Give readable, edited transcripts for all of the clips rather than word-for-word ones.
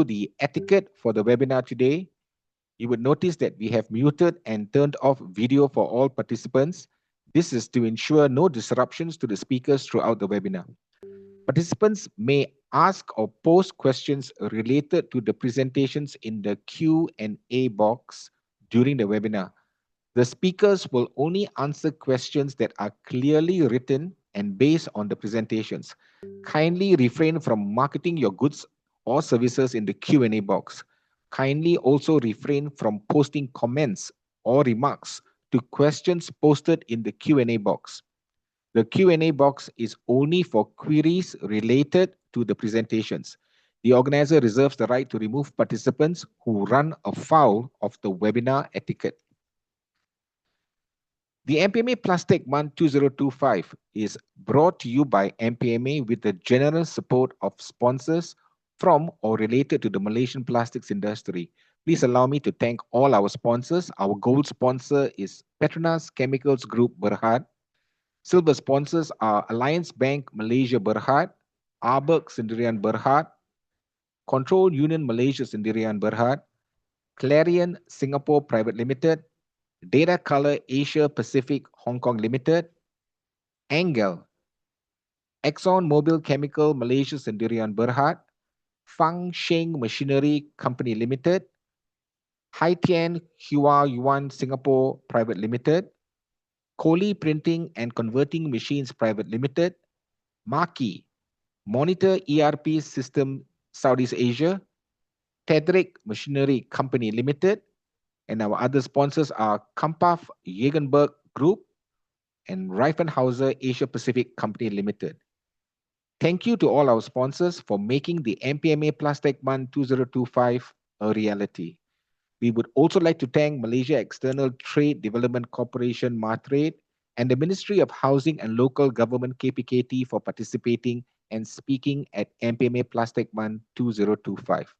the etiquette for the webinar today. You would notice that we have muted and turned off video for all participants. This is to ensure no disruptions to the speakers throughout the webinar. Participants may ask or post questions related to the presentations in the Q&A box during the webinar. The speakers will only answer questions that are clearly written and based on the presentations. Kindly refrain from marketing your goods or services in the Q&A box. Kindly also refrain from posting comments or remarks to questions posted in the Q&A box. The Q&A box is only for queries related to the presentations. The organizer reserves the right to remove participants who run afoul of the webinar etiquette. The MPMA Plastech Month 2025 is brought to you by MPMA with the generous support of sponsors from or related to the Malaysian plastics industry. Please allow me to thank all our sponsors. Our gold sponsor is Petronas Chemicals Group Berhad. Silver sponsors are Alliance Bank Malaysia Berhad, Arbek Sendirian Berhad, Control Union Malaysia Sendirian Berhad, Clarion Singapore Private Limited, Data Color Asia Pacific Hong Kong Limited, Engel, Exxon Mobil Chemical Malaysia Sendirian Berhad, Fang Sheng Machinery Company Limited, Haitian Hua Yuan Singapore Private Limited, Kohli Printing and Converting Machines Private Limited, Maki, Monitor ERP System Southeast Asia, Tedrick Machinery Company Limited, and our other sponsors are Kampaf Jagenberg Group and Reifenhauser Asia Pacific Company Limited. Thank you to all our sponsors for making the MPMA Plastech Month 2025 a reality. We would also like to thank Malaysia External Trade Development Corporation (MATRADE) and the Ministry of Housing and Local Government (KPKT) for participating and speaking at MPMA Plastech Month 2025.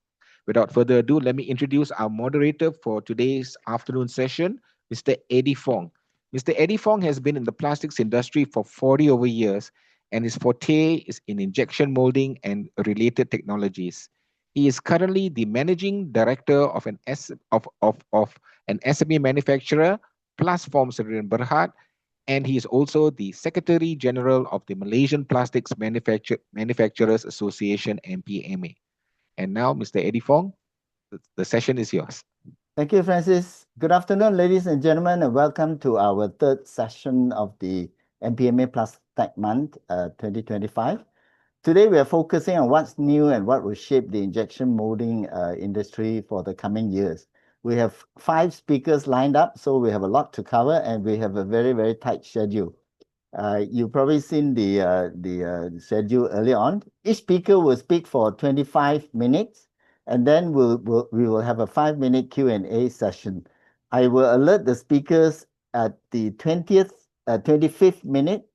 Without further ado, let me introduce our moderator for today's afternoon session, Mr. Eddie Fong. Mr. Eddie Fong has been in the plastics industry for 40 over years, and his forte is in injection molding and related technologies. He is currently the managing director of an SME manufacturer, Plasform Sdn Berhad, and he is also the Secretary General of the Malaysian Plastics Manufacturers Association, MPMA. And now, Mr. Eddie Fong, the session is yours. Thank you, Francis. Good afternoon, ladies and gentlemen, and welcome to our third session of the MPMA Plastech Month 2025. Today, we are focusing on what's new and what will shape the injection molding industry for the coming years. We have 5 speakers lined up, so we have a lot to cover, and we have a very, very tight schedule. You've probably seen the schedule earlier on. Each speaker will speak for 25 minutes, and then we will have a 5-minute Q&A session. I will alert the speakers at the 20th minute,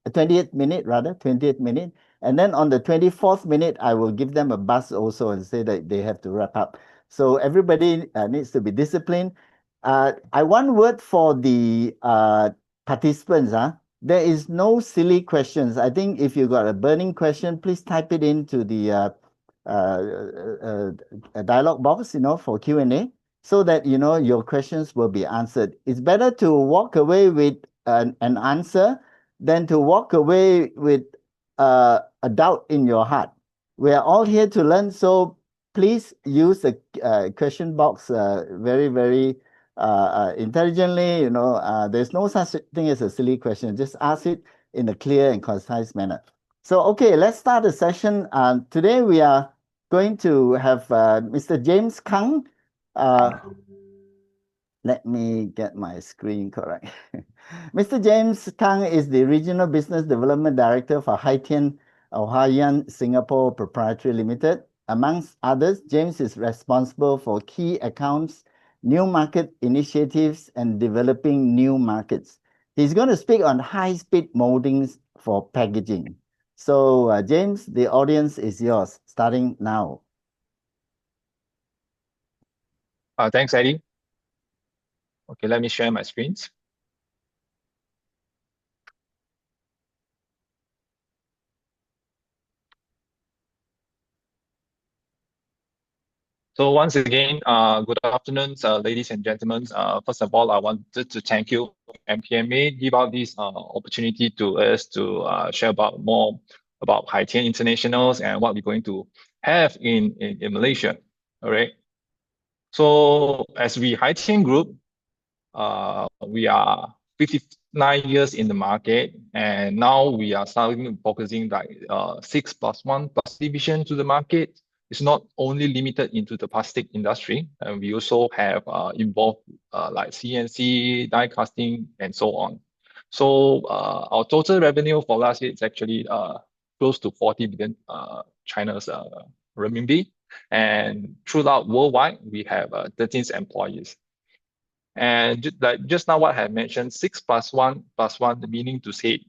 and then on the 24th minute, I will give them a buzz also and say that they have to wrap up. So everybody needs to be disciplined. I one word for the participants. There is no silly questions. I think if you got a burning question, please type it into the dialog box, for Q&A, so that your questions will be answered. It's better to walk away with an answer than to walk away with a doubt in your heart. We are all here to learn, so please use the question box very, very intelligently. There's no such thing as a silly question. Just ask it in a clear and concise manner. So, okay, let's start the session. Today we are going to have Mr. James Kang. Let me get my screen correct. Mr. James Kang is the Regional Business Development Director for Haitian Hua Yuan Singapore Proprietary Limited. Amongst others, James is responsible for key accounts, new market initiatives, and developing new markets. He's going to speak on high-speed moldings for packaging. So, James, the audience is yours, starting now. Thanks, Eddie. Okay, let me share my screens. So once again, good afternoon, ladies and gentlemen. First of all, I wanted to thank you, MPMA, give out this opportunity to us to share about more about Haitian Internationals and what we're going to have in Malaysia. All right. So as we Haitian Group, we are 59 years in the market, and now we are starting focusing like 6+1+ division to the market. It's not only limited into the plastic industry, and we also have involved like CNC, die casting, and so on. So our total revenue for last year is actually close to 40 billion China's renminbi, and throughout worldwide we have 13 employees. And like just now, what I had mentioned, 6+1+1, meaning to say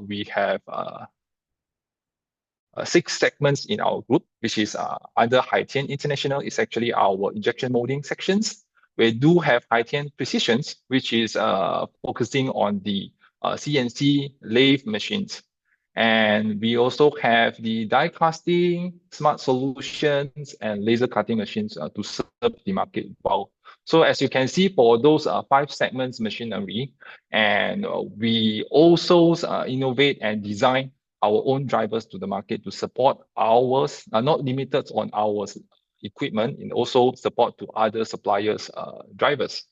we have 6 segments in our group, which is under Haitian International is actually our injection molding sections. We do have Haitian Precisions, which is focusing on the CNC lathe machines. And we also have the die casting, smart solutions, and laser cutting machines to serve the market well. So as you can see, for those 5 segments machinery, and we also innovate and design our own drivers to the market to support ours, not limited on our equipment, and also support to other suppliers' drivers.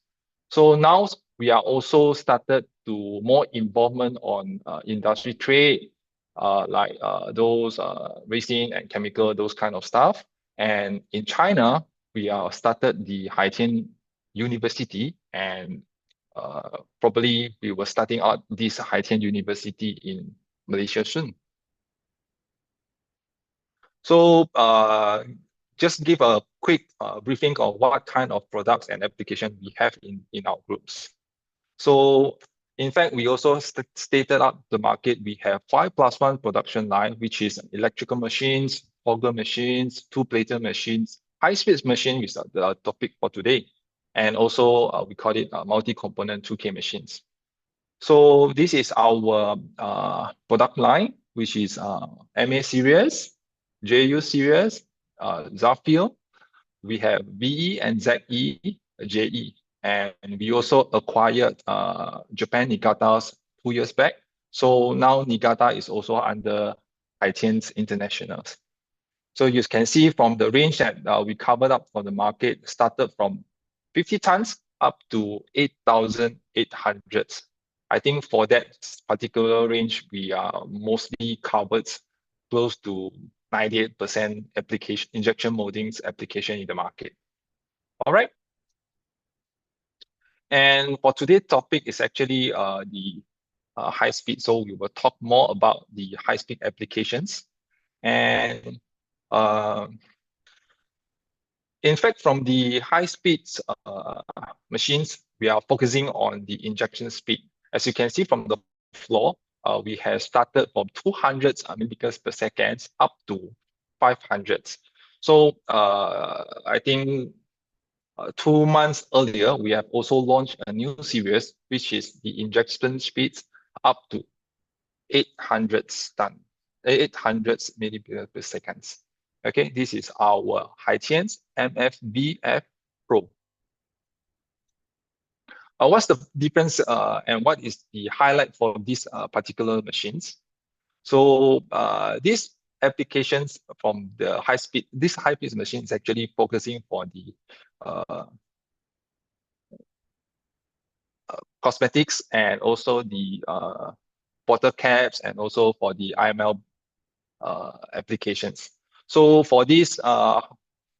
So now we are also started to more involvement on industry trade, like those racing and chemical, those kind of stuff. And in China, we are started the Haitian University, and probably we were starting out this Haitian University in Malaysia soon. So just give a quick briefing of what kind of products and application we have in our groups. So in fact, we also stated up the market, we have 5+1 production line, which is electrical machines, auger machines, two-plater machines, high-speed machine, which is the topic for today. And also we call it multi-component 2K machines. So this is our product line, which is MA series, JU series, Zafir. We have VE and ZE, JE. And we also acquired Japan Niigata's 2 years back. So now Niigata is also under Haitian's Internationals. So you can see from the range that we covered up for the market, started from 50 tons up to 8,800. I think for that particular range, we are mostly covered close to 98% application, injection moldings application in the market. All right. And for today's topic is actually the high speed. So we will talk more about the high speed applications. And in fact, from the high speeds machines, we are focusing on the injection speed. As you can see from the floor, we have started from 200 millimeters per second up to 500. So I think 2 months earlier, we have also launched a new series, which is the injection speeds up to 800 millimeters per second. Okay, this is our Haitian's MFBF Pro. What's the difference and what is the highlight for these particular machines? So these applications from the high speed, this high speed machine is actually focusing for the cosmetics and also the bottle caps and also for the IML applications. So for these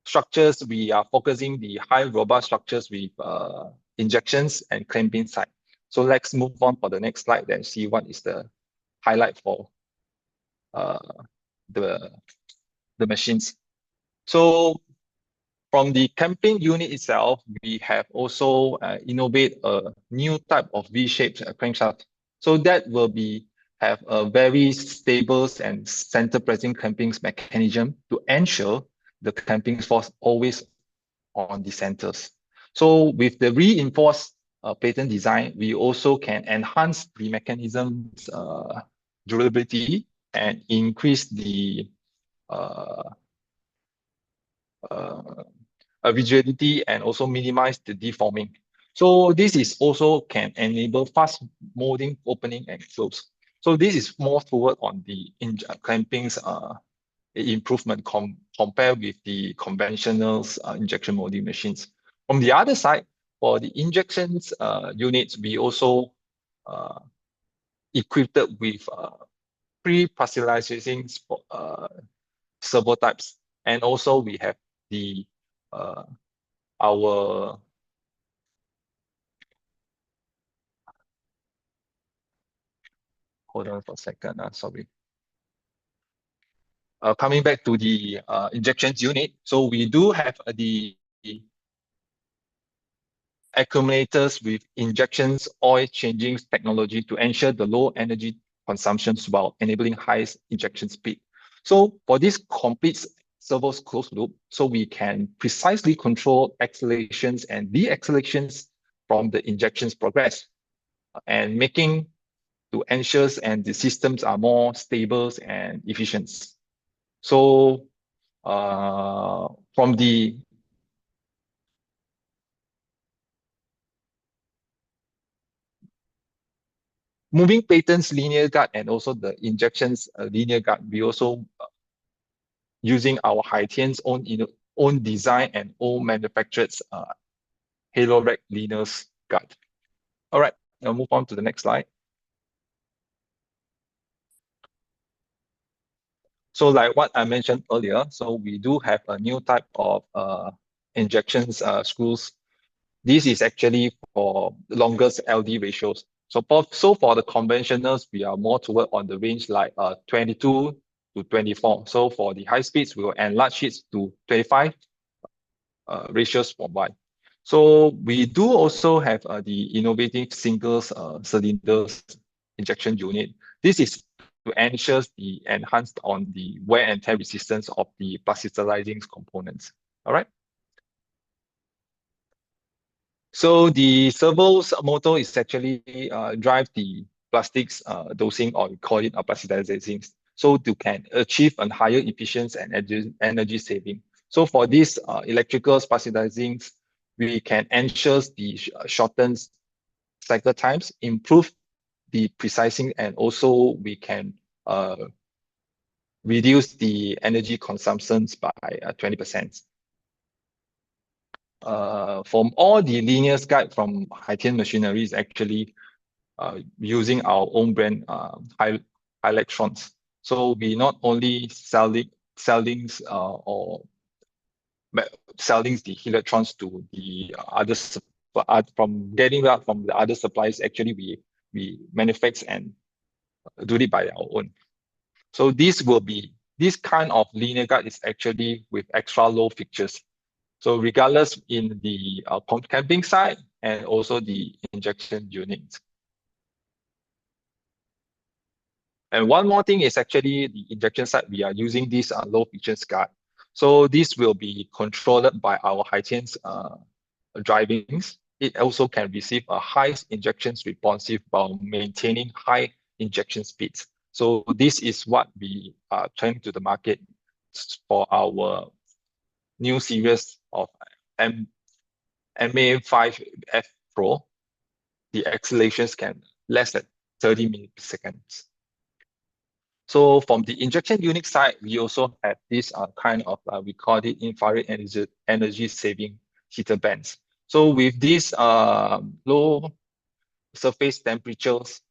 structures, we are focusing the high robust structures with injections and clamping side. So let's move on for the next slide and see what is the highlight for the machines. So from the clamping unit itself, we have also innovate a new type of V-shaped crankshaft. So that will have a very stable and center pressing clamping mechanism to ensure the clamping force always on the centers. So with the reinforced pattern design, we also can enhance the mechanism's durability and increase the rigidity and also minimize the deforming. So this is also can enable fast molding, opening and close. So this is more toward on the clamping's improvement compared with the conventional injection molding machines. On the other side, for the injections units, we also equipped with pre-pressurizing servo types, and also we have the our hold on for a second, sorry. Coming back to the injections unit, so we do have the accumulators with injections oil changing technology to ensure the low energy consumptions while enabling high injection speed. So for this complete servo's closed loop, so we can precisely control accelerations and deaccelerations from the injections progress, and making to ensure and the systems are more stable and efficient. So from the moving patterns linear guard and also the injections linear guard, we also using our Haitian's own design and own manufactured halo rack linear guard. All right, I'll move on to the next slide. So like what I mentioned earlier, so we do have a new type of injections screws. This is actually for the longest LD ratios. So for the conventionals, we are more toward on the range like 22 to 24. So for the high speeds, we will enlarge it to 25 ratios for one. So we do also have the innovative single cylinders injection unit. This is to ensure the enhanced on the wear and tear resistance of the plasticizing components. All right. So the servo's motor is actually drive the plastics dosing, or we call it plasticizing, so to can achieve a higher efficiency and energy saving. So for this electrical plasticizing, we can ensure the shortens cycle times, improve the precising, and also we can reduce the energy consumptions by 20%. From all the linear guide from Haitian Machinery is actually using our own brand high electrons. So we not only selling or selling the electrons to the other from getting that from the other suppliers. Actually, we manufacture and do it by our own. So this kind of linear guide is actually with extra low fixtures. So regardless in the camping side and also the injection units. And one more thing is actually the injection side, we are using this low fixtures guard. So this will be controlled by our Haitian's drivings. It also can receive a high injection responsive while maintaining high injection speeds. So this is what we are trying to the market for our new series of MA5F Pro. The accelerations can less than 30 milliseconds. So from the injection unit side, we also have this kind of, we call it infrared energy saving heater bands. So with these low surface temperatures,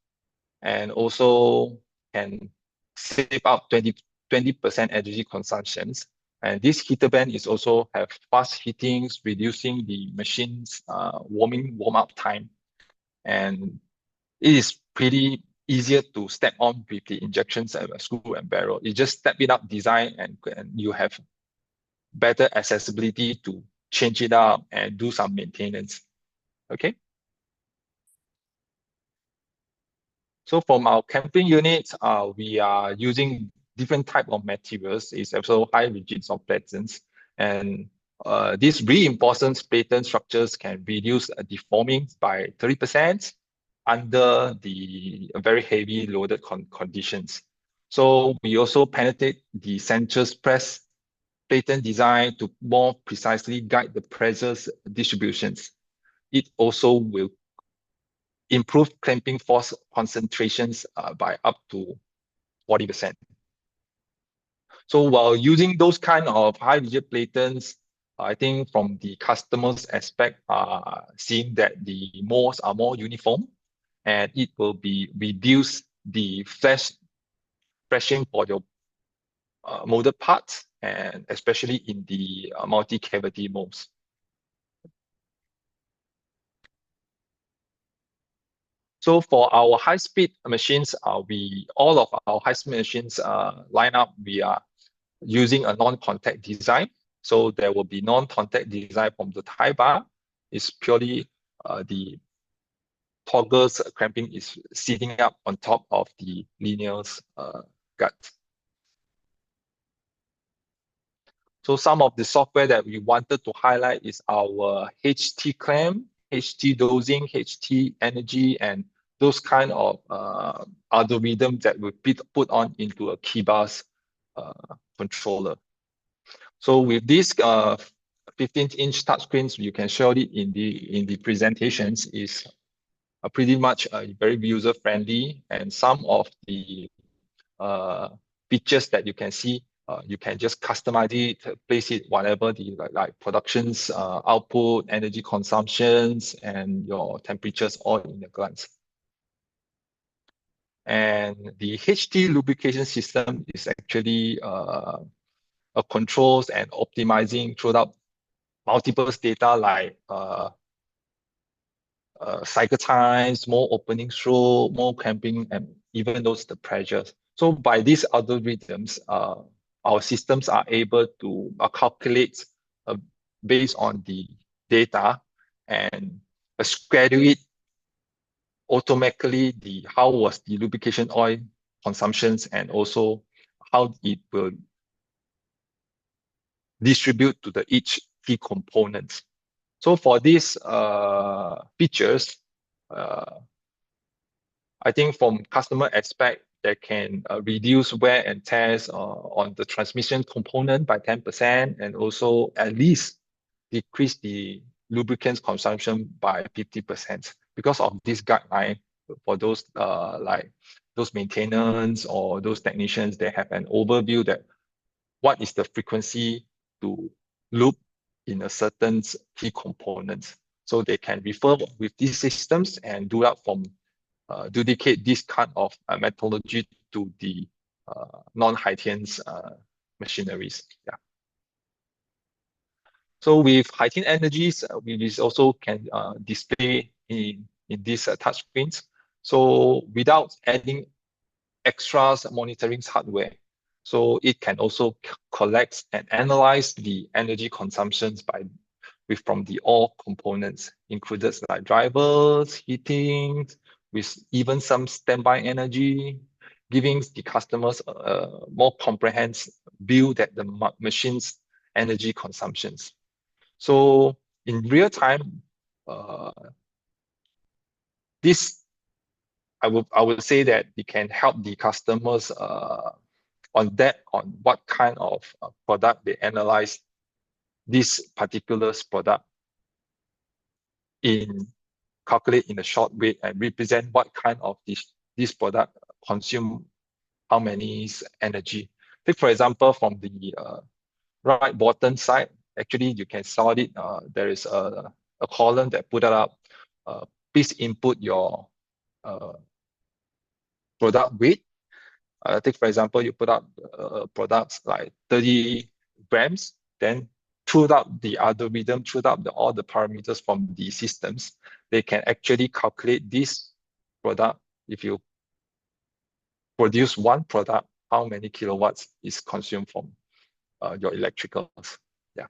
and also can save up 20% energy consumptions. And this heater band is also have fast heatings, reducing the machine's warm up time. And it is pretty easier to step on with the injections and screw and barrel. You just step it up design, and you have better accessibility to change it up and do some maintenance. Okay. So from our camping units, we are using different type of materials. It's also high rigid soft patterns, and these reinforcement pattern structures can reduce deforming by 30% under the very heavy loaded conditions. So we also penetrate the central press platen design to more precisely guide the pressures distributions. It also will improve clamping force concentrations by up to 40%. So while using those kind of high rigid platens, I think from the customer's aspect, seeing that the molds are more uniform, and it will be reduce the flashing for your molded parts, and especially in the multi-cavity molds. So for our high-speed machines, all of our high-speed machines lineup, we are using a non-contact design. So there will be non-contact design from the tie bar. It's purely the toggles clamping is sitting up on top of the linear gut. So some of the software that we wanted to highlight is our HT clamp, HT dosing, HT energy, and those kind of algorithms that we put on into a key-bus controller. So with this 15-inch touchscreens, you can show it in the presentations, is pretty much very user-friendly, and some of the features that you can see, you can just customize it, place it whatever the like productions, output, energy consumptions, and your temperatures all in a glance. And the HT lubrication system is actually a controls and optimizing throughout multiple data like cycle times, more opening through, more clamping, and even those the pressures. So by these algorithms, our systems are able to calculate based on the data and schedule it automatically how was the lubrication oil consumptions, and also how it will distribute to the each key components. So for these features, I think from customer aspect, they can reduce wear and tears on the transmission component by 10%, and also at least decrease the lubricants consumption by 50% because of this guideline for those like those maintenance or those technicians. They have an overview that what is the frequency to loop in a certain key components. So they can refer with these systems and do that from dedicate this kind of methodology to the non-Haitian's machineries. Yeah. So with Haitian energies, we also can display in these touch screens. So without adding extras monitoring hardware, so it can also collect and analyze the energy consumptions from the all components, included like drivers, heating, with even some standby energy, giving the customers a more comprehensive view that the machine's energy consumptions. So in real time, this I would say that it can help the customers on what kind of product they analyze this particular product in calculate in a short way and represent what kind of this product consume how many energy. Take for example from the right bottom side, actually you can solve it. There is a column that put it up. Please input your product weight. Take for example, you put up products like 30 grams, then throughout the algorithm, throughout all the parameters from the systems, they can actually calculate this product. If you produce one product, how many kilowatts is consumed from your electricals. Yeah.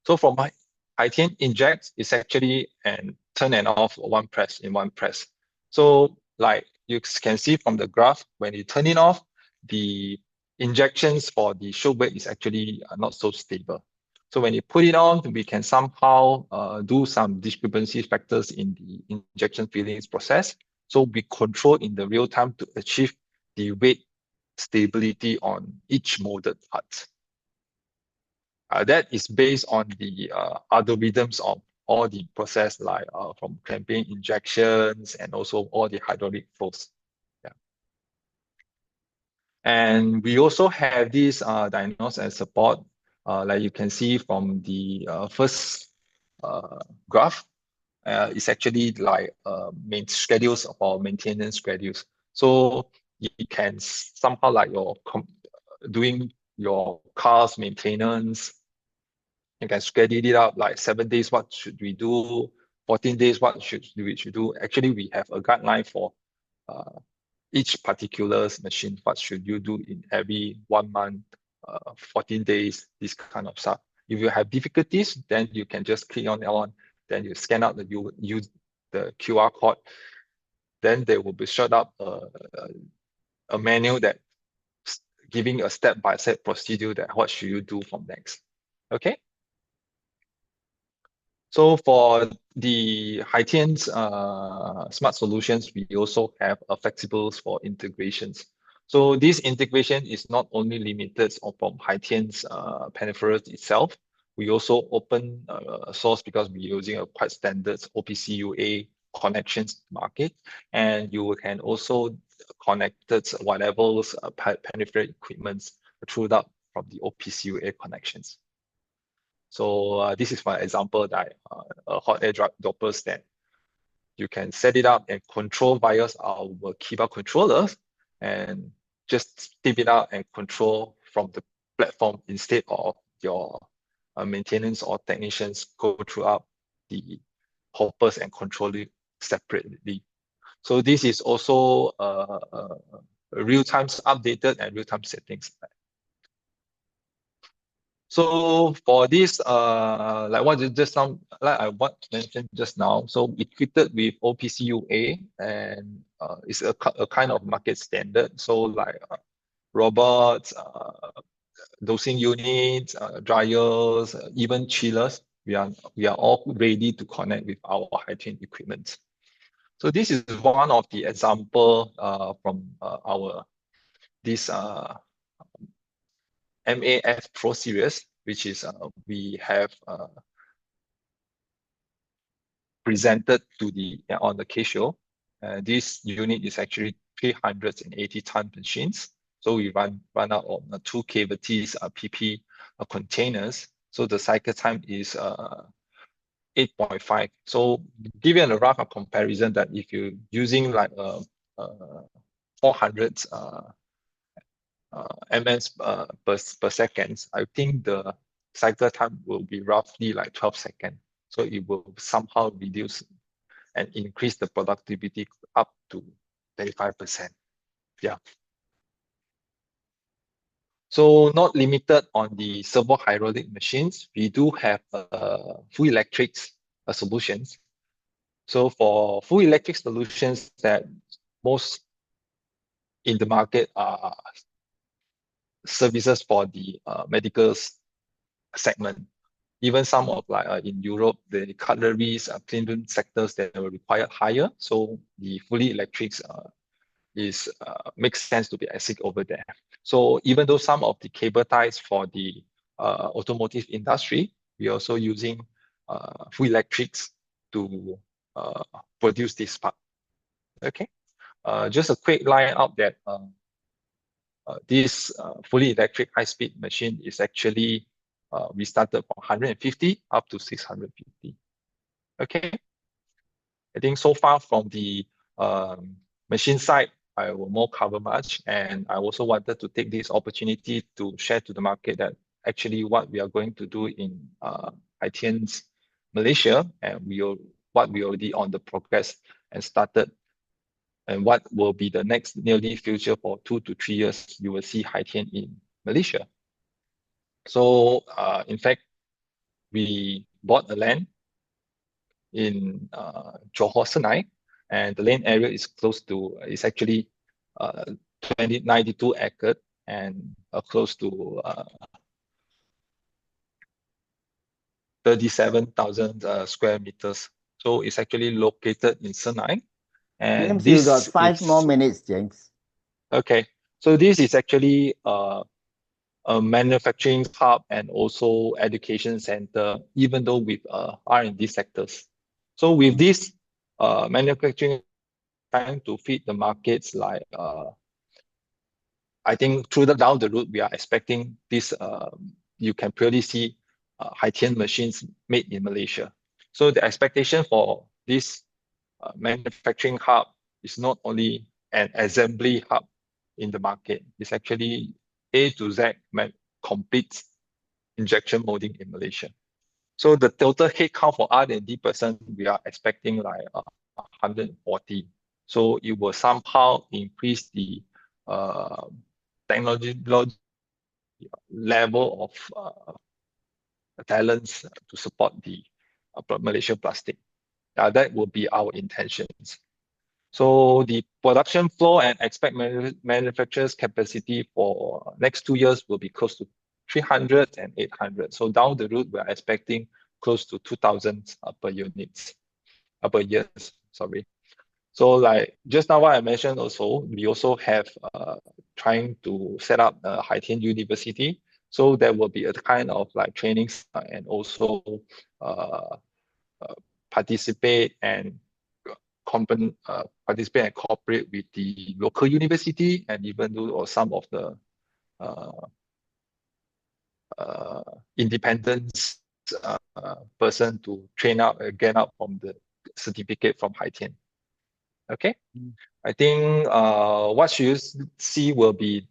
So for my Haitian inject, it's actually an turn and off one press in one press. So like you can see from the graph, when you turn it off, the injections for the show weight is actually not so stable. So when you put it on, we can somehow do some discrepancy factors in the injection fillings process. So we control in the real time to achieve the weight stability on each molded part. That is based on the algorithms of all the process, like from clamping, injections, and also all the hydraulic flows. Yeah. And we also have this diagnosis and support, like you can see from the first graph. It's actually like main schedules or maintenance schedules. So you can somehow like doing your car's maintenance. You can schedule it out like 7 days, what should we do? 14 days, what should we do? Actually, we have a guideline for each particular machine. What should you do in every 1 month, 14 days, this kind of stuff. If you have difficulties, then you can just click on that one. Then you scan out the QR code. Then there will be shut up a menu that giving a step-by-step procedure that what should you do from next. Okay. So for the Haitian's smart solutions, we also have flexibles for integrations. So this integration is not only limited from Haitian's peripherals itself. We also open source because we're using a quite standard OPC connections market, and you can also connect whatever peripheral equipment through that from the OPC connections. So this is my example that a hot air droppers that you can set it up and control via our keyboard controllers and just tip it out and control from the platform instead of your maintenance or technicians go throughout the hoppers and control it separately. So this is also real-time updated and real-time settings. So for this, like what you just now, like I mentioned just now, so equipped with OPC and it's a kind of market standard. So like robots, dosing units, dryers, even chillers, we are all ready to connect with our Haitian equipment. So this is one of the example from this MAF Pro series, which is we have presented to on the K-show. This unit is actually 380-ton machines. So we run out on 2 cavities PP containers. So the cycle time is 8.5. So give you a rough comparison that if you're using like 400 ms per second, I think the cycle time will be roughly like 12 seconds. So it will somehow reduce and increase the productivity up to 35%. Yeah. So not limited on the servo hydraulic machines, we do have full electric solutions. So for full electric solutions that most in the market are services for the medical segment. Even some of like in Europe, the cutleries, clean room sectors that will require higher. So the fully electrics makes sense to be ASIC over there. So even though some of the cable ties for the automotive industry, we're also using full electrics to produce this part. Okay, just a quick line up that this fully electric high-speed machine is actually we started from 150 up to 650. Okay, I think so far from the machine side, I will more cover much, and I also wanted to take this opportunity to share to the market that actually what we are going to do in Haitian's Malaysia, and what we already on the progress and started, and what will be the next nearly future for 2 to 3 years, you will see Haitian in Malaysia. So in fact, we bought the land in Johor Senai, and the land area is actually 92 acres and close to 37,000 square meters. So it's actually located in Senai. And James, this you got 5 more is minutes, James. okay. So this is actually a manufacturing hub and also education center, even though with R&D sectors. So with this manufacturing trying to feed the markets like I think through the down the road we are expecting this you can purely see high-end machines made in Malaysia. So the expectation for this manufacturing hub is not only an assembly hub in the market, it's actually A to Z complete injection molding in Malaysia. So the total headcount for R&D person, we are expecting like 140. So it will somehow increase the technology level of talents to support the Malaysia Plastic. That will be our intentions. So the production flow and expect manufacturers capacity for next 2 years will be close to 300 and 800. So down the road, we're expecting close to 2,000 per units, per years, sorry. So like just now what I mentioned also, we also have trying to set up a high-end university. So there will be a kind of like trainings and also uh, participate and participate and cooperate with the local university and even do or some of the uh, independence person to train out get out from the certificate from Haitian. Okay, I think what you see will be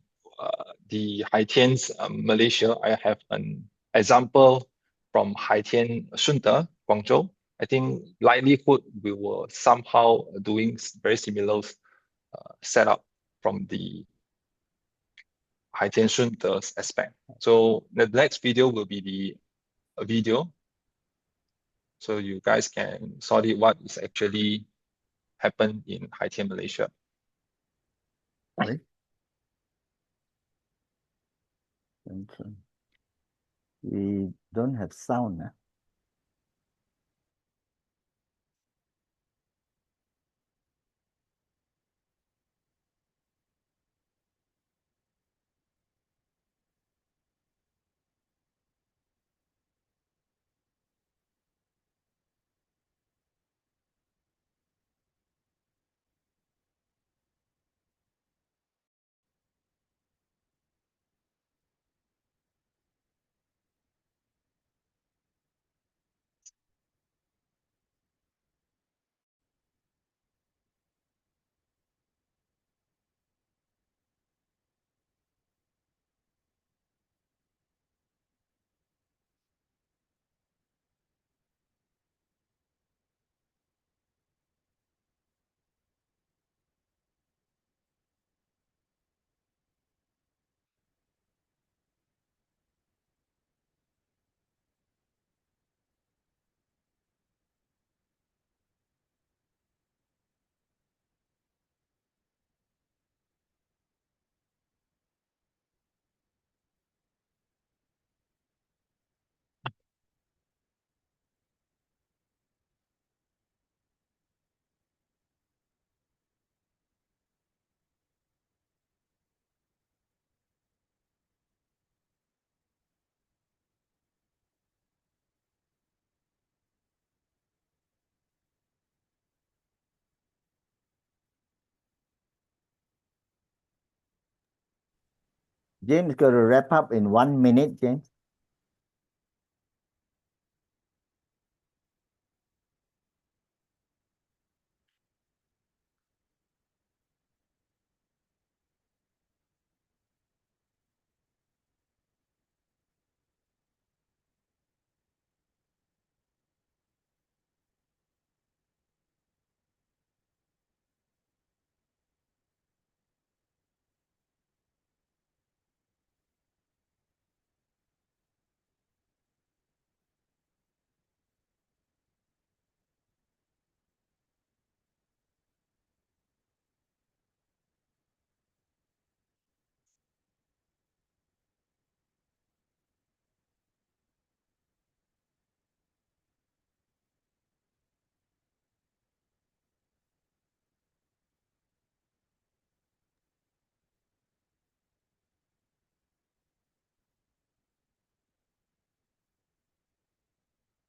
the Haitian's Malaysia. I have an example from Haitian Sunta, Guangzhou. I think likelihood we were somehow doing very similar setup from the Haitian Sunta aspect. So the next video will be the video. So you guys can sort it what is actually happened in Haitian Malaysia. Okay. Okay. We don't have sound. James, got to wrap up in 1 minute, James.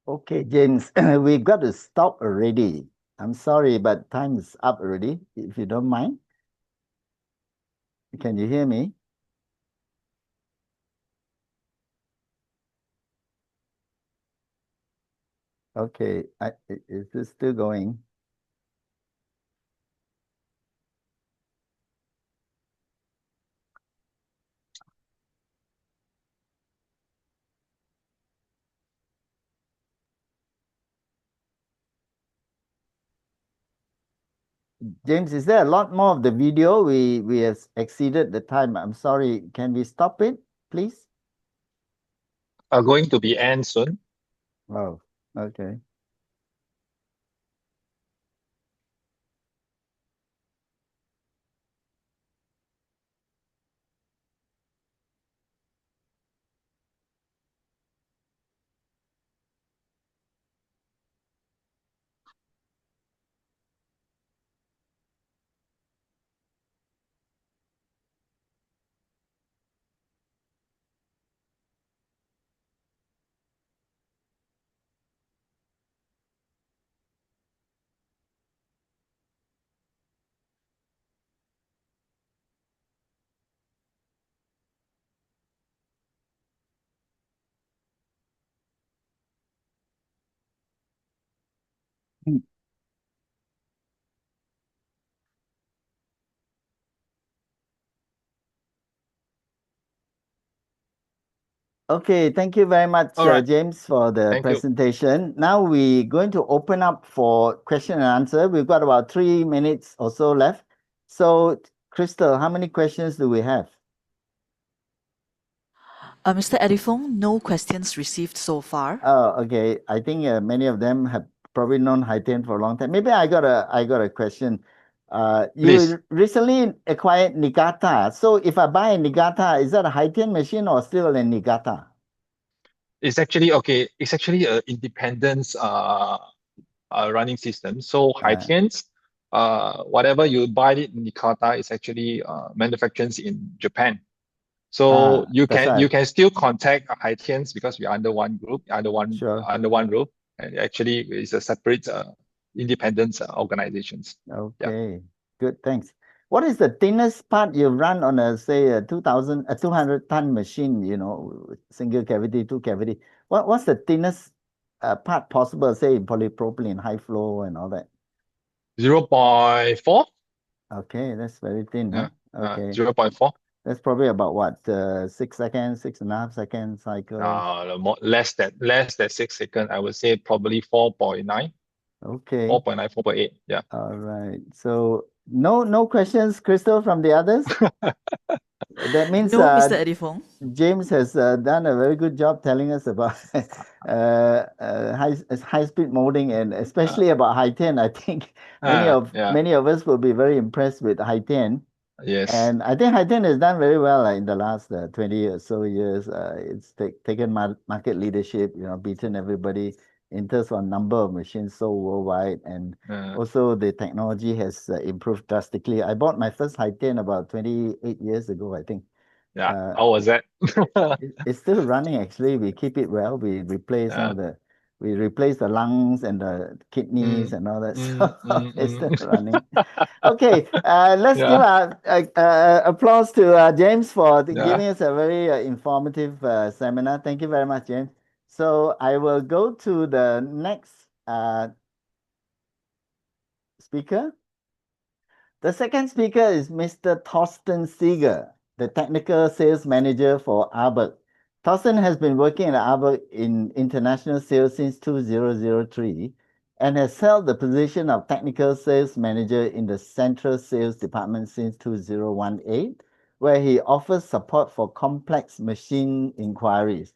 Okay, James, we got to stop already. I'm sorry, but time is up already, if you don't mind. Can you hear me? Okay, is this still going? James, is there a lot more of the video? We have exceeded the time. I'm sorry. Can we stop it, please? Are going to be end soon. Oh, okay. Okay, thank you very much, All right. James, for the Thank you. presentation. Now we're going to open up for question and answer. We've got about 3 minutes or so left. So, Crystal, how many questions do we have? Mr. Edifong, no questions received so far. Oh, okay. I think many of them have probably known Haitian for a long time. Maybe I got a question. Please. You recently acquired Niigata. So if I buy a Niigata, is that a Haitian machine or still a Niigata? It's actually okay. It's actually a independent running system. So Haitians, whatever you buy it in Nikata is actually manufactured in Japan. So That's you right. can still contact Haitians because we are under one group, Sure. under one roof, and actually it's a separate independent organizations. Okay. Good. Thanks. What is the thinnest part you run on a, say, a 200-ton machine, single cavity, two cavity? What's the thinnest part possible, say, in polypropylene, high flow and all that? 0.4. Okay, that's very thin, huh? Okay. 0.4. That's probably about what, 6 seconds, 6.5 second cycle. Less than 6 seconds. I would say probably 4.9. Okay. 4.9, 4.8. Yeah. All right. So no questions, Crystal, from the others? That means No, Mr. Edifong. James has done a very good job telling us about high speed molding and especially about high 10. I think many of us will be very impressed with high 10. Yes. And I think high 10 has done very well in the last 20 or so years. It's taken market leadership, beaten everybody in terms of number of machines sold worldwide. And also the technology has improved drastically. I bought my first high 10 about 28 years ago, I think. Yeah. How was that? It's still running actually. We keep it well. We replace we replace the lungs and the kidneys and all that. So it's still running. Okay, let's give applause to James for giving us a very informative seminar. Thank you very much, James. So I will go to the next speaker. The second speaker is Mr. Thorsten Seeger, the Technical Sales Manager for ABAC. Thorsten has been working at ABAC in international sales since 2003 and has held the position of Technical Sales Manager in the Central Sales Department since 2018, where he offers support for complex machine inquiries.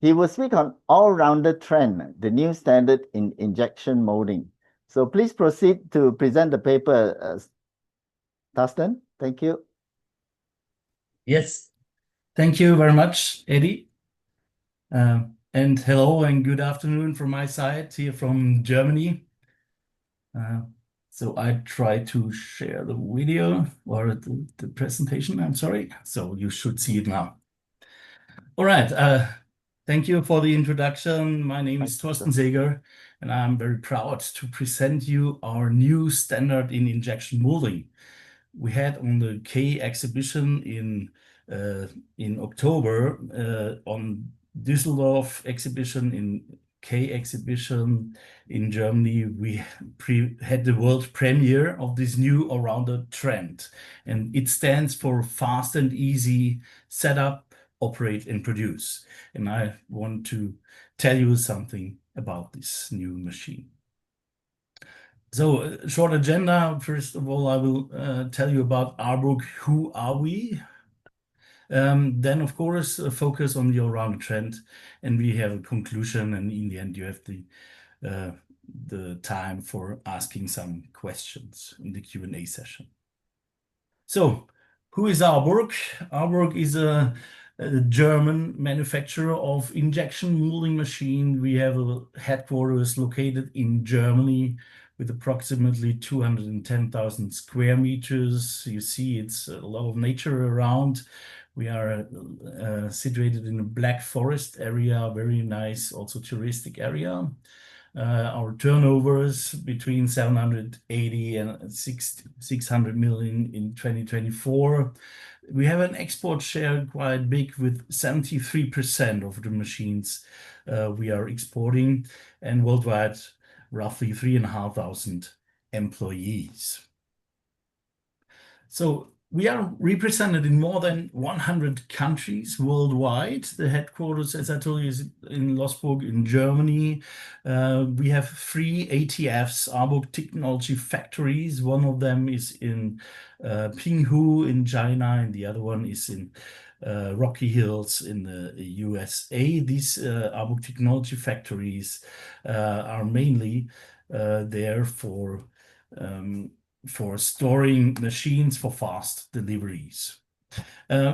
He will speak on all-rounder trend, the new standard in injection molding. So please proceed to present the paper, Thorsten. Thank you. Yes, thank you very much, Eddie. And hello and good afternoon from my side here from Germany. So I try to share the video or the presentation, I'm sorry. So you should see it now. All right. Thank you for the introduction. My name is Thanks, Thorsten Seeger, and I'm very proud to present you our new standard in injection molding. We had on the K exhibition in October, on Düsseldorf exhibition, in K exhibition in Germany, we had the world premiere of this new all-rounder trend, and it stands for fast and easy setup, operate and produce. And I want to tell you something about this new machine. So, short agenda. First of all, I will tell you about ARBUG. Who are we? Then, of course, focus on the all-round trend, and we have a conclusion. And in the end, you have the time for asking some questions in the Q&A session. So, who is ARBUG? ARBUG is a German manufacturer of injection molding machine. We have a headquarters located in Germany with approximately 210,000 square meters. You see, it's a lot of nature around. We are situated in a Black Forest area, very nice, also touristic area. Our turnovers between 780 and 600 million in 2024. We have an export share quite big with 73% of the machines we are exporting, and worldwide roughly 3,500 employees. So we are represented in more than 100 countries worldwide. The headquarters, as I told you, is in Losburg in Germany. We have 3 ATFs, ARBUG Technology Factories. One of them is in Pinghu in China, and the other one is in Rocky Hills in the USA. These ARBUG Technology Factories are mainly there for storing machines for fast deliveries.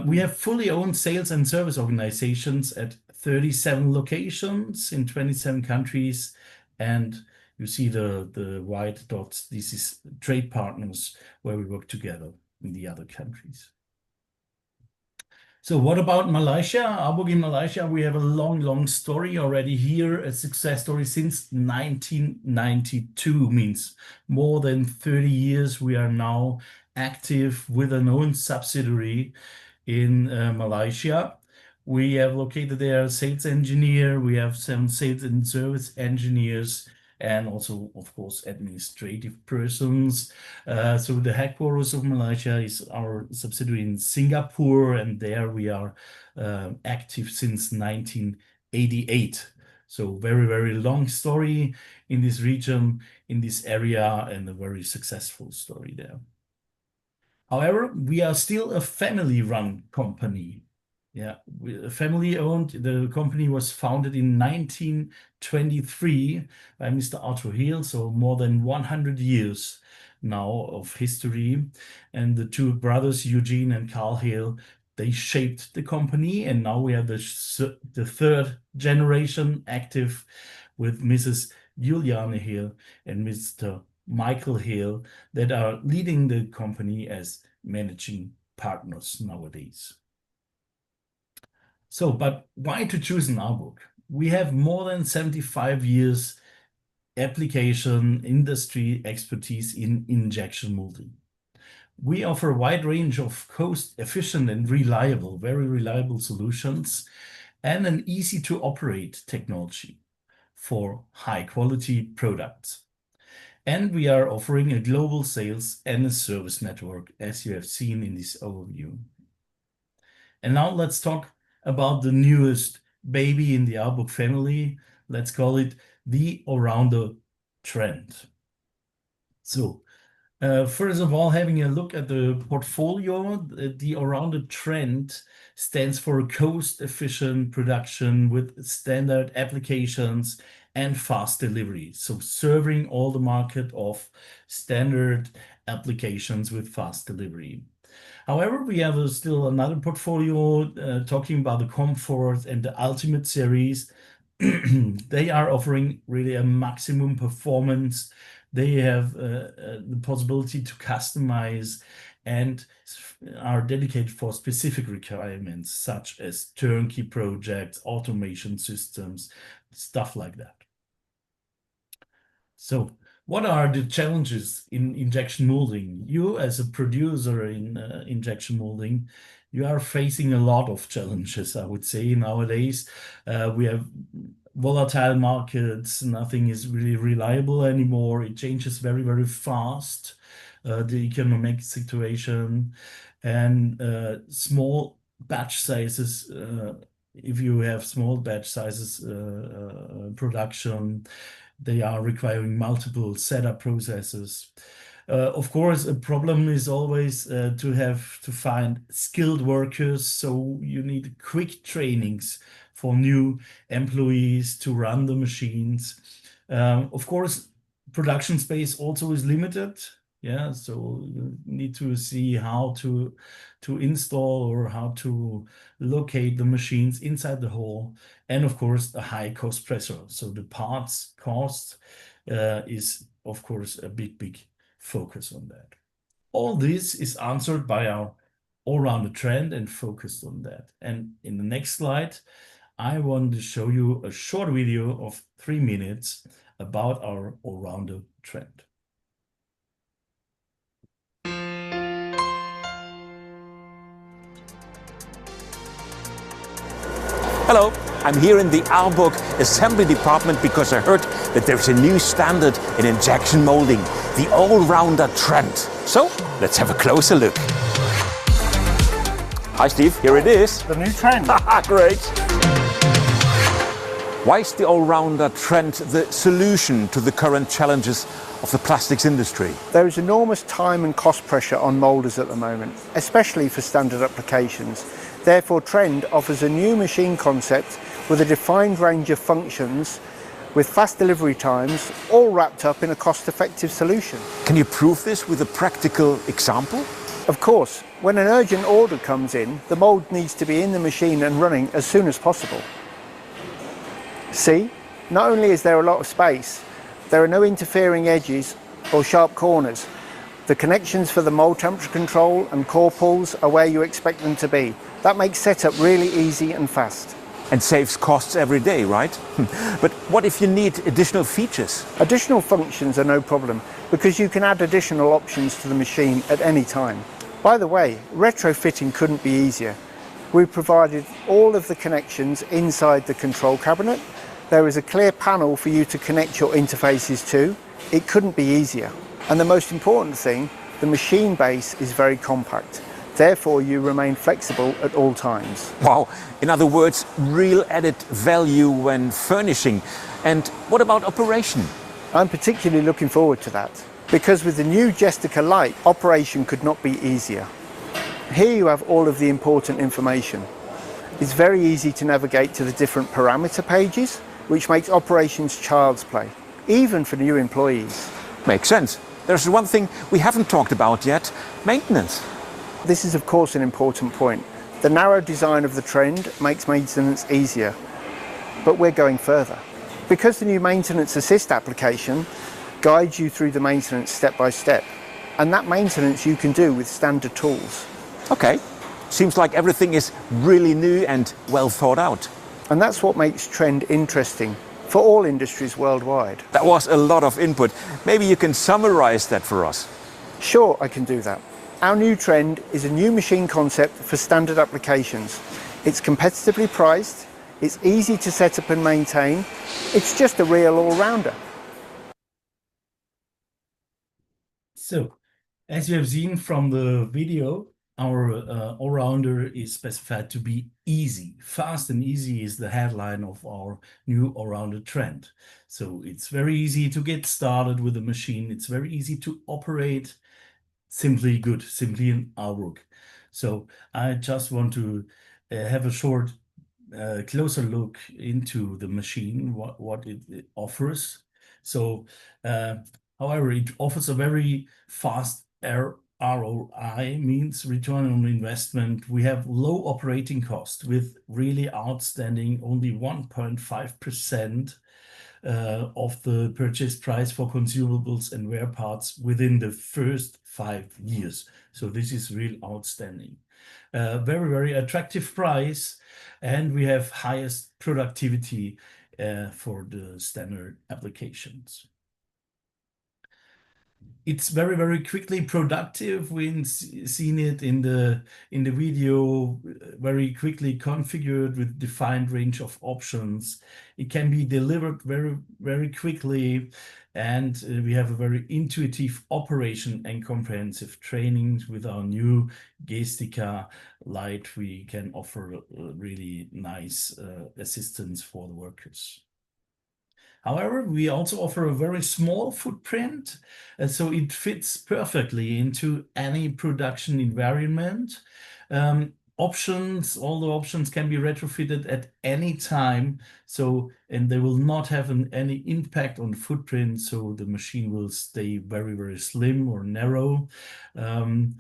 We have fully owned sales and service organizations at 37 locations in 27 countries. And you see the white dots. This is trade partners where we work together in the other countries. So what about Malaysia? ARBUG in Malaysia, we have a long story already here, a success story since 1992, means more than 30 years. We are now active with an own subsidiary in Malaysia. We have located there a sales engineer. We have 7 sales and service engineers, and also, of course, administrative persons. So the headquarters of Malaysia is our subsidiary in Singapore, and there we are active since 1988. So very long story in this region, in this area, and a very successful story there. However, we are still a family-run company. Yeah, family-owned. The company was founded in 1923 by Mr. Arthur Hill, so more than 100 years now of history. And the 2 brothers, Eugene and Carl Hill, they shaped the company, and now we have the 3rd generation active with Mrs. Juliane Hill and Mr. Michael Hill that are leading the company as managing partners nowadays. So, but why to choose an ARBUG? We have more than 75 years application industry expertise in injection molding. We offer a wide range of cost-efficient and reliable, very reliable solutions, and an easy-to-operate technology for high-quality products. And we are offering a global sales and a service network, as you have seen in this overview. And now let's talk about the newest baby in the ARBUG family. Let's call it the all-rounder trend. So, first of all, having a look at the portfolio, the all-rounder trend stands for cost-efficient production with standard applications and fast delivery. So, serving all the market of standard applications with fast delivery. However, we have still another portfolio talking about the Comfort and the Ultimate series. They are offering really a maximum performance. They have the possibility to customize and are dedicated for specific requirements, such as turnkey projects, automation systems, stuff like that. So what are the challenges in injection molding? You, as a producer in injection molding, you are facing a lot of challenges, I would say. Nowadays, we have volatile markets. Nothing is really reliable anymore. It changes very, very fast, the economic situation, and small batch sizes. If you have small batch sizes production, they are requiring multiple setup processes. Of course, a problem is always to have to find skilled workers, so you need quick trainings for new employees to run the machines. Of course, production space also is limited. Yeah, so you need to see how to install or how to locate the machines inside the hall, and of course, a high cost pressure. So the parts cost is, of course, a big focus on that. All this is answered by our all-rounder trend and focused on that. And in the next slide, I want to show you a short video of 3 minutes about our all-rounder trend. Hello, I'm here in the Aalborg assembly department because I heard that there's a new standard in injection molding, the all-rounder trend. So let's have a closer look. Hi Steve, here it is. The new trend. Great. Why is the all-rounder trend the solution to the current challenges of the plastics industry? There is enormous time and cost pressure on moulders at the moment, especially for standard applications. Therefore, Trend offers a new machine concept with a defined range of functions with fast delivery times, all wrapped up in a cost-effective solution. Can you prove this with a practical example? Of course, when an urgent order comes in, the mould needs to be in the machine and running as soon as possible. See, not only is there a lot of space, there are no interfering edges or sharp corners. The connections for the mould temperature control and core pulls are where you expect them to be. That makes setup really easy and fast. And saves costs every day, right? But what if you need additional features? Additional functions are no problem because you can add additional options to the machine at any time. By the way, retrofitting couldn't be easier. We provided all of the connections inside the control cabinet. There is a clear panel for you to connect your interfaces to. It couldn't be easier. And the most important thing, the machine base is very compact. Therefore, you remain flexible at all times. Wow, in other words, real added value when furnishing. And what about operation? I'm particularly looking forward to that, because with the new Gestica Lite, operation could not be easier. Here you have all of the important information. It's very easy to navigate to the different parameter pages, which makes operations child's play, even for new employees. Makes sense. There's one thing we haven't talked about yet, maintenance. This is of course an important point. The narrow design of the Trend makes maintenance easier, but we're going further. Because the new Maintenance Assist application guides you through the maintenance step by step, and that maintenance you can do with standard tools. Okay, seems like everything is really new and well thought out. And that's what makes Trend interesting for all industries worldwide. That was a lot of input. Maybe you can summarize that for us. Sure, I can do that. Our new Trend is a new machine concept for standard applications. It's competitively priced, it's easy to set up and maintain, it's just a real all-rounder. So, as you have seen from the video, our all-rounder is specified to be easy. Fast and easy is the headline of our new all-rounder trend. So it's very easy to get started with the machine. It's very easy to operate. Simply good, simply in Aalborg. So I just want to have a short, closer look into the machine, what it offers. So, however, it offers a very fast ROI, means return on investment. We have low operating cost with really outstanding, only 1.5%. of the purchase price for consumables and wear parts within the first 5 years. So this is real outstanding. Very, very attractive price, and we have highest productivity for the standard applications. It's very, very quickly productive. We've seen it in the video, very quickly configured with defined range of options. It can be delivered very, very quickly, and we have a very intuitive operation and comprehensive trainings with our new Gestica Lite. We can offer really nice assistance for the workers. However, we also offer a very small footprint, and so it fits perfectly into any production environment. All the options can be retrofitted at any time, and they will not have any impact on footprint, so the machine will stay very, very slim or narrow. And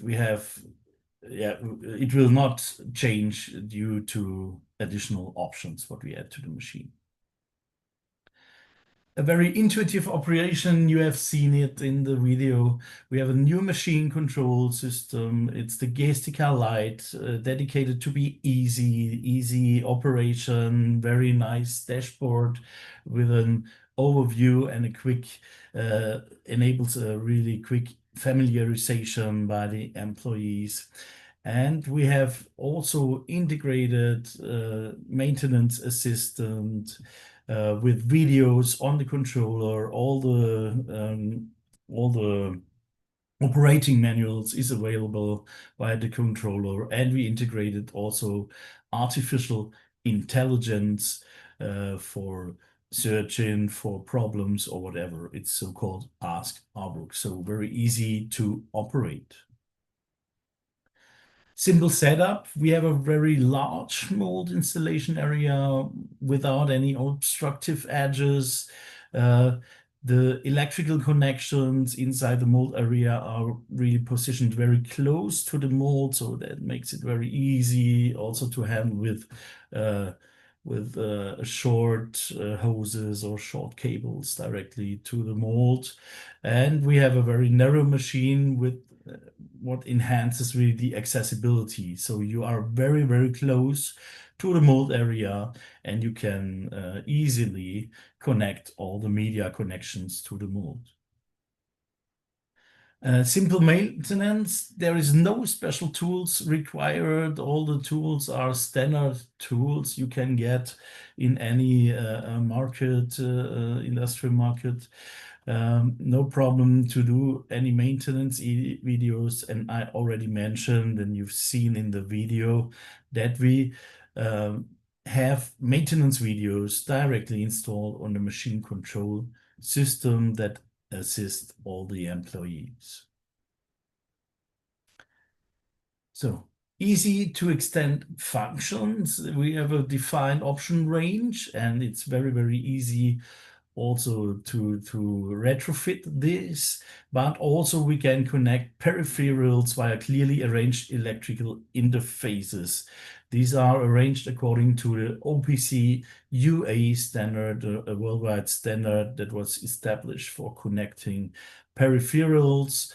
we have, it will not change due to additional options what we add to the machine. A very intuitive operation. You have seen it in the video. We have a new machine control system. It's the Gestica Lite, dedicated to be easy operation, very nice dashboard with an overview and a quick, enables a really quick familiarization by the employees. And we have also integrated maintenance assistant with videos on the controller. All the operating manuals is available via the controller, and we integrated also artificial intelligence for searching for problems or whatever. It's so-called Ask Arbuk, so very easy to operate. Simple setup. We have a very large mold installation area without any obstructive edges. The electrical connections inside the mold area are really positioned very close to the mold, so that makes it very easy also to handle with short hoses or short cables directly to the mold. And we have a very narrow machine with what enhances really the accessibility. So you are very, very close to the mold area, and you can easily connect all the media connections to the mold. Simple maintenance. There is no special tools required. All the tools are standard tools you can get in any market, industrial market. No problem to do any maintenance videos. And I already mentioned, and you've seen in the video, that we have maintenance videos directly installed on the machine control system that assist all the employees. So easy to extend functions. We have a defined option range, and it's very, very easy also to retrofit this, but also we can connect peripherals via clearly arranged electrical interfaces. These are arranged according to the OPC UA standard, a worldwide standard that was established for connecting peripherals.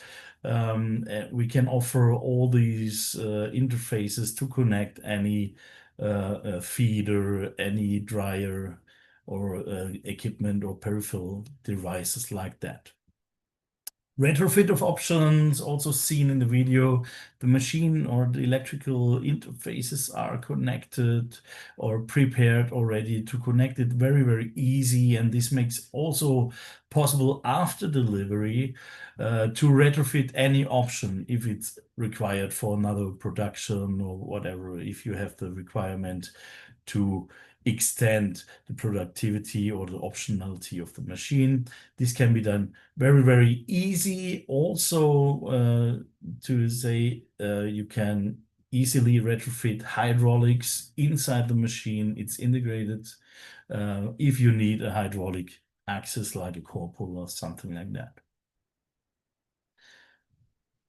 We can offer all these interfaces to connect any feeder, any dryer, or equipment or peripheral devices like that. Retrofit of options also seen in the video. The machine or the electrical interfaces are connected or prepared already to connect it very, very easy. And this makes also possible after delivery to retrofit any option if it's required for another production or whatever, if you have the requirement to extend the productivity or the optionality of the machine. This can be done very, very easy. Also, to say you can easily retrofit hydraulics inside the machine. It's integrated if you need a hydraulic access like a core pull or something like that.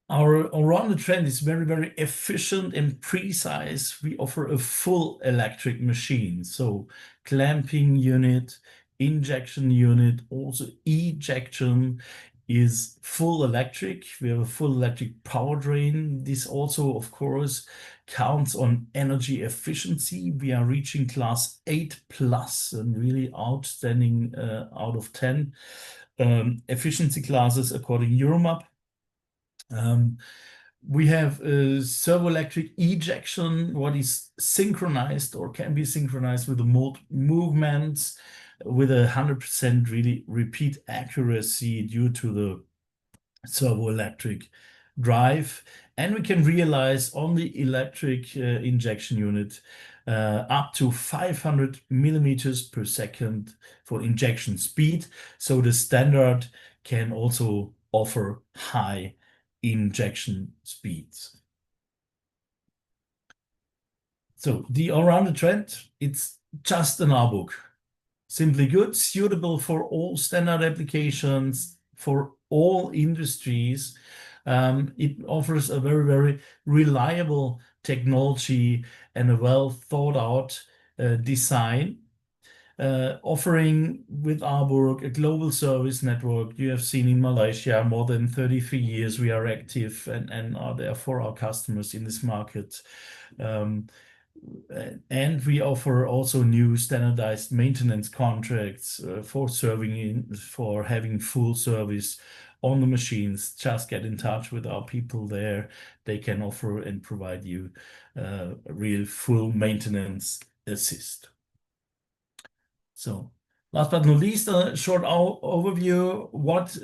Our all-rounder trend is very, very efficient and precise. We offer a full electric machine. So clamping unit, injection unit, also ejection is full electric. We have a full electric power drain. This also, of course, counts on energy efficiency. We are reaching class 8+ and really outstanding out of 10 efficiency classes according to Euromap. We have a servo electric ejection, what is synchronized or can be synchronized with the mold movements with 100% really repeat accuracy due to the servo electric drive. And we can realize on the electric injection unit up to 500 millimeters per second for injection speed. So the standard can also offer high injection speeds. So the all-rounder trend, it's just an R-book. Simply good, suitable for all standard applications, for all industries. It offers a very, very reliable technology and a well thought out design. Offering with Arburg a global service network. You have seen in Malaysia more than 33 years we are active and are there for our customers in this market. And we offer also new standardized maintenance contracts for having full service on the machines. Just get in touch with our people there. They can offer and provide you real full maintenance assist. So last but not least, a short overview. What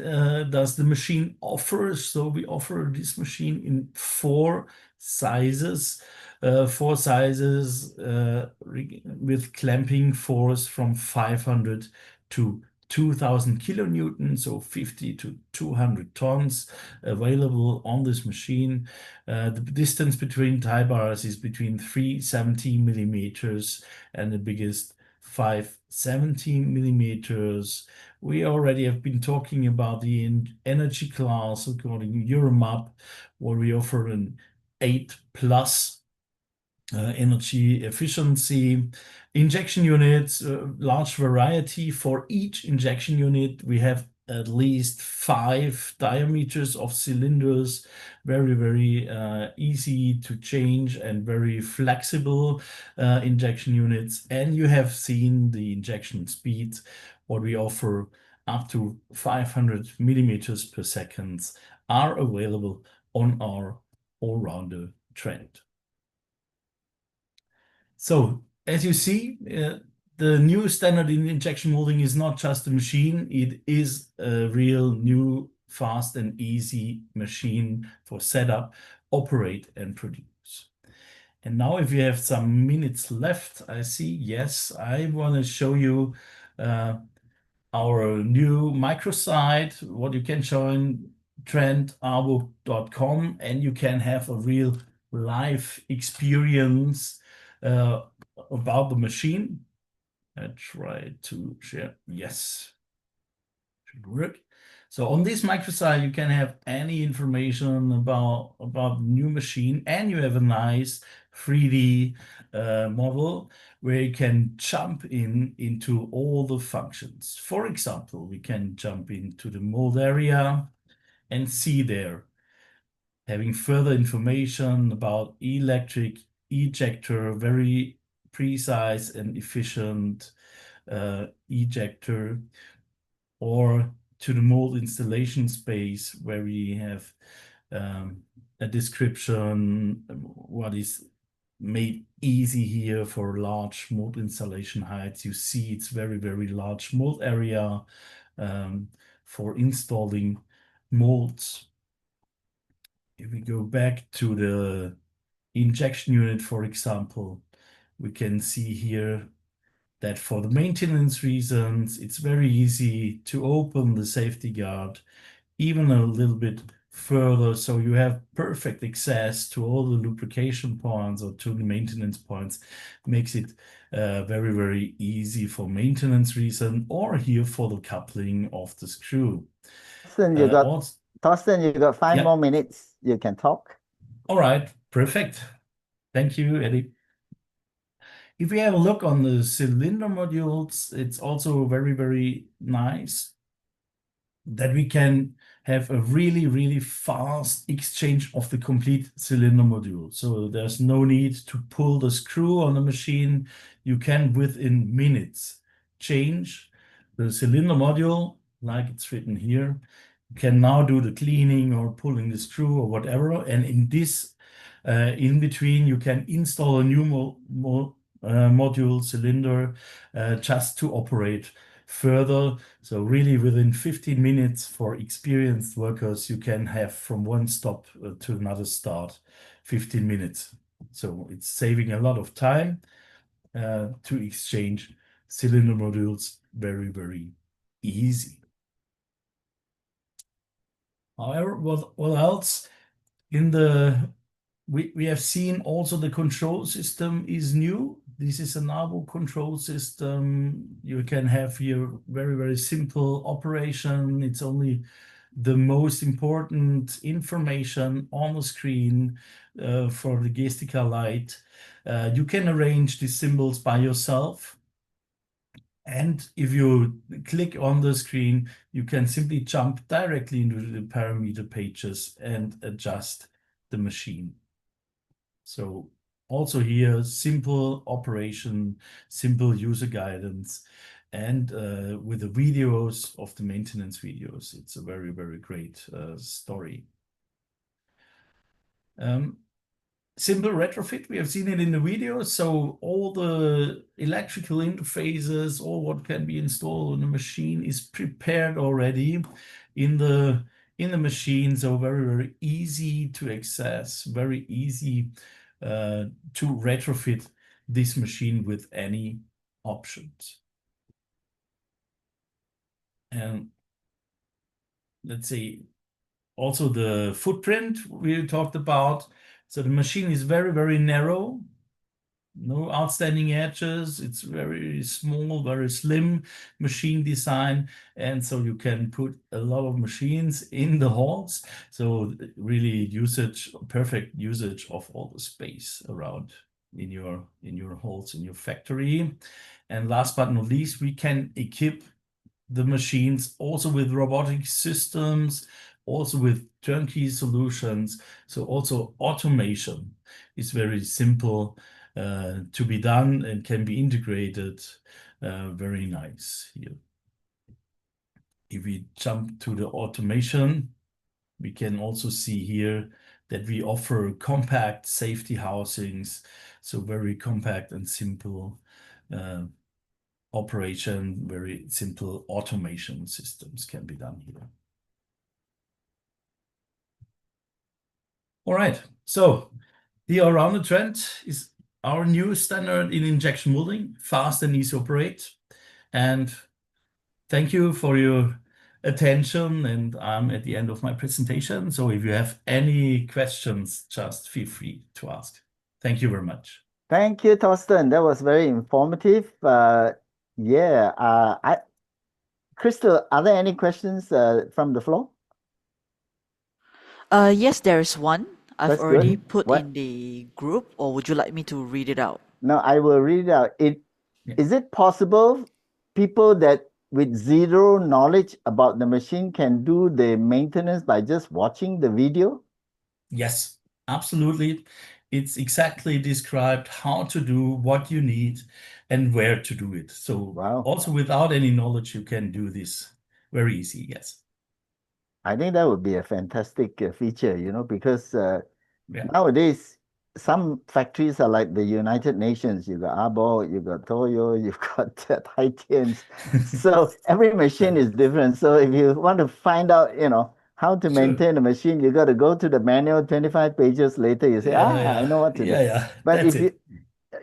does the machine offer? So we offer this machine in 4 sizes. 4 sizes with clamping force from 500 to 2000 kilonewton, so 50 to 200 tons available on this machine. The distance between tie bars is between 370 millimeters and the biggest 570 millimeters. We already have been talking about the energy class according to Euromap, where we offer an 8+ energy efficiency. Injection units, large variety. For each injection unit, we have at least 5 diameters of cylinders, very, very easy to change and very flexible injection units. And you have seen the injection speed, what we offer up to 500 millimeters per second are available on our all-rounder trend. So as you see, the new standard in injection molding is not just a machine, it is a real new, fast and easy machine for setup, operate and produce. And now if you have some minutes left, I see, yes, I want to show you our new microsite, what you can join trendarbuk.com, and you can have a real live experience about the machine. I try to share. Yes, should work. So on this microsite, you can have any information about the new machine, and you have a nice 3D model where you can jump into all the functions. For example, we can jump into the mold area and see there, having further information about electric ejector, very precise and efficient ejector, or to the mold installation space where we have a description what is made easy here for large mold installation heights. You see it's very, very large mold area for installing molds. If we go back to the injection unit, for example, we can see here that for the maintenance reasons, it's very easy to open the safety guard even a little bit further, so you have perfect access to all the lubrication points or to the maintenance points. Makes it very, very easy for maintenance reason, or here for the coupling of the screw. Listen, you got Thorsten, you got 5 Yeah. more minutes. You can talk. All right, perfect. Thank you, Eddie. If we have a look on the cylinder modules, it's also very, very nice that we can have a really, really fast exchange of the complete cylinder module. So there's no need to pull the screw on the machine. You can, within minutes, change the cylinder module, like it's written here. You can now do the cleaning or pulling the screw or whatever. And in this, in between, you can install a new module cylinder just to operate further. So really within 15 minutes for experienced workers, you can have from one stop to another start, 15 minutes. So it's saving a lot of time to exchange cylinder modules very, very easy. However, what else? We have seen also the control system is new. This is an Arbo control system. You can have here very, very simple operation. It's only the most important information on the screen for the Gestica light. You can arrange the symbols by yourself. And if you click on the screen, you can simply jump directly into the parameter pages and adjust the machine. So also here, simple operation, simple user guidance, and with the videos of the maintenance videos, it's a very, very great story. Simple retrofit, we have seen it in the video. So all the electrical interfaces, all what can be installed on the machine is prepared already in the machine. So very, very easy to access, very easy to retrofit this machine with any options. And let's say also the footprint we talked about. So the machine is very, very narrow, no outstanding edges. It's very small, very slim machine design. And so you can put a lot of machines in the halls. So really perfect usage of all the space around in your halls, in your factory. And last but not least, we can equip the machines also with robotic systems, also with turnkey solutions. So also automation is very simple to be done and can be integrated. Very nice here. If we jump to the automation, we can also see here that we offer compact safety housings. So very compact and simple operation, very simple automation systems can be done here. All right, so the all-rounder trend is our new standard in injection molding, fast and easy to operate. And thank you for your attention, and I'm at the end of my presentation. So if you have any questions, just feel free to ask. Thank you very much. Thank you, Thorsten. That was very informative. Crystal, are there any questions from the floor? Yes, there is one. I've That's already good. put What? in the group, or would you like me to read it out? No, I will read it out. Yeah. Is it possible people that with zero knowledge about the machine can do the maintenance by just watching the video? Yes, absolutely. It's exactly described how to do what you need and where to do it. So Wow. also without any knowledge, you can do this very easy, yes. I think that would be a fantastic feature, because Yeah. nowadays some factories are like the United Nations. You got Arbo, you got Toyo, you've got Titans. So every machine is different. So if you want to find out, how to Sure. maintain a machine, you got to go to the manual. 25 pages later, you say, I know what to do. Yeah, But that's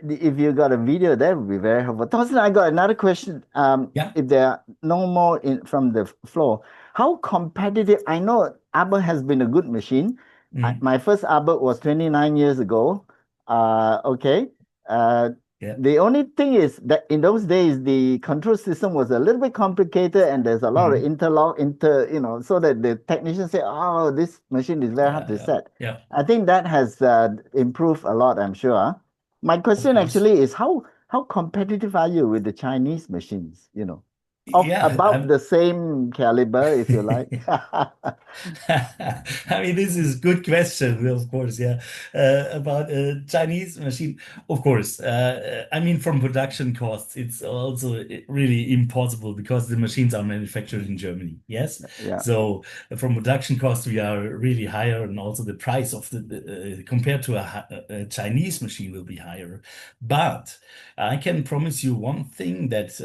if you got a video, that would be very helpful. Thorsten, I got another question. Yeah. If there are no more from the floor, how competitive? I know Arbor has been a good machine. My first Arbor was 29 years ago. Okay. Yeah. The only thing is that in those days, the control system was a little bit complicated and there's a lot of interlock, so that the technicians say, oh, this machine is very hard to set. Yeah. I think that has improved a lot, I'm sure. My question course. actually is how competitive are you with the Chinese machines, of Yeah, about the same caliber, if you like? I mean, this is a good question, of course, yeah. About a Chinese machine, of course. I mean, from production costs, it's also really impossible because the machines are manufactured in Germany, yes? Yeah. So from production costs, we are really higher, and also the price of the compared to a Chinese machine will be higher. But I can promise you one thing, that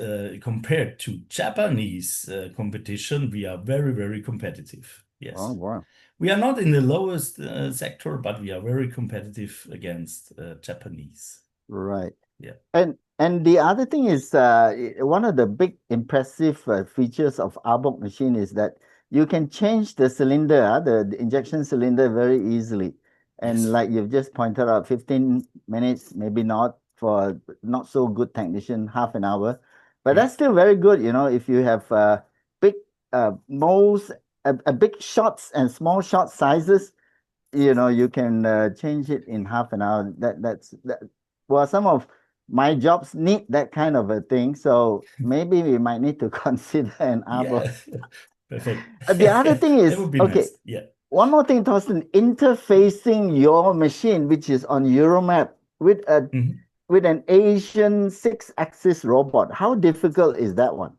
compared to Japanese competition, we are very, very competitive. Yes. Oh, wow. We are not in the lowest sector, but we are very competitive against Japanese. Right. Yeah. And the other thing is, one of the big impressive features of Arbok machine is that you can change the cylinder, the injection cylinder, very easily. And Yes. like you've just pointed out, 15 minutes, maybe not for not so good technician, half an hour. But that's still very good, if you have big molds, a big shots and small shot sizes, you can change it in half an hour. Well, some of my jobs need that kind of a thing, so maybe we might need to consider an Arbok. Yeah. Perfect. The other thing is, That would be okay, nice. Yeah. one more thing, Thorsten, interfacing your machine, which is on Euromap, with an Asian 6-axis robot. How difficult is that one?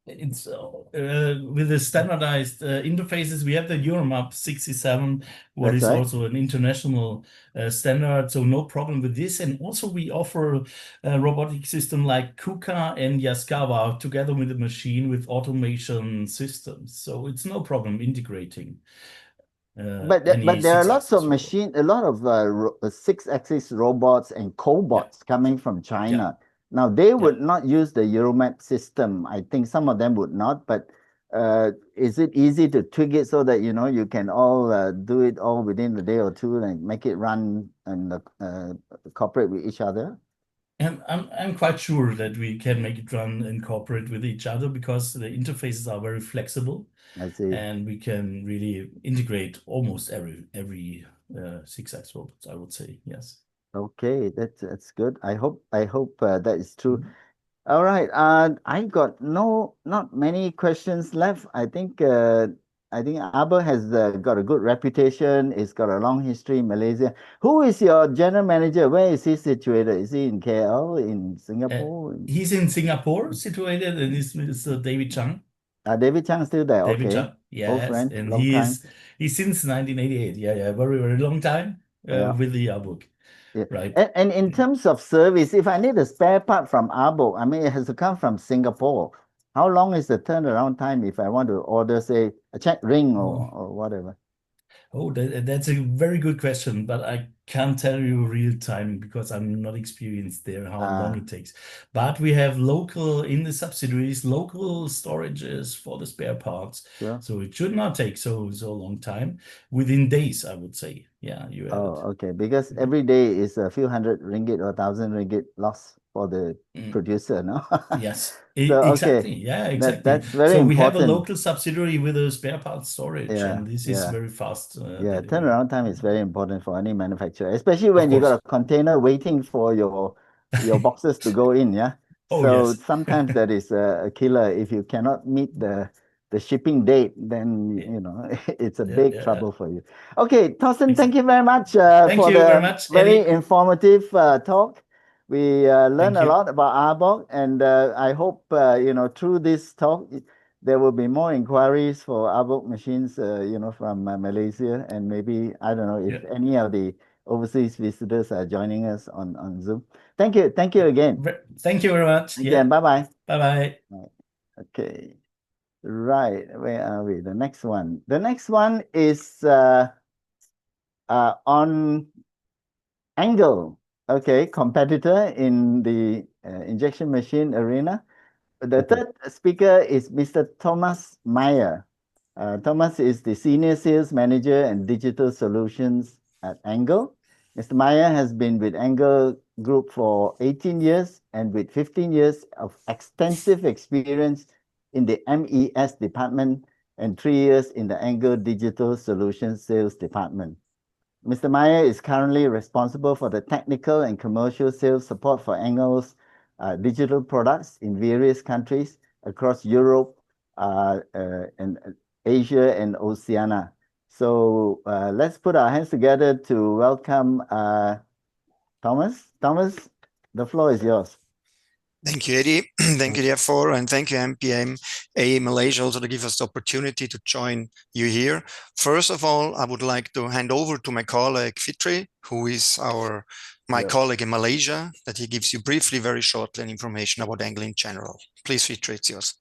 It's with the standardized interfaces. We have the Euromap 67, what That's is right. also an international standard, so no problem with this. And also we offer a robotic system like KUKA and Yaskawa together with the machine with automation systems. So it's no problem integrating. But there are lots of machine, a lot of 6-axis robots and cobots coming from China. Now they would not use the Euromap system. I think some of them would not. But is it easy to tweak it so that you can all do it all within a day or two and make it run and cooperate with each other? And I'm quite sure that we can make it run and cooperate with each other because the interfaces are very flexible. I see. And we can really integrate almost every 6-axis robots, I would say. Yes. Okay, that's good. I hope that is true. All right. I got not many questions left. I think Arbok has got a good reputation. It's got a long history in Malaysia. Who is your general manager? Where is he situated? Is he in KL, in Singapore? He's in Singapore, situated, and he's Mr. David Chang. David Chang still there. David Okay. Chang, yes, Old friend, and long time. he's since 1988. Yeah, very, very long time with the Arbok. Yeah. Right. And in terms of service, if I need a spare part from Arbok, I mean, it has to come from Singapore. How long is the turnaround time if I want to order, say, a check ring or whatever? Oh, that's a very good question, but I can't tell you real time because I'm not experienced there how long it takes. But we have local in the subsidiaries, local storages for the spare parts. Sure. So it should not take so long time. Within days, I would say. Yeah, you have it. Okay. Because every day is a few hundred ringgit or 1,000 ringgit loss for the producer, no? Yes, So, exactly. Yeah, exactly. That's very So important. we have a local subsidiary with a spare parts storage, and this is Yeah. very fast. Yeah, delivery. turnaround time is very important for any manufacturer, especially when you course. got a container waiting for your boxes to go in. Yeah. Oh, So yes. sometimes that is a killer. If you cannot meet the shipping date, then it's a big trouble for you. Okay, Thorsten, thank you very much Thank for you the very much, very Eddie. informative talk. We learned a you. lot about Arbok, and I hope through this talk there will be more inquiries for Arbok machines, from Malaysia, and maybe I don't know if any of the overseas visitors are joining us on Zoom. Thank you again. Thank you very much. Again, bye-bye. Bye-bye. Okay. Right, where are we? The next one. The next one is on Angle. Okay, competitor in the injection machine arena. The third speaker is Mr. Thomas Meyer. Thomas is the Senior Sales Manager and Digital Solutions at Angle. Mr. Meyer has been with Angle Group for 18 years and with 15 years of extensive experience in the MES department and 3 years in the Angle Digital Solutions Sales Department. Mr. Meyer is currently responsible for the technical and commercial sales support for Angle's digital products in various countries across Europe and Asia and Oceania. So let's put our hands together to welcome Thomas. Thomas, the floor is yours. Thank you, Eddie. Thank you, DF4, and thank you, MPMA Malaysia, also to give us the opportunity to join you here. First of all, I would like to hand over to my colleague Fitri, who is my colleague in Malaysia, that he gives you briefly, very shortly, information about Angle in general. Please, Fitri, it's yours.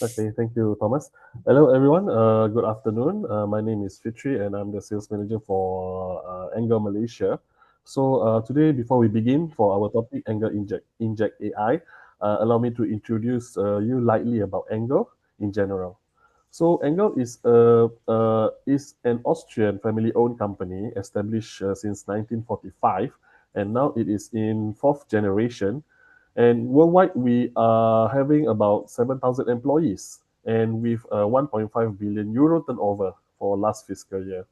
Okay, thank you, Thomas. Hello, everyone. Good afternoon. My name is Fitri, and I'm the sales manager for Angle Malaysia. So today, before we begin for our topic, Angle Inject AI, allow me to introduce you lightly about Angle in general. So Angle is an Austrian family-owned company established since 1945, and now it is in 4th generation. And worldwide, we are having about 7,000 employees, and with 1.5 billion euro turnover for last fiscal year.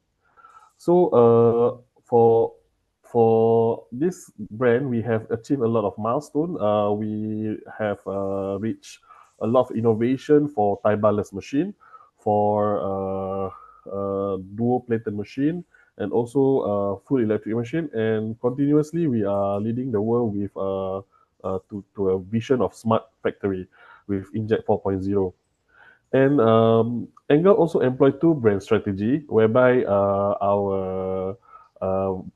So for this brand, we have achieved a lot of milestone. We have reached a lot of innovation for tie-barless machine, for dual-plated machine, and also full electric machine. And continuously, we are leading the world with to a vision of smart factory with Inject 4.0. And Angle also employed two brand strategy, whereby our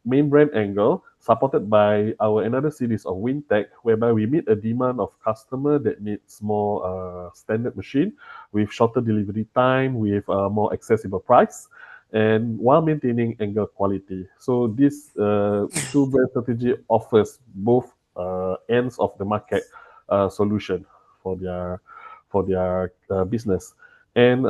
main brand Angle, supported by our another series of WinTech, whereby we meet a demand of customer that needs more standard machine with shorter delivery time, with more accessible price, and while maintaining Angle quality. So this two brand strategy offers both ends of the market solution for their business. And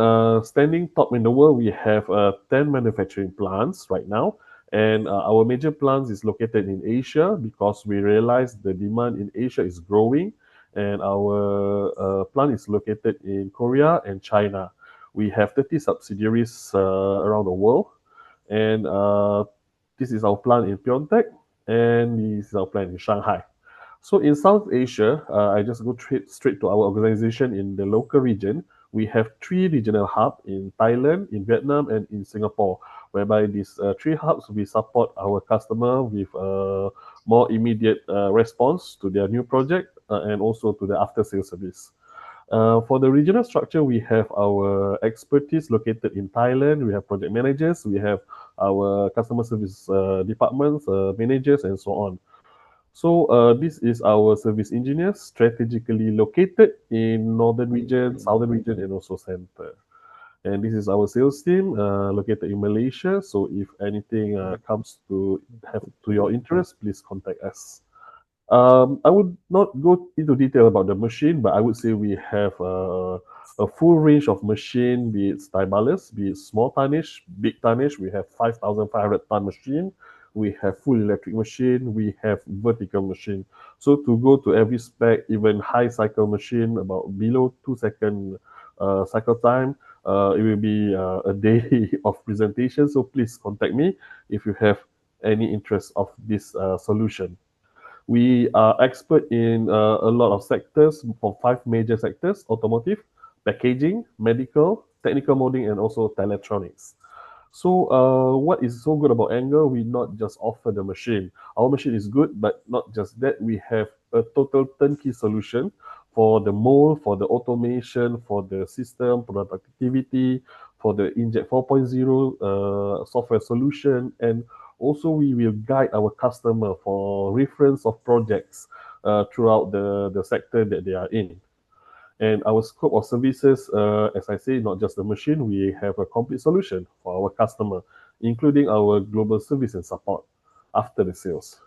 standing top in the world, we have 10 manufacturing plants right now. And our major plants is located in Asia because we realize the demand in Asia is growing. And our plant is located in Korea and China. We have 30 subsidiaries around the world. And this is our plant in Pyeongtaek, and this is our plant in Shanghai. So in South Asia, I just go straight to our organization in the local region. We have 3 regional hubs in Thailand, in Vietnam, and in Singapore, whereby these 3 hubs, we support our customer with more immediate response to their new project and also to the after-sales service. For the regional structure, we have our expertise located in Thailand. We have project managers, we have our customer service departments, managers, and so on. So this is our service engineers strategically located in northern region, southern region, and also center. And this is our sales team located in Malaysia. So if anything comes to your interest, please contact us. I would not go into detail about the machine, but I would say we have a full range of machine, be it tie-barless, be it small tonnage, big tonnage. We have 5,500 ton machine. We have full electric machine. We have vertical machine. So to go to every spec, even high cycle machine, about below 2-second cycle time, it will be a day of presentation. So please contact me if you have any interest of this solution. We are expert in a lot of sectors from 5 major sectors: automotive, packaging, medical, technical molding, and also electronics. So what is so good about Angle? We not just offer the machine. Our machine is good, but not just that. We have a total turnkey solution for the mold, for the automation, for the system productivity, for the Inject 4.0 software solution, and also we will guide our customer for reference of projects throughout the sector that they are in. And our scope of services, as I say, not just the machine, we have a complete solution for our customer, including our global service and support after the sales.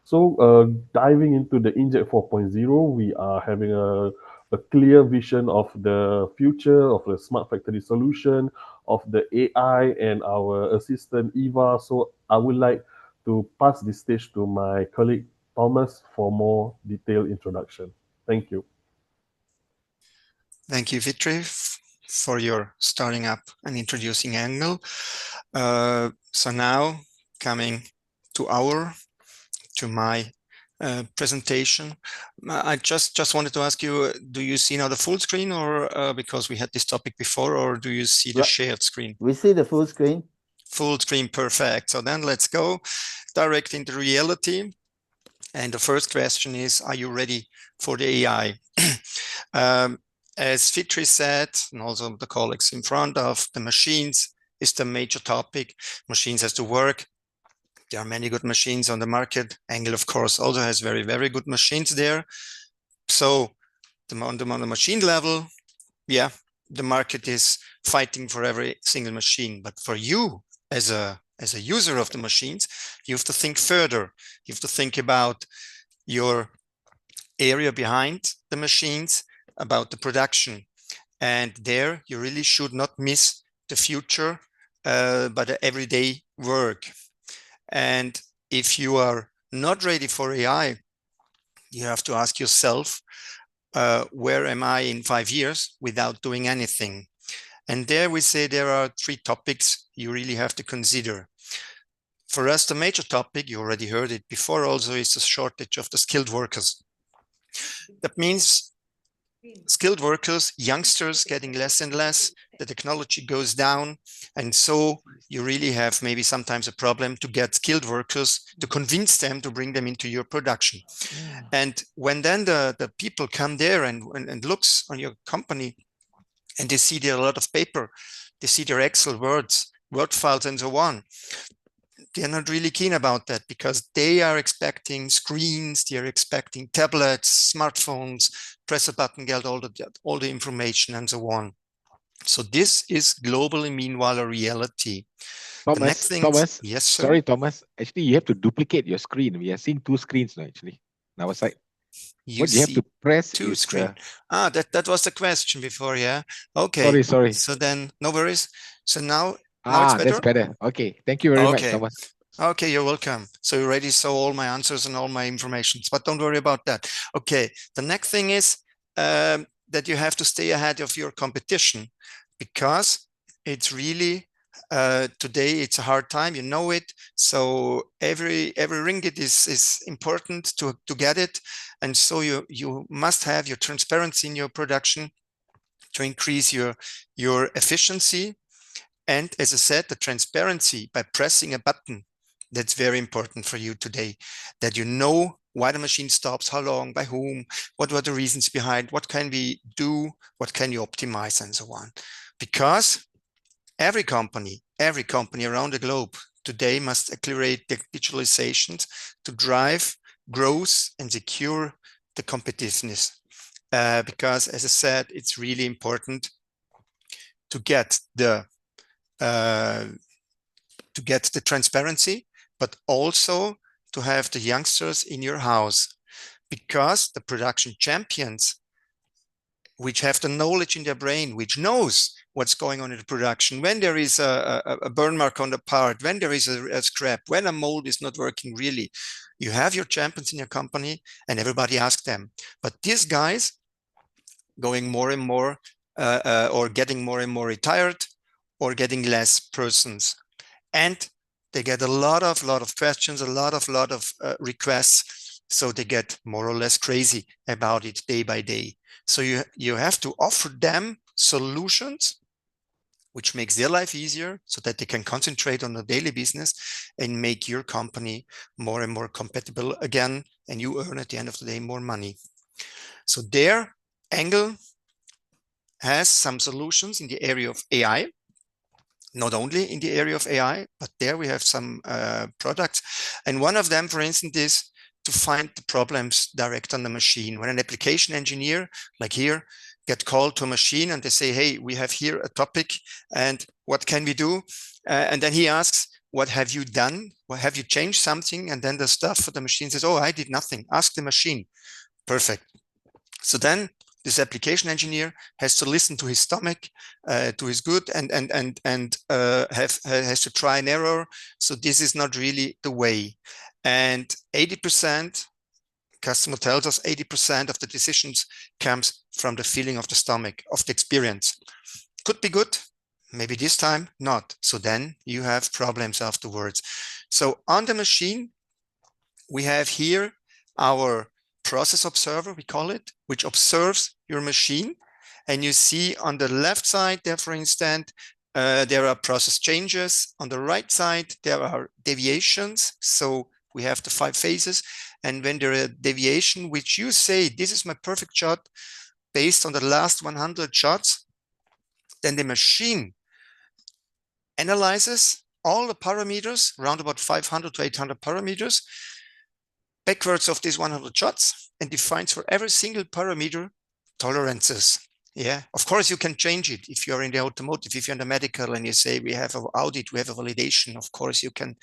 So diving into the Inject 4.0, we are having a clear vision of the future of the smart factory solution, of the AI and our assistant Eva. So I would like to pass the stage to my colleague Thomas for more detailed introduction. Thank you. Thank you, Vitri, for your starting up and introducing Angle. So now coming to my presentation. I just wanted to ask you, do you see now the full screen, or because we had this topic before, or do you see the shared screen? We see the full screen. Full screen, perfect. So then let's go direct into reality. And the first question is, are you ready for the AI? As Fitri said, and also the colleagues in front of, the machines is the major topic. Machines has to work. There are many good machines on the market. Angle, of course, also has very, very good machines there. So on the machine level, yeah, the market is fighting for every single machine. But for you as a user of the machines, you have to think further. You have to think about your area behind the machines, about the production. And there you really should not miss the future, but the everyday work. And if you are not ready for AI, you have to ask yourself, where am I in 5 years without doing anything? And there we say there are 3 topics you really have to consider. For us, the major topic, you already heard it before also, is the shortage of the skilled workers. That means skilled workers, youngsters getting less and less, the technology goes down. And so you really have maybe sometimes a problem to get skilled workers, to convince them to bring them into your production. And when then the people come there and looks on your company, and they see there a lot of paper, they see their Excel words, Word files and so on, they're not really keen about that, because they are expecting screens, they're expecting tablets, smartphones, press a button, get all the information and so on. So this is globally, meanwhile, a reality. Thomas, yes, sir? Sorry, Thomas. Actually, you have to duplicate your screen. We are seeing 2 screens now, actually, on our side. What you have to press 2 is screen. That was the question before, yeah? Okay. Sorry. So then, no worries. So now it's better? That's better. Okay, thank you very much, Thomas. Okay, you're welcome. So you already saw all my answers and all my information, but don't worry about that. Okay, the next thing is that you have to stay ahead of your competition, because it's really, today it's a hard time, you know it. So every ringgit is important to get it. And so you must have your transparency in your production to increase your efficiency. And as I said, the transparency by pressing a button, that's very important for you today, that you know why the machine stops, how long, by whom, what were the reasons behind, what can we do, what can you optimize, and so on. Because every company around the globe today must accelerate the digitalizations to drive growth and secure the competitiveness. Because as I said, it's really important to get the transparency, but also to have the youngsters in your house, because the production champions, which have the knowledge in their brain, which knows what's going on in the production, when there is a burn mark on the part, when there is a scrap, when a mold is not working really, you have your champions in your company and everybody asks them. But these guys going more and more or getting more and more retired, or getting less persons, and they get a lot of questions, a lot of requests, so they get more or less crazy about it day by day. So you have to offer them solutions which makes their life easier, so that they can concentrate on the daily business and make your company more and more compatible again, and you earn at the end of the day more money. So there, Angle has some solutions in the area of AI. Not only in the area of AI, but there we have some products. And one of them, for instance, is to find the problems direct on the machine. When an application engineer, like here, get called to a machine and they say, hey, we have here a topic and what can we do? And then he asks, what have you done? Well, have you changed something? And then the stuff for the machine says, oh, I did nothing. Ask the machine. Perfect. So then this application engineer has to listen to his stomach, to his gut, and has to try and error. So this is not really the way. And 80%, customer tells us 80% of the decisions comes from the feeling of the stomach, of the experience. Could be good, maybe this time not. So then you have problems afterwards. So on the machine, we have here our process observer, we call it, which observes your machine. And you see on the left side there, for instance, there are process changes. On the right side, there are deviations. So we have the 5 phases. And when there are deviation, which you say, this is my perfect shot based on the last 100 shots, then the machine analyzes all the parameters, around about 500 to 800 parameters, backwards of these 100 shots, and defines for every single parameter tolerances. Yeah, of course you can change it if you're in the automotive, if you're in the medical and you say we have an audit, we have a validation, of course you can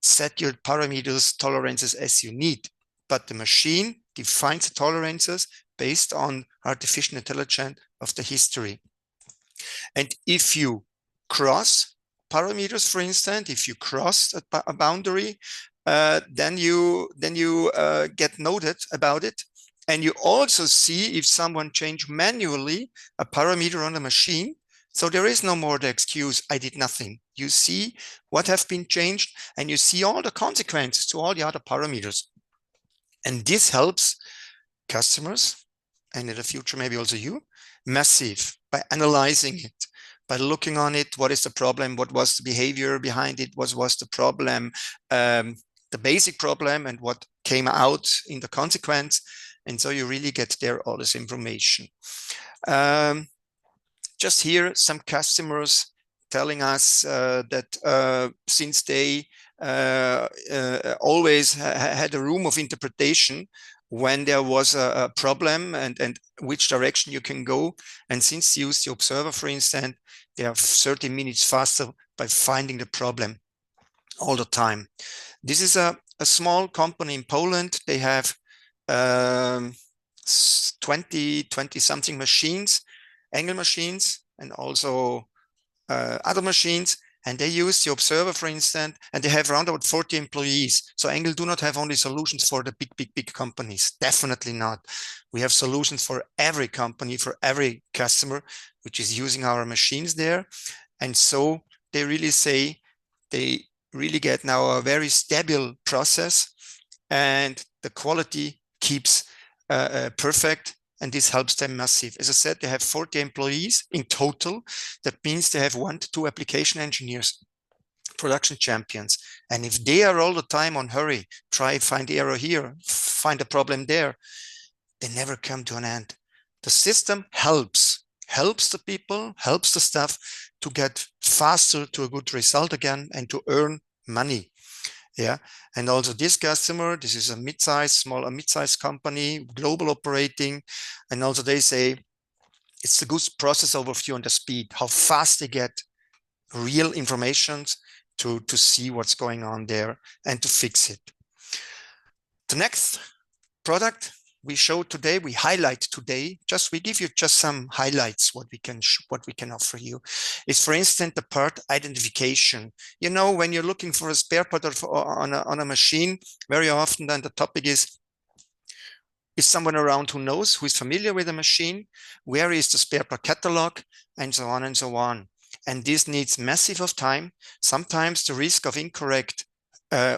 set your parameters, tolerances as you need, but the machine defines the tolerances based on artificial intelligence of the history. And if you cross parameters, for instance, if you cross a boundary, then you get noted about it. And you also see if someone changed manually a parameter on the machine. So there is no more the excuse, I did nothing. You see what have been changed and you see all the consequences to all the other parameters. And this helps customers, and in the future maybe also you, massive by analyzing it, by looking on it. What is the problem? What was the behavior behind it? What was the problem? The basic problem and what came out in the consequence. And so you really get there all this information. Just here, some customers telling us that since they always had a room of interpretation when there was a problem and which direction you can go. And since you use the observer, for instance, they are 30 minutes faster by finding the problem all the time. This is a small company in Poland. They have 20 something machines, angle machines, and also other machines. And they use the observer, for instance, and they have around about 40 employees. So Engel do not have only solutions for the big companies. Definitely not. We have solutions for every company, for every customer, which is using our machines there. And so they really say they really get now a very stable process and the quality keeps perfect. And this helps them massive. As I said, they have 40 employees in total. That means they have 1 to 2 application engineers, production champions. And if they are all the time on hurry, try find the error here, find a problem there, they never come to an end. The system helps the people, helps the staff to get faster to a good result again and to earn money. Yeah, and also this customer, this is a mid-size company, global operating, and also they say it's the good process overview and the speed, how fast they get real information to see what's going on there and to fix it. The next product we show today, we highlight today, we give you just some highlights what we can offer you is, for instance, the part identification. You know, when you're looking for a spare part on a machine, very often then the topic is someone around who knows, who is familiar with the machine, where is the spare part catalog, and so on and so on. And this needs massive of time, sometimes the risk of incorrect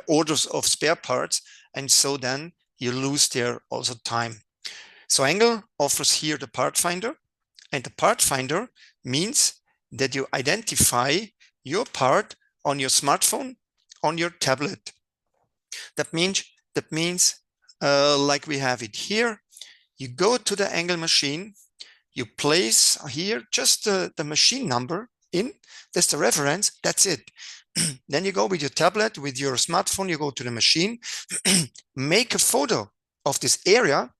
orders of spare parts, and so then you lose there also time. So Engel offers here the part finder, and the part finder means that you identify your part on your smartphone, on your tablet. That means like we have it here, you go to the Engel machine, you place here just the machine number in, that's the reference, that's it. Then you go with your tablet, with your smartphone, you go to the machine, make a photo of this area,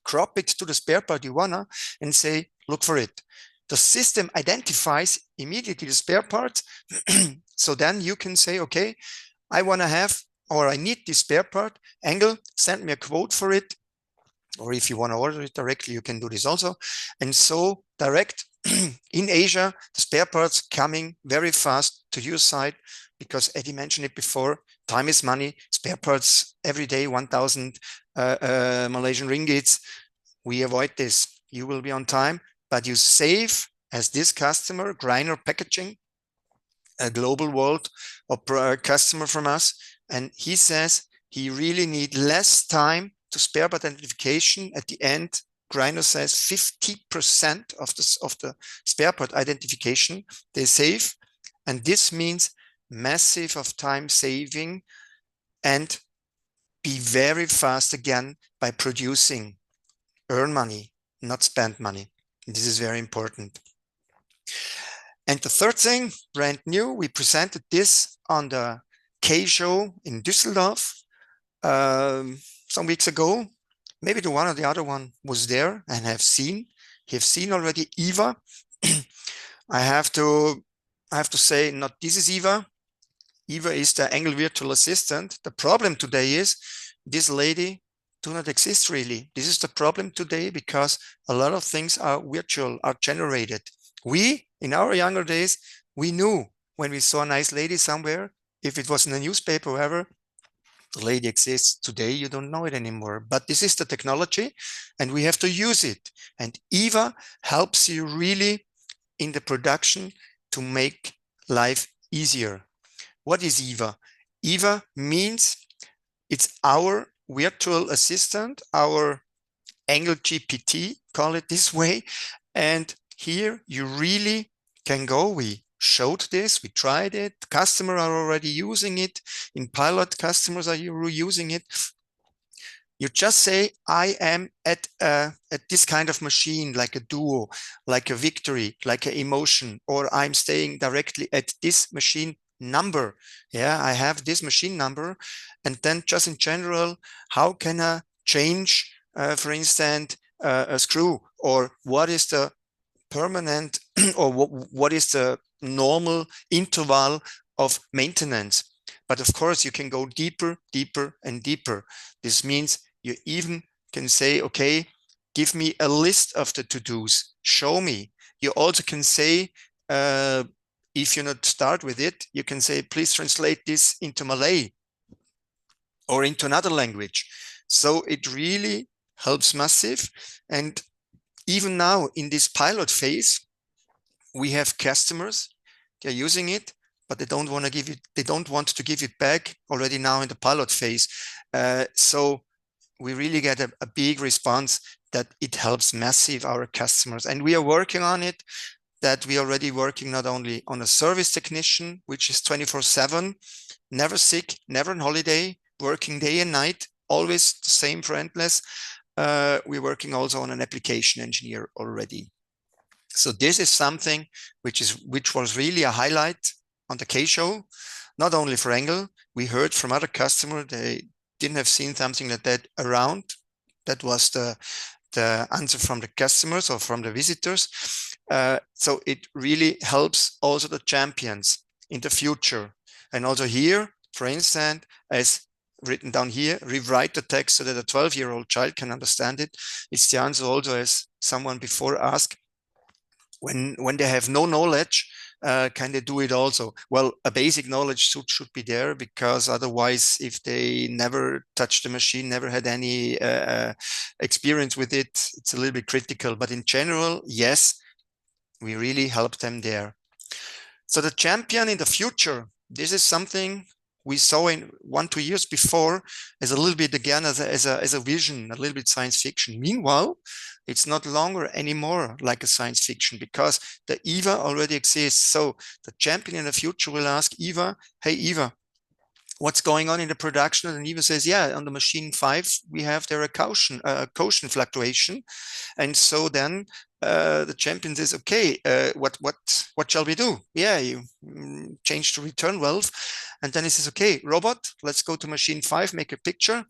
crop it to the spare part you wanna, and say, look for it. The system identifies immediately the spare part. So then you can say, okay, I wanna have, or I need this spare part. Engel, send me a quote for it. or if you want to order it directly, you can do this also. And so direct in Asia, the spare parts coming very fast to your side, because Eddie mentioned it before, time is money, spare parts every day, 1,000 Malaysian ringgits. We avoid this. You will be on time, but you save, as this customer, Greiner Packaging, a global world customer from us, and he says he really need less time to spare part identification. At the end, Greiner says 50% of the spare part identification they save, and this means massive of time saving and be very fast again by producing. Earn money, not spend money. This is very important. And the third thing, brand new, we presented this on the K show in Düsseldorf some weeks ago. Maybe the one or the other one was there and have seen already Eva. I have to say, not this is Eva. Eva is the Angle virtual assistant. The problem today is this lady do not exist really. This is the problem today, because a lot of things are virtual, are generated. We, in our younger days, we knew when we saw a nice lady somewhere, if it was in a newspaper or wherever, the lady exists. Today, you don't know it anymore. But this is the technology, and we have to use it. And Eva helps you really in the production to make life easier. What is Eva? Eva means it's our virtual assistant, our Angle GPT, call it this way. And here you really can go. We showed this, we tried it. Customers are already using it. In pilot, customers are using it. You just say, I am at this kind of machine, like a Duo, like a Victory, like a Emotion, or I'm staying directly at this machine number. Yeah, I have this machine number. And then just in general, how can I change, for instance, a screw, or what is the permanent or what is the normal interval of maintenance? But of course, you can go deeper, deeper, and deeper. This means you even can say, okay, give me a list of the to-dos, show me. You also can say, if you not start with it, you can say, please translate this into Malay or into another language. So it really helps massive. And even now in this pilot phase, we have customers, they're using it, but they don't want to give it, they don't want to give it back already now in the pilot phase. So we really get a big response that it helps massive our customers. And we are working on it, that we are already working not only on a service technician, which is 24/7, never sick, never on holiday, working day and night, always the same for endless. We're working also on an application engineer already. So this is something which was really a highlight on the K show, not only for Angle. We heard from other customers, they didn't have seen something like that around. That was the answer from the customers or from the visitors. So it really helps also the champions in the future. And also here, for instance, as written down here, rewrite the text so that a 12-year-old child can understand it. It's the answer also, as someone before asked, when they have no knowledge, can they do it also? Well, a basic knowledge should be there, because otherwise, if they never touched the machine, never had any experience with it, it's a little bit critical. But in general, yes, we really help them there. So the champion in the future, this is something we saw in 1-2 years before as a little bit, again, as a vision, a little bit science fiction. Meanwhile, it's not longer anymore like a science fiction, because the Eva already exists. So the champion in the future will ask Eva, hey, Eva, what's going on in the production? And Eva says, yeah, on the machine 5, we have there a quotient fluctuation. And so then the champion says, okay, what shall we do? Yeah, you change the return valve. And then he says, okay, robot, let's go to machine 5, make a picture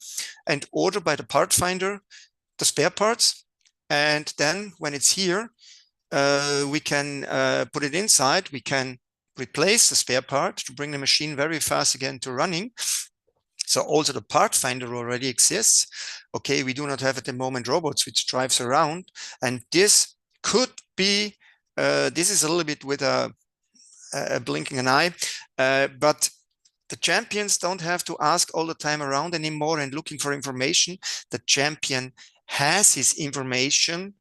and order by the part finder the spare parts. And then when it's here, we can put it inside. We can replace the spare part to bring the machine very fast again to running. So also the part finder already exists. Okay, we do not have at the moment robots which drives around, and this could be, this is a little bit with a blinking an eye, but the champions don't have to ask all the time around anymore and looking for information. The champion has his information,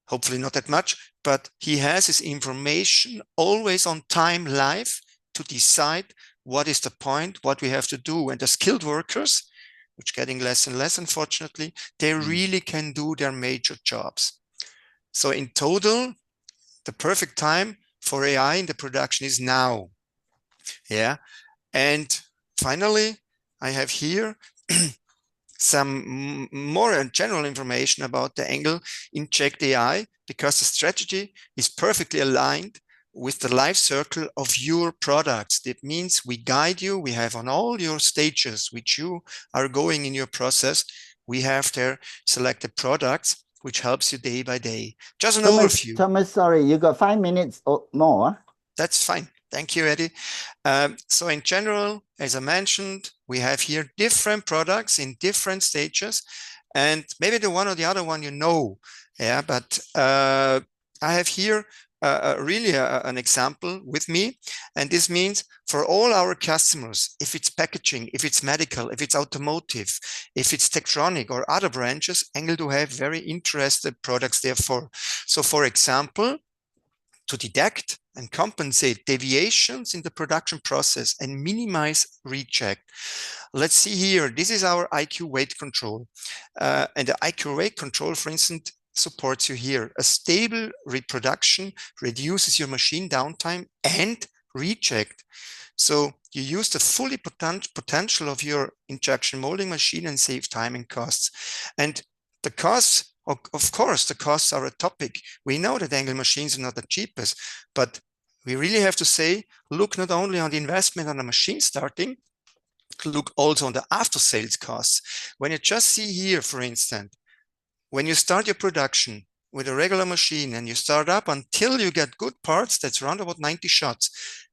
hopefully not that much, but he has his information always on time live to decide what is the point, what we have to do. And the skilled workers, which are getting less and less, unfortunately, they really can do their major jobs. So in total, the perfect time for AI in the production is now. Yeah. And finally, I have here some more general information about the Engel Inject AI, because the strategy is perfectly aligned with the life circle of your products. That means we guide you, we have on all your stages which you are going in your process, we have there selected products which helps you day by day. Just an overview. Thomas, sorry, you got 5 minutes or more. That's fine. Thank you, Eddie. So in general, as I mentioned, we have here different products in different stages, and maybe the one or the other one you know. Yeah, but I have here really an example with me, and this means for all our customers, if it's packaging, if it's medical, if it's automotive, if it's Tektronix or other branches, Engel do have very interested products therefore. So for example, to detect and compensate deviations in the production process and minimize reject. Let's see here, this is our IQ weight control. And the IQ weight control, for instance, supports you here. A stable reproduction reduces your machine downtime and reject. So you use the fully potential of your injection molding machine and save time and costs. And the costs, of course, the costs are a topic. We know that Engel machines are not the cheapest, but we really have to say, look not only on the investment on the machine starting, look also on the after sales costs. When you just see here, for instance, when you start your production with a regular machine and you start up until you get good parts, that's around about 90 shots.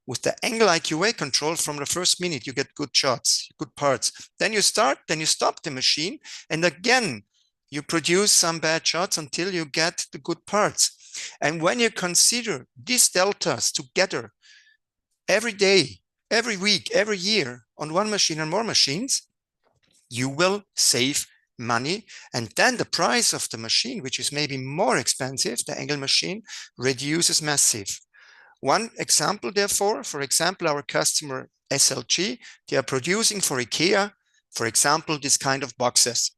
With the Engel IQA control, from the first minute, you get good shots, good parts. Then you start, then you stop the machine, and again, you produce some bad shots until you get the good parts. And when you consider these deltas together every day, every week, every year on one machine and more machines, you will save money. And then the price of the machine, which is maybe more expensive, the Engel machine, reduces massive. One example, therefore, for example, our customer SLG, they are producing for IKEA, for example, this kind of boxes.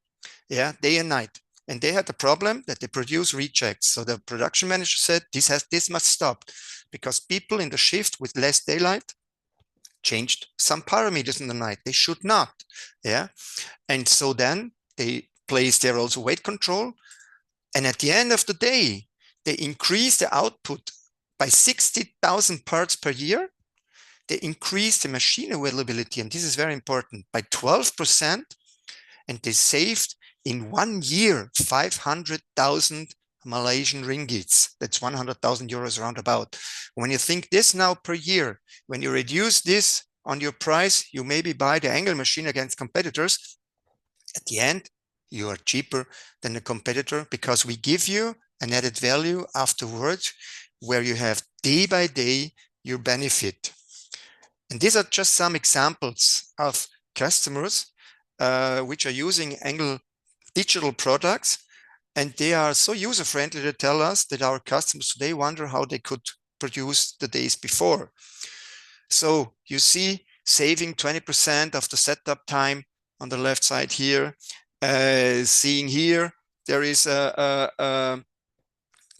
Yeah, day and night. And they had the problem that they produce rejects. So the production manager said, this must stop, because people in the shift with less daylight changed some parameters in the night. They should not. Yeah. And so then they placed there also weight control. And at the end of the day, they increased the output by 60,000 parts per year. They increased the machine availability, and this is very important, by 12%. And they saved in 1 year 500,000 Malaysian ringgits. That's 100,000 euros roundabout. When you think this now per year, when you reduce this on your price, you maybe buy the Engel machine against competitors. At the end, you are cheaper than the competitor, because we give you an added value afterwards where you have day by day your benefit. And these are just some examples of customers which are using Engel digital products, and they are so user-friendly to tell us that our customers today wonder how they could produce the days before. So you see, saving 20% of the setup time on the left side here. Seeing here, there is the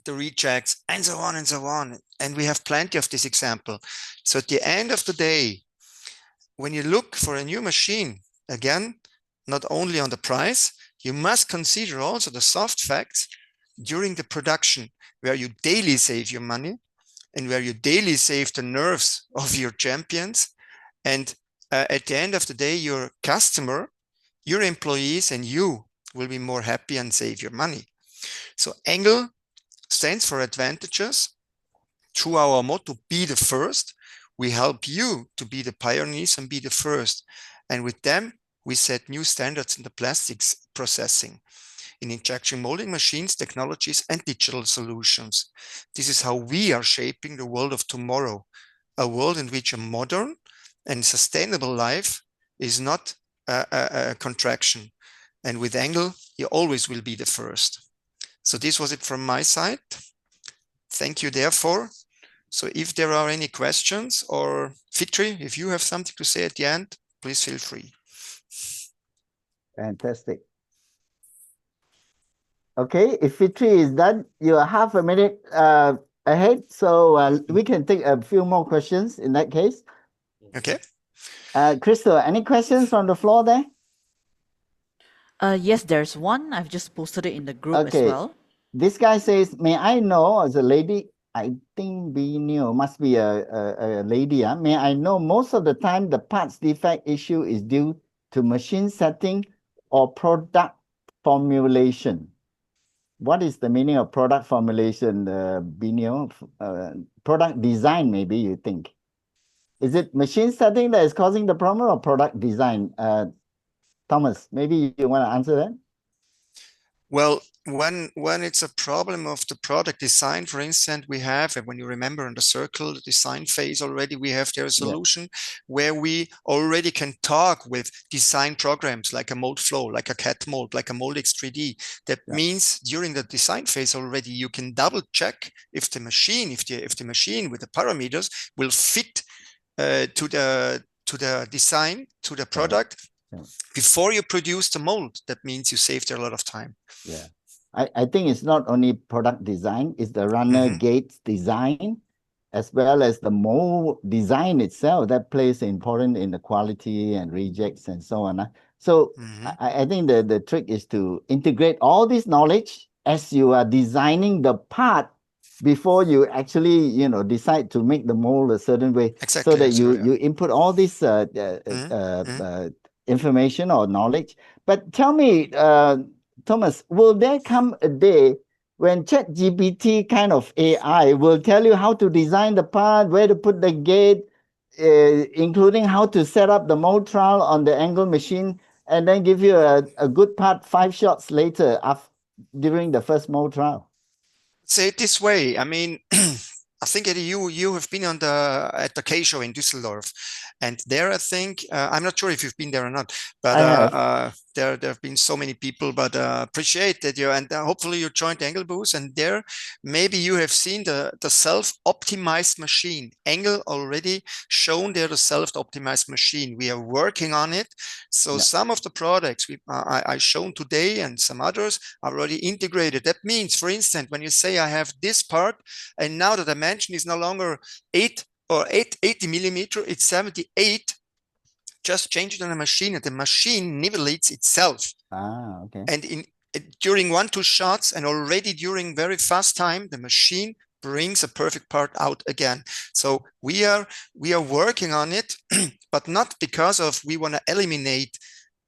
rejects, and so on and so on. And we have plenty of this example. So at the end of the day, when you look for a new machine, again, not only on the price, you must consider also the soft facts during the production, where you daily save your money and where you daily save the nerves of your champions. And at the end of the day, your customer, your employees, and you will be more happy and save your money. So Engel stands for advantages. Through our motto, be the first, we help you to be the pioneers and be the first. And with them, we set new standards in the plastics processing, in injection molding machines, technologies, and digital solutions. This is how we are shaping the world of tomorrow, a world in which a modern and sustainable life is not a contraction. And with Engel, you always will be the first. So this was it from my side. Thank you, therefore. So if there are any questions, or Fitri, if you have something to say at the end, please feel free. Fantastic. Okay, if Fitri is done, you're half a minute ahead, so we can take a few more questions in that case. Okay. Crystal, any questions from the floor there? Yes, there's one. I've just posted it in the group as well. This guy says, may I know, as a lady, I think Binio must be a lady. May I know, most of the time the parts defect issue is due to machine setting or product formulation. What is the meaning of product formulation, Binio? Product design, maybe you think. Is it machine setting that is causing the problem, or product design? Thomas, maybe you want to answer that? Well, when it's a problem of the product design, for instance, we have, and when you remember in the circle, the design phase already, we have there a solution where we already can talk with design programs like a mold flow, like a CAD mold, like a Mouldix 3D. That means during the design phase already, you can double check if the machine, if the machine with the parameters will fit to the design, to the product. Before you produce the mold. That means you saved a lot of time. Yeah, I think it's not only product design, it's the runner gates design, as well as the mold design itself that plays important in the quality and rejects and so on. So I think the trick is to integrate all this knowledge as you are designing the part before you actually, decide to make the mold a certain way. Exactly, so that you input all this information or knowledge. But tell me, Thomas, will there come a day when ChatGPT kind of AI will tell you how to design the part, where to put the gate, including how to set up the mold trial on the angle machine, and then give you a good part 5 shots later during the first mold trial? Say it this way. I mean, I think, Eddie, you have been at the K show in Düsseldorf, and there I think I'm not sure if you've been there or not, but there have been so many people. But appreciate that you, and hopefully you joined the Engel booth, and there maybe you have seen the self-optimized machine. Engel already shown there the self-optimized machine. We are working on it. So some of the products I shown today and some others are already integrated. That means, for instance, when you say I have this part, and now the dimension is no longer 80 millimeter, it's 78. Just change it on a machine, and the machine nivelates itself. Okay. And during 1-2 shots, and already during very fast time, the machine brings a perfect part out again. So we are working on it, but not because of we want to eliminate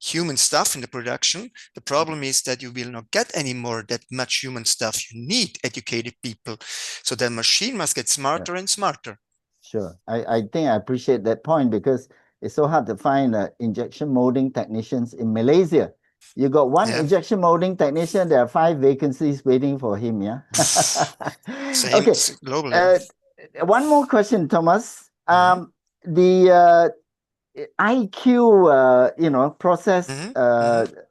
human stuff in the production. The problem is that you will not get any more that much human stuff. You need educated people. So the machine must get smarter and smarter. Sure. I think I appreciate that point, because it's so hard to find injection molding technicians in Malaysia. You got one injection molding technician, there are 5 vacancies waiting for him, Same okay. Globally. One more question, Thomas. The IQ, process,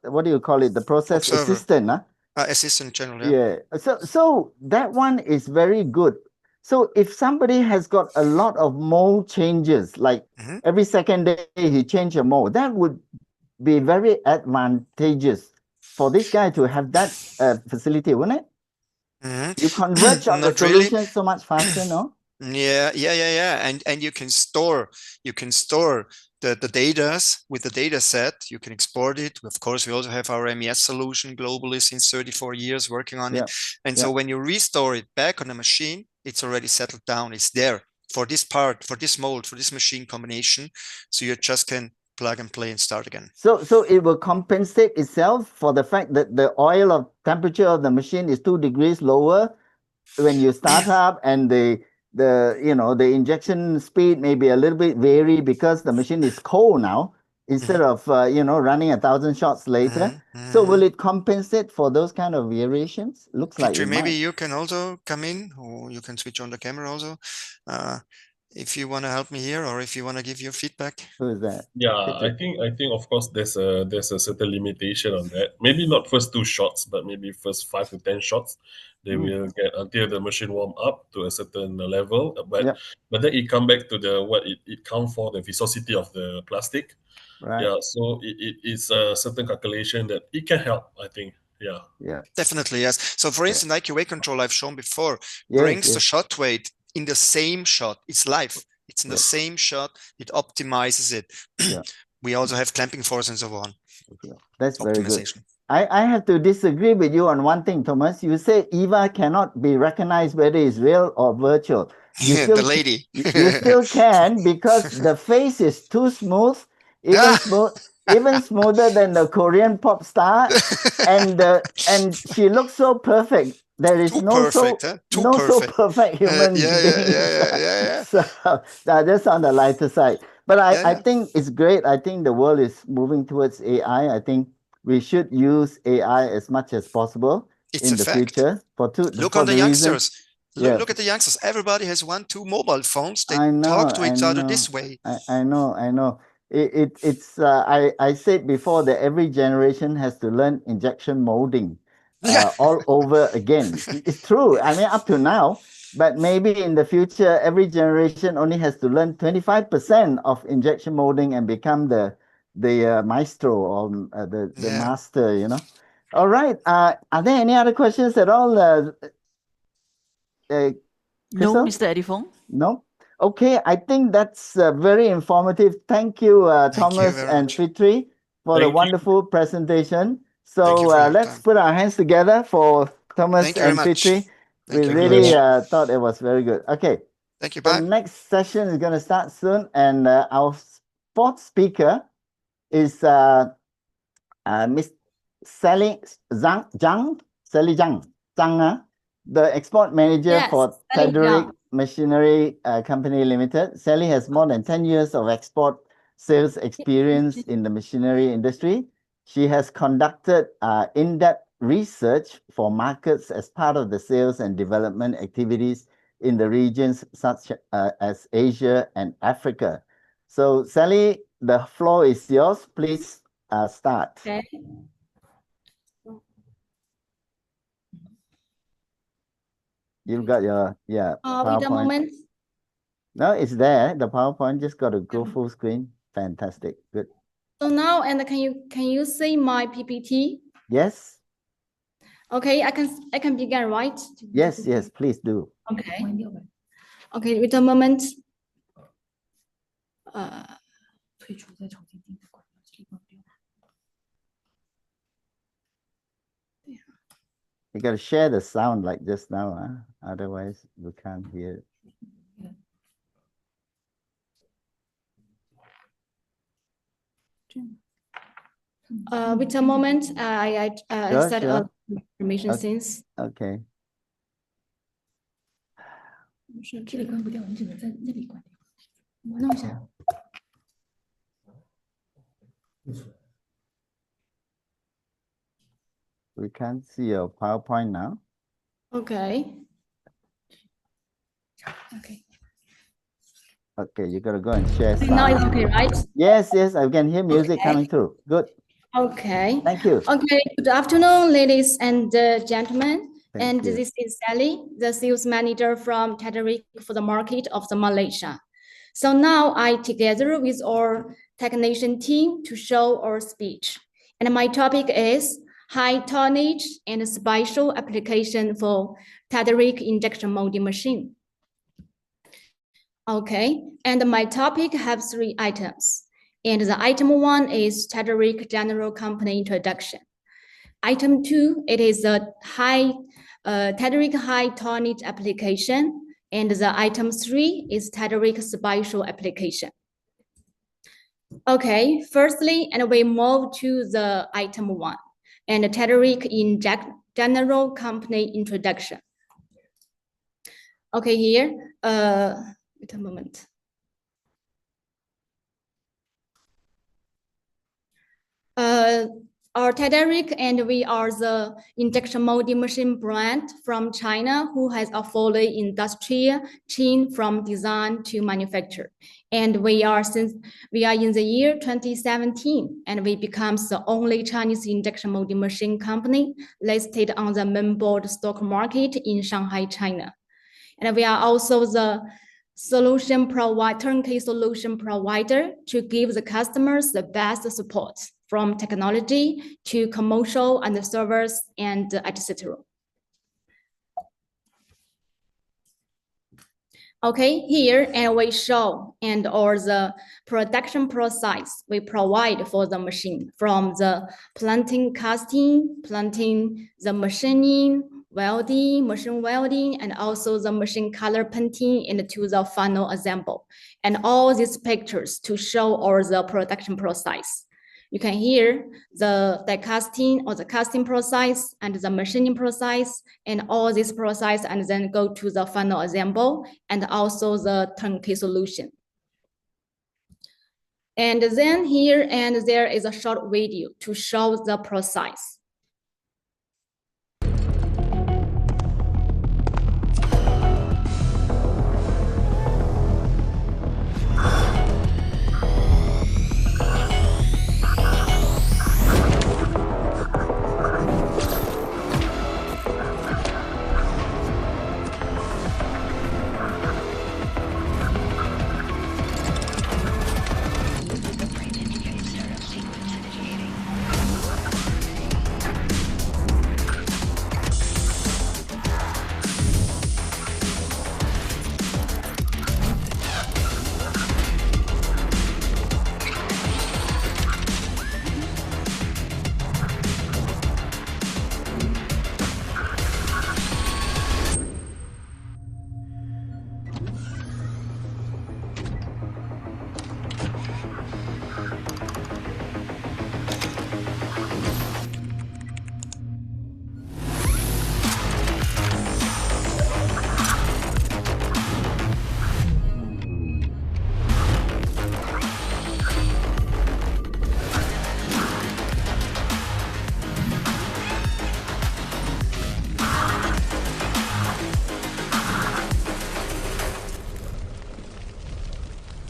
what do you call it? The process Observer. assistant. Assistant general. So that one is very good. So if somebody has got a lot of mold changes, like every second day he change a mold, that would be very advantageous for this guy to have that facility, wouldn't it? You converge on the solution so much faster, no? Yeah. And you can store the data with the data set. You can export it. Of course, we also have our MES solution globally since 34 years working on it. And so when you restore it back on the machine, it's already settled down. It's there for this part, for this mold, for this machine combination. So you just can plug and play and start again. So it will compensate itself for the fact that the oil of temperature of the machine is 2 degrees lower when you start up, and the injection speed may be a little bit vary because the machine is cold now. instead of running 1,000 shots later. So will it compensate for those kind of variations? Looks like Fitri, it maybe might. you can also come in, or you can switch on the camera also. If you want to help me here, or if you want to give your feedback. Who is that? Yeah, I think of course there's a certain limitation on that. Maybe not first 2 shots, but maybe first 5 to 10 shots. They will get until the machine warm up to a certain level. But then it come back to the what it count for the viscosity of the plastic. Right. Yeah, so it's a certain calculation that it can help, I think. Yeah. Yeah. Definitely, yes. So for instance, IQA control I've shown before brings the yes. shot weight in the same shot. It's live. It's in the same shot. It optimizes it. We also have clamping force and so on. That's very good. I have to disagree with you on one thing, Thomas. You say EVA cannot be recognized whether it's real or virtual. You still, the lady. you still can, because the face is too smooth, even smoother than the Korean pop star, and she looks so perfect. There is no so perfect human being. So just on the lighter side. But I think it's great. I think the world is moving towards AI. I think we should use AI as much as possible in the future. Look on the youngsters. Look at the youngsters. Everybody has 1, 2 mobile phones. They talk to each other this way. I know. It's I said before that every generation has to learn injection molding all over again. It's true. I mean, up to now, but maybe in the future, every generation only has to learn 25% of injection molding and become the maestro or the master. All right. Are there any other questions at all? No, Mr. Edifong. No. Okay, I think that's very informative. Thank you, Thomas and Fitri, for the wonderful presentation. So let's put our hands together for Thomas and Fitri. We really thought it was very good. Okay. Thank you. The next session is going to start soon, and our 4th speaker is Miss Sally Zhang, the export manager for Tederick Machinery Company Limited. Sally has more than 10 years of export sales experience in the machinery industry. She has conducted in-depth research for markets as part of the sales and development activities in the regions such as Asia and Africa. So, Sally, the floor is yours. Please start. Okay. You've got your wait a PowerPoint. moment. No, it's there. The PowerPoint just got to go full screen. Fantastic. Good. So now, and can you see my PPT? Yes. Okay, I can begin, right? Yes, please do. Okay. Okay, wait a moment. You got to share the sound like just now, huh? Otherwise we can't hear it. Wait a moment. I set up permission since. Okay. We can't see your PowerPoint now. Okay. Okay, you gotta go and share sound. Now it's okay, right? Yes, I can hear music coming through. Good. Okay. Thank you. Okay. Good afternoon, ladies and gentlemen. This is Sally, the sales manager from Tederick for the market of the Malaysia. So now I together with our technician team to show our speech. And my topic is high tonnage and special application for Tederick injection molding machine. Okay, and my topic has 3 items. And the item 1 is Tederick General Company introduction. Item 2, it is a Tederick high tonnage application. And the item 3 is Tederick special application. Okay, firstly, and we move to the item 1 and the Tederick General Company introduction. Okay, here, wait a moment. Our Tederic, and we are the injection molding machine brand from China who has a full industrial chain from design to manufacture. And we are in the year 2017, and we become the only Chinese injection molding machine company listed on the main board stock market in Shanghai, China. And we are also the turnkey solution provider to give the customers the best support from technology to commercial and the service and etc. Okay, here and we show and or the production process we provide for the machine, from the planting, casting, planting, the machining, welding, machine welding, and also the machine color painting into the final assemble. And all these pictures to show all the production process. You can hear the die casting or the casting process and the machining process and all this process, and then go to the final assemble and also the turnkey solution. And then here and there is a short video to show the process.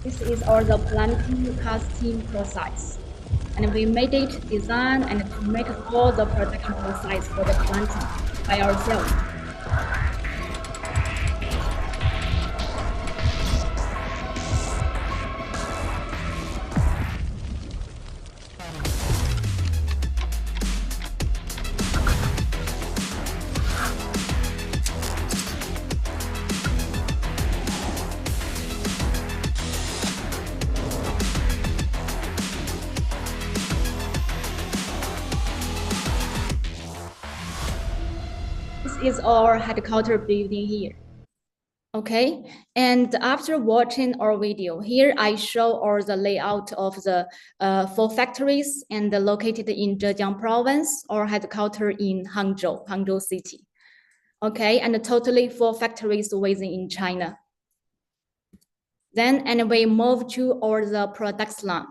This is all the planting casting process. And we made it design and to make all the production process for the planting by ourselves. This is our headquarters building here. Okay, and after watching our video, here I show all the layout of the 4 factories and located in Zhejiang province, or headquarters in Hangzhou city. Okay, and totally 4 factories within China. Then, and we move to all the products line,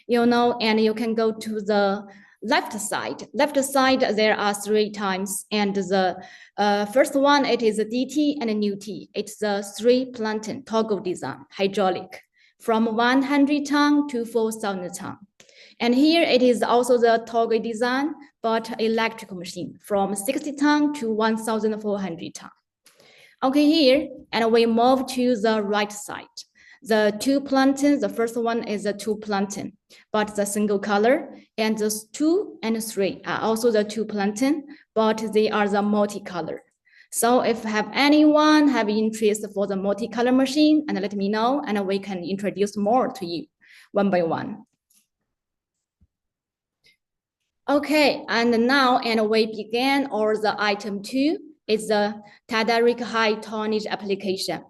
you know, and you can go to the left side. Left side, there are 3 times, and the first one, it is a DT and a new T. It's the 3 planting toggle design, hydraulic, from 100 ton to 4,000 ton. And here it is also the toggle design, but electrical machine from 60 ton to 1,400 ton. Okay, here, and we move to the right side. The 2 planting, the first one is the 2 planting, but the single color, and the 2 and 3 are also the 2 planting, but they are the multicolor. So if have anyone have interest for the multicolor machine, and let me know, and we can introduce more to you one by one. Okay, and now, and we begin all the item 2 is the Tederic high tonnage application.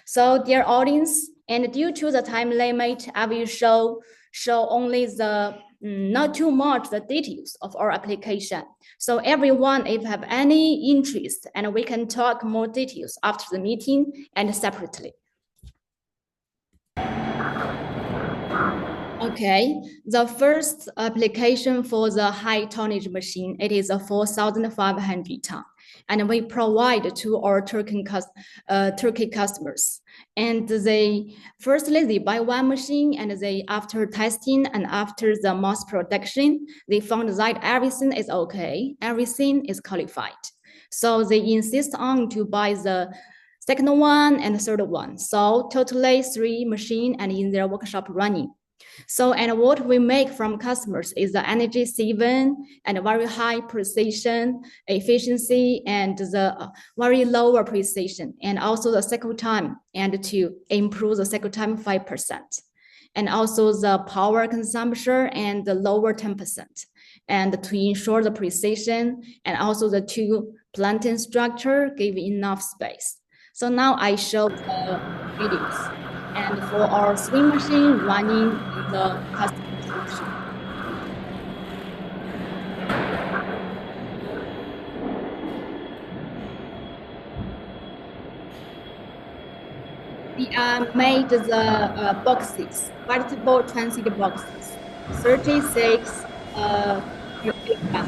So dear audience, and due to the time limit, I will show only the not too much the details of our application. So everyone, if have any interest, and we can talk more details after the meeting and separately. Okay, the first application for the high tonnage machine, it is a 4,500 ton. And we provide to our Turkey customers. And firstly, they buy one machine, and after testing and after the mass production, they found that everything is okay, everything is qualified. So they insist on to buy the second one and the third one. So totally 3 machines and in their workshop running. So, and what we make from customers is the energy saving and very high precision, efficiency, and the very lower precision, and also the cycle time, and to improve the cycle time 5%. And also the power consumption and the lower 10%. And to ensure the precision, and also the 2 planting structure give enough space. So now I show the videos. And for our 3 machine running in the customer solution. We made the boxes, vertical transit boxes, 36 kilogram.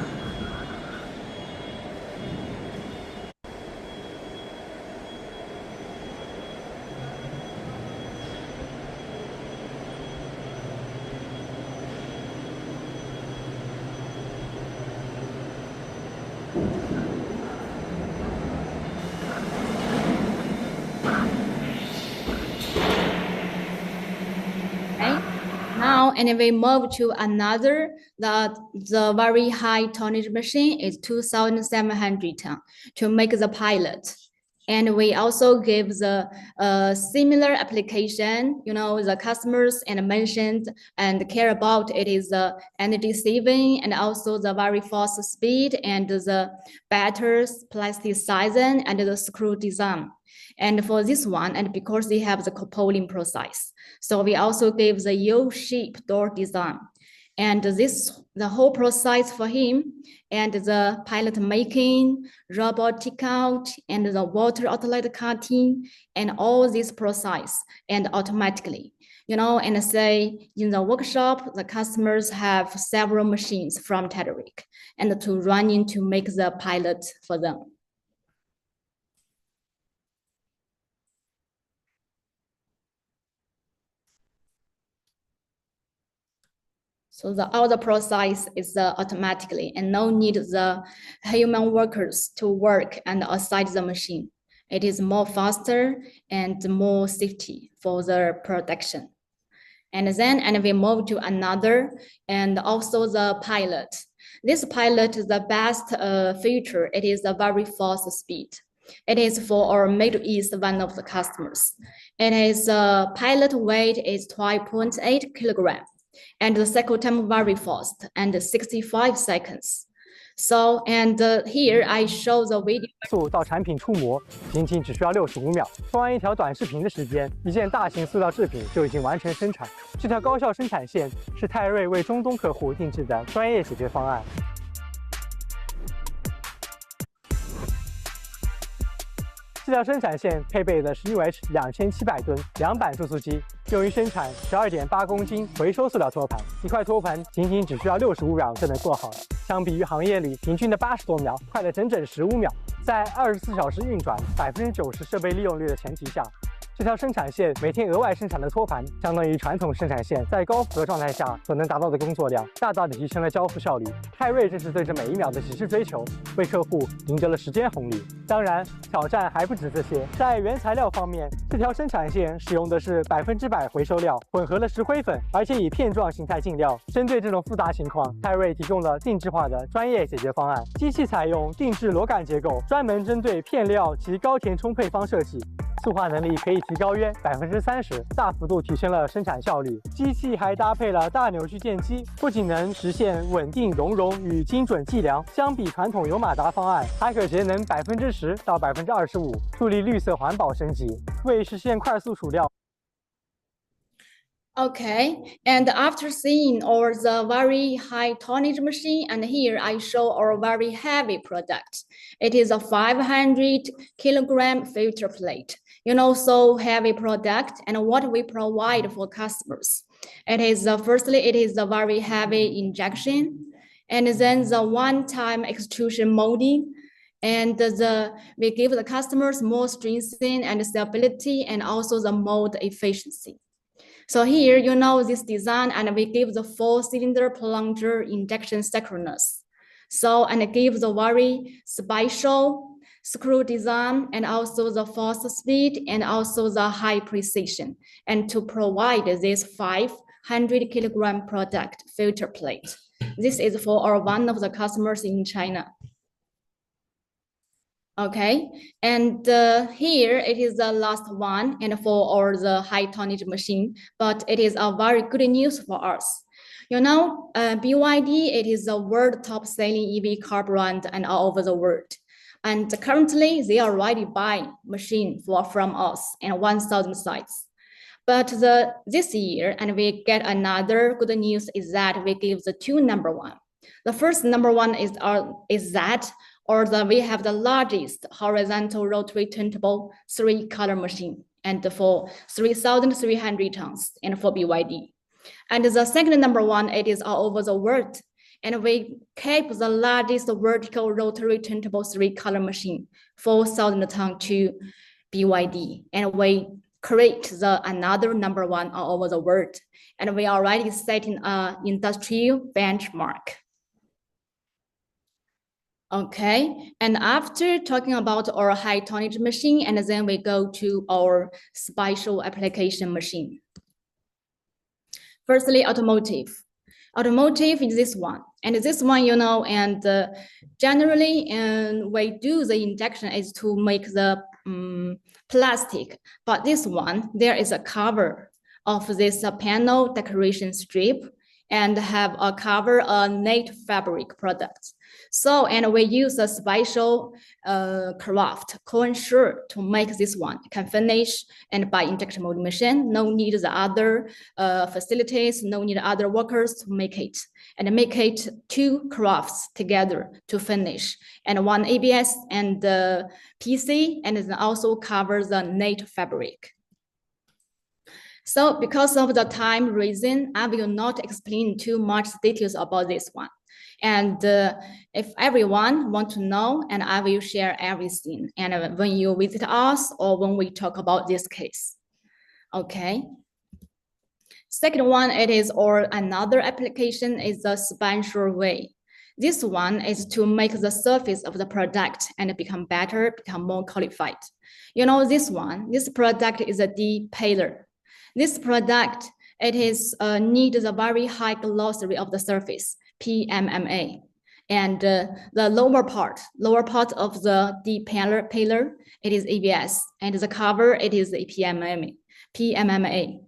Now, and we move to another, the very high tonnage machine is 2,700 ton to make the pilot. And we also give the similar application, you know, the customers and mentioned and care about it is the energy saving and also the very fast speed and the better plastic sizing and the screw design. And for this one, and because they have the coupling process, so we also give the U-shaped door design. And the whole process for him, and the pilot making, robotic out, and the water outlet cutting, and all this process, and automatically, you know, and say in the workshop, the customers have several machines from Tederick, and to run in to make the pilot for them. So all the process is automatically and no need the human workers to work and aside the machine. It is more faster and more safety for the production. And then we move to another, and also the pilot. This pilot is the best feature. It is a very fast speed. It is for our Middle East, one of the customers. It is pilot weight is 12.8 kilograms. And the cycle time very fast and 65 seconds. So, and here I show the video. 速到产品触摸仅仅只需要65秒，做完一条短视频的时间，一件大型塑料制品就已经完成生产。这条高效生产线是泰瑞为中东客户定制的专业解决方案。这条生产线配备的是 UH2700吨2板注塑机，用于生产12.8公斤回收塑料托盘。一块托盘仅仅只需要65秒就能做好，相比于行业里平均的80多秒，快了整整15秒。在24小时运转、90%设备利用率的前提下，这条生产线每天额外生产的托盘，相当于传统生产线在高负荷状态下所能达到的工作量，大大的提升了交付效率。泰瑞正是对着每一秒的极致追求，为客户赢得了时间红利。当然，挑战还不止这些。在原材料方面，这条生产线使用的是100%回收料，混合了石灰粉，而且以片状形态进料。针对这种复杂情况，泰瑞提供了定制化的专业解决方案。机器采用定制螺杆结构，专门针对片料及高填充配方设计。塑化能力可以提高约30%，大幅度提升了生产效率。机器还搭配了大扭矩键机，不仅能实现稳定熔融与精准计量，相比传统油马达方案，还可节能10%到25%，助力绿色环保升级，为实现快速储料。Okay, and after seeing our the very high tonnage machine, and here I show our very heavy product. It is a 500 kilogram filter plate. You know, so heavy product, and what we provide for customers. It is firstly, it is a very heavy injection, and then the one-time extrusion molding, and we give the customers more strength and stability, and also the mold efficiency. So here, you know this design, and we give the 4-cylinder plunger injection synchronous. So, and it gives a very special screw design, and also the fast speed, and also the high precision, and to provide this 500 kilogram product filter plate. This is for one of the customers in China. Okay, and here it is the last one, and for all the high tonnage machine, but it is a very good news for us. You know, BYD, it is the world top selling EV car brand and all over the world. And currently they are already buying machine from us in 1,000 sites. But this year, and we get another good news is that we give the 2 number one. The first number one is we have the largest horizontal rotary turntable 3-color machine, and for 3,300 tons, and for BYD. And the second number one, it is all over the world. And we keep the largest vertical rotary turntable 3-color machine, 4,000 tons to BYD. And we create another number one all over the world. And we are already setting an industrial benchmark. Okay, and after talking about our high tonnage machine, and then we go to our special application machine. Firstly, automotive. Automotive is this one, and this one, you know, and generally, and we do the injection is to make the plastic, but this one, there is a cover of this panel decoration strip, and have a cover a net fabric product. So, and we use a special craft cone shirt to make this one can finish, and by injection molding machine, no need the other facilities, no need other workers to make it, and make it 2 crafts together to finish, and 1 ABS and the PC, and then also cover the net fabric. So because of the time reason, I will not explain too much details about this one. And if everyone want to know, and I will share everything. And when you visit us or when we talk about this case. Okay. Second one, it is or another application is the spatial way. This one is to make the surface of the product and become better, become more qualified. You know, this product is a depaler. This product, it is needs a very high glossary of the surface, PMMA. And the lower part of the depaler, it is ABS, and the cover, it is the PMMA.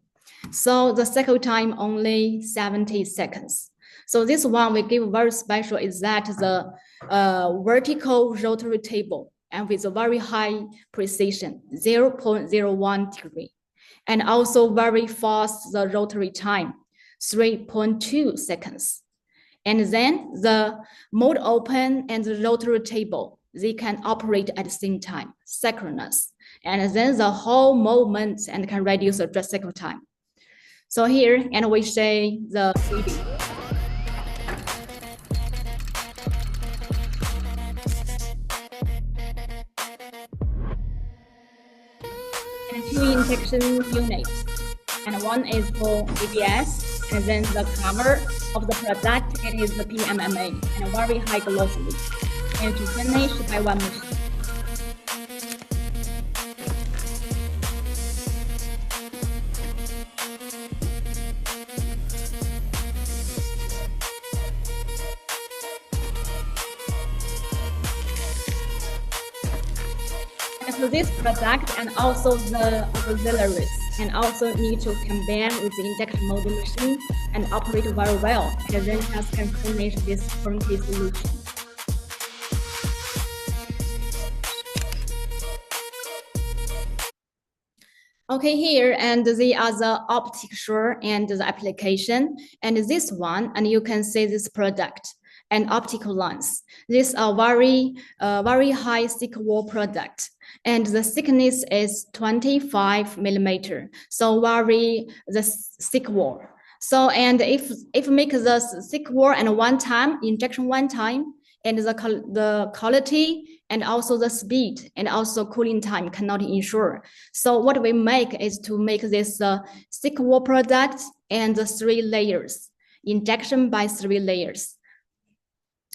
So the cycle time only 70 seconds. So this one we give very special is that the vertical rotary table, and with a very high precision, 0.01 degree. And also very fast, the rotary time, 3.2 seconds. And then the mold open and the rotary table, they can operate at the same time, synchronous. And then the whole movement and can reduce the dress cycle time. So here, and we say the 3D. And 2 injection units, and one is for ABS, and then the cover of the product, it is the PMMA, and a very high glossary, and to finish by 1 machine. For this product and also the auxiliaries, and also need to combine with the injection molding machine and operate very well, and then just can finish this turnkey solution. Okay, here, and the other optic shore and the application, and this one, and you can see this product and optical lens. These are very high thick wall product. And the thickness is 25 millimeter. So the thick wall. So, and if make the sequel and one time injection one time, and the quality and also the speed and also cooling time cannot ensure. So what we make is to make this sequel product and the 3 layers, injection by 3 layers.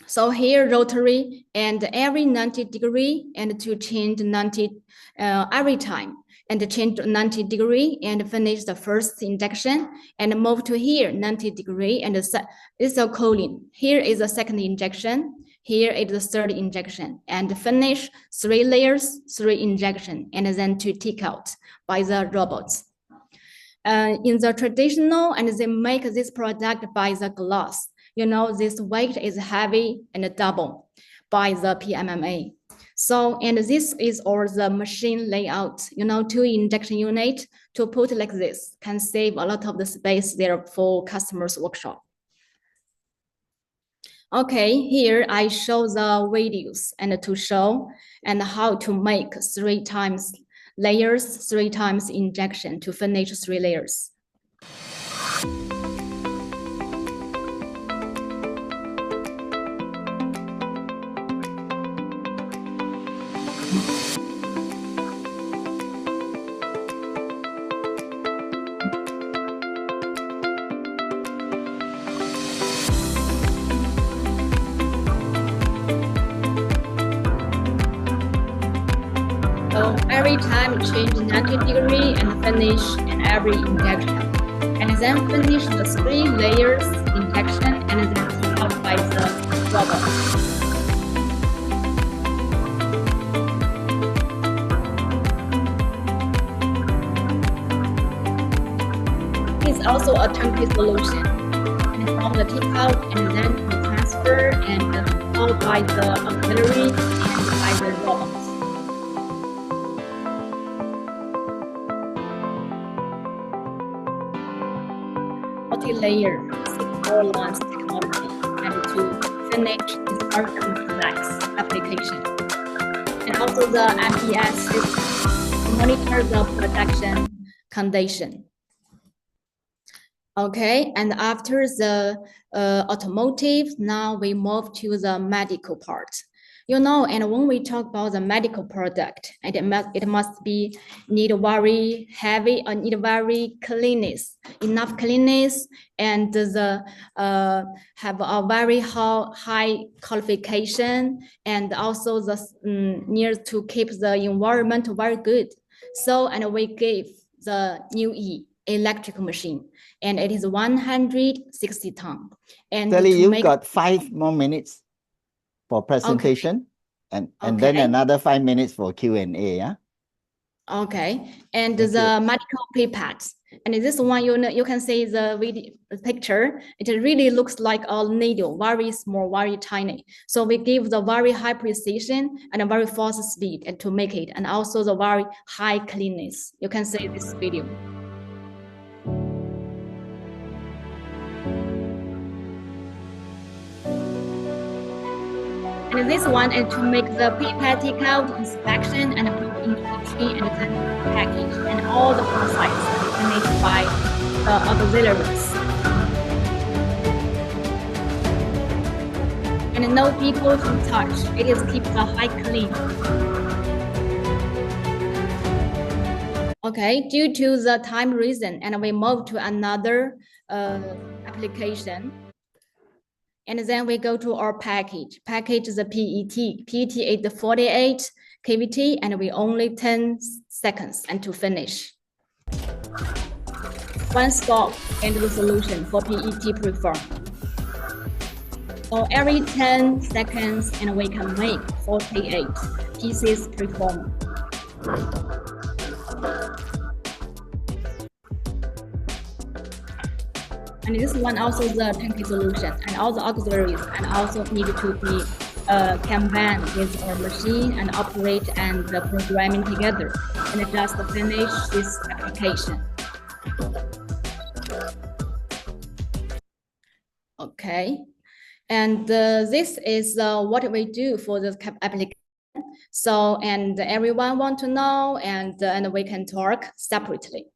So here rotary and every 90 degree and to change 90 every time and change 90 degree and finish the first injection and move to here 90 degree and it's a cooling. Here is the second injection. Here is the third injection and finish 3 layers, 3 injection and then to take out by the robots. In the traditional and they make this product by the glass. You know, this weight is heavy and double by the PMMA. So, and this is all the machine layout, you know, 2 injection unit to put like this can save a lot of the space there for customers' workshop. Okay, here I show the videos and to show and how to make 3 times layers, 3 times injection to finish 3 layers. So every time change 90 degree and finish in every injection. And then finish the 3 layers injection and then take out by the robot. It's also a turnkey solution. And from the take out and then to transfer and followed by the auxiliary and by the robots. Multi-layer 641 technology and to finish this very complex application. And also the MPS system to monitor the production condition. Okay, and after the automotive, now we move to the medical part. You know, and when we talk about the medical product, it must be need very heavy or need very cleanness, enough cleanness, and the have a very high qualification, and also the need to keep the environment very good. So, and we gave the new electric machine, and it is 160 ton. And Sally, you've make... got 5 more minutes for presentation, okay. and then another 5 minutes for Q&A, yeah? Okay, and the medical pipettes. And this one, you can see the video picture. It really looks like a needle, very small, very tiny. So we give the very high precision and a very fast speed and to make it, and also the very high cleanness. You can see this video. And this one is to make the pipette take out inspection and put into the tree and then package, and all the process finished by the auxiliaries. And no people to touch. It is keep the high clean. Okay, due to the time reason, and we move to another application. And then we go to our package. Package is the PET. PET is the 48 kVt, and we only 10 seconds and to finish. One stop and the solution for PET preform. So every 10 seconds, and we can make 48 pieces preform. And this one also the turnkey solution, and all the auxiliaries, and also need to be combined with our machine and operate and the programming together, and just finish this application. Okay, and this is what we do for the application. So, and everyone want to know, and we can talk separately.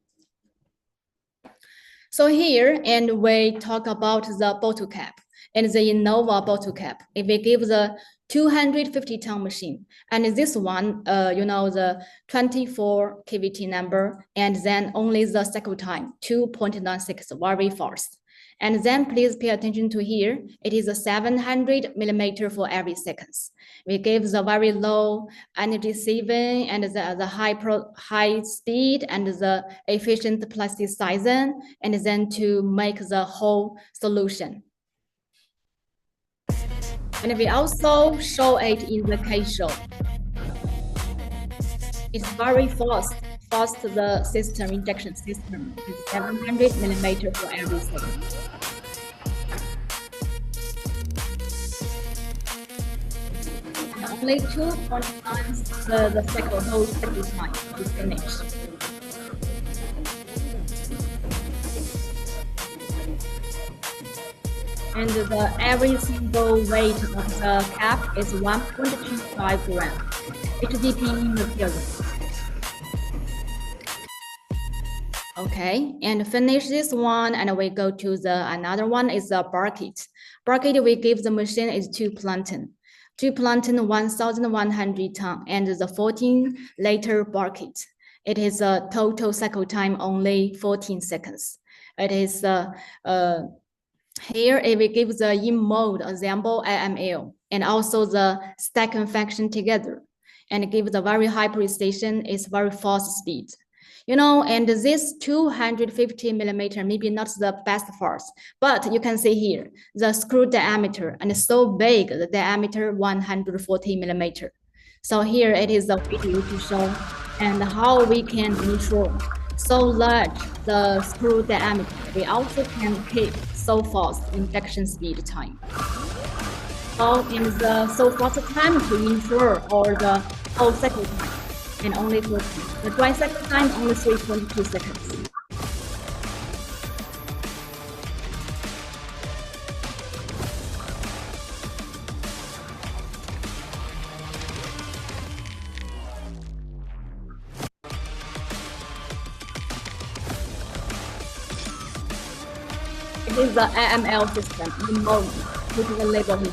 So here, and we talk about the bottle cap and the Innova bottle cap. If we give the 250-ton machine, and this one, the 24 kVt number, and then only the cycle time, 2.96, very fast. And then please pay attention to here. It is a 700 millimeter for every seconds. We give the very low energy saving and the high speed and the efficient plasticizing, and then to make the whole solution. And we also show it in the case show. It's very fast the system, injection system. It's 700 millimeter for every second. Only 2.9 the cycle, whole cycle time to finish. And the every single weight of the cap is 1.25 grams. HDPE material. Okay, and finish this one, and we go to the another one is the bucket. Bucket we give the machine is 2 plantain. 2 plantain 1,100 ton, and the 14-liter bucket. It is a total cycle time only 14 seconds. It is here it will give the in mold assemble AML and also the stacking function together, and give the very high precision. Is very fast speed. And this 250 millimeter, maybe not the best fast, but you can see here, the screw diameter, and so big, the diameter 140 millimeter. So here it is a video to show and how we can ensure so large the screw diameter. We also can keep so fast injection speed time. So in the so fast time to ensure all the whole cycle time. And only 14. The dry cycle time only 3.2 seconds. It is the AML system in Moulding. Put the label here.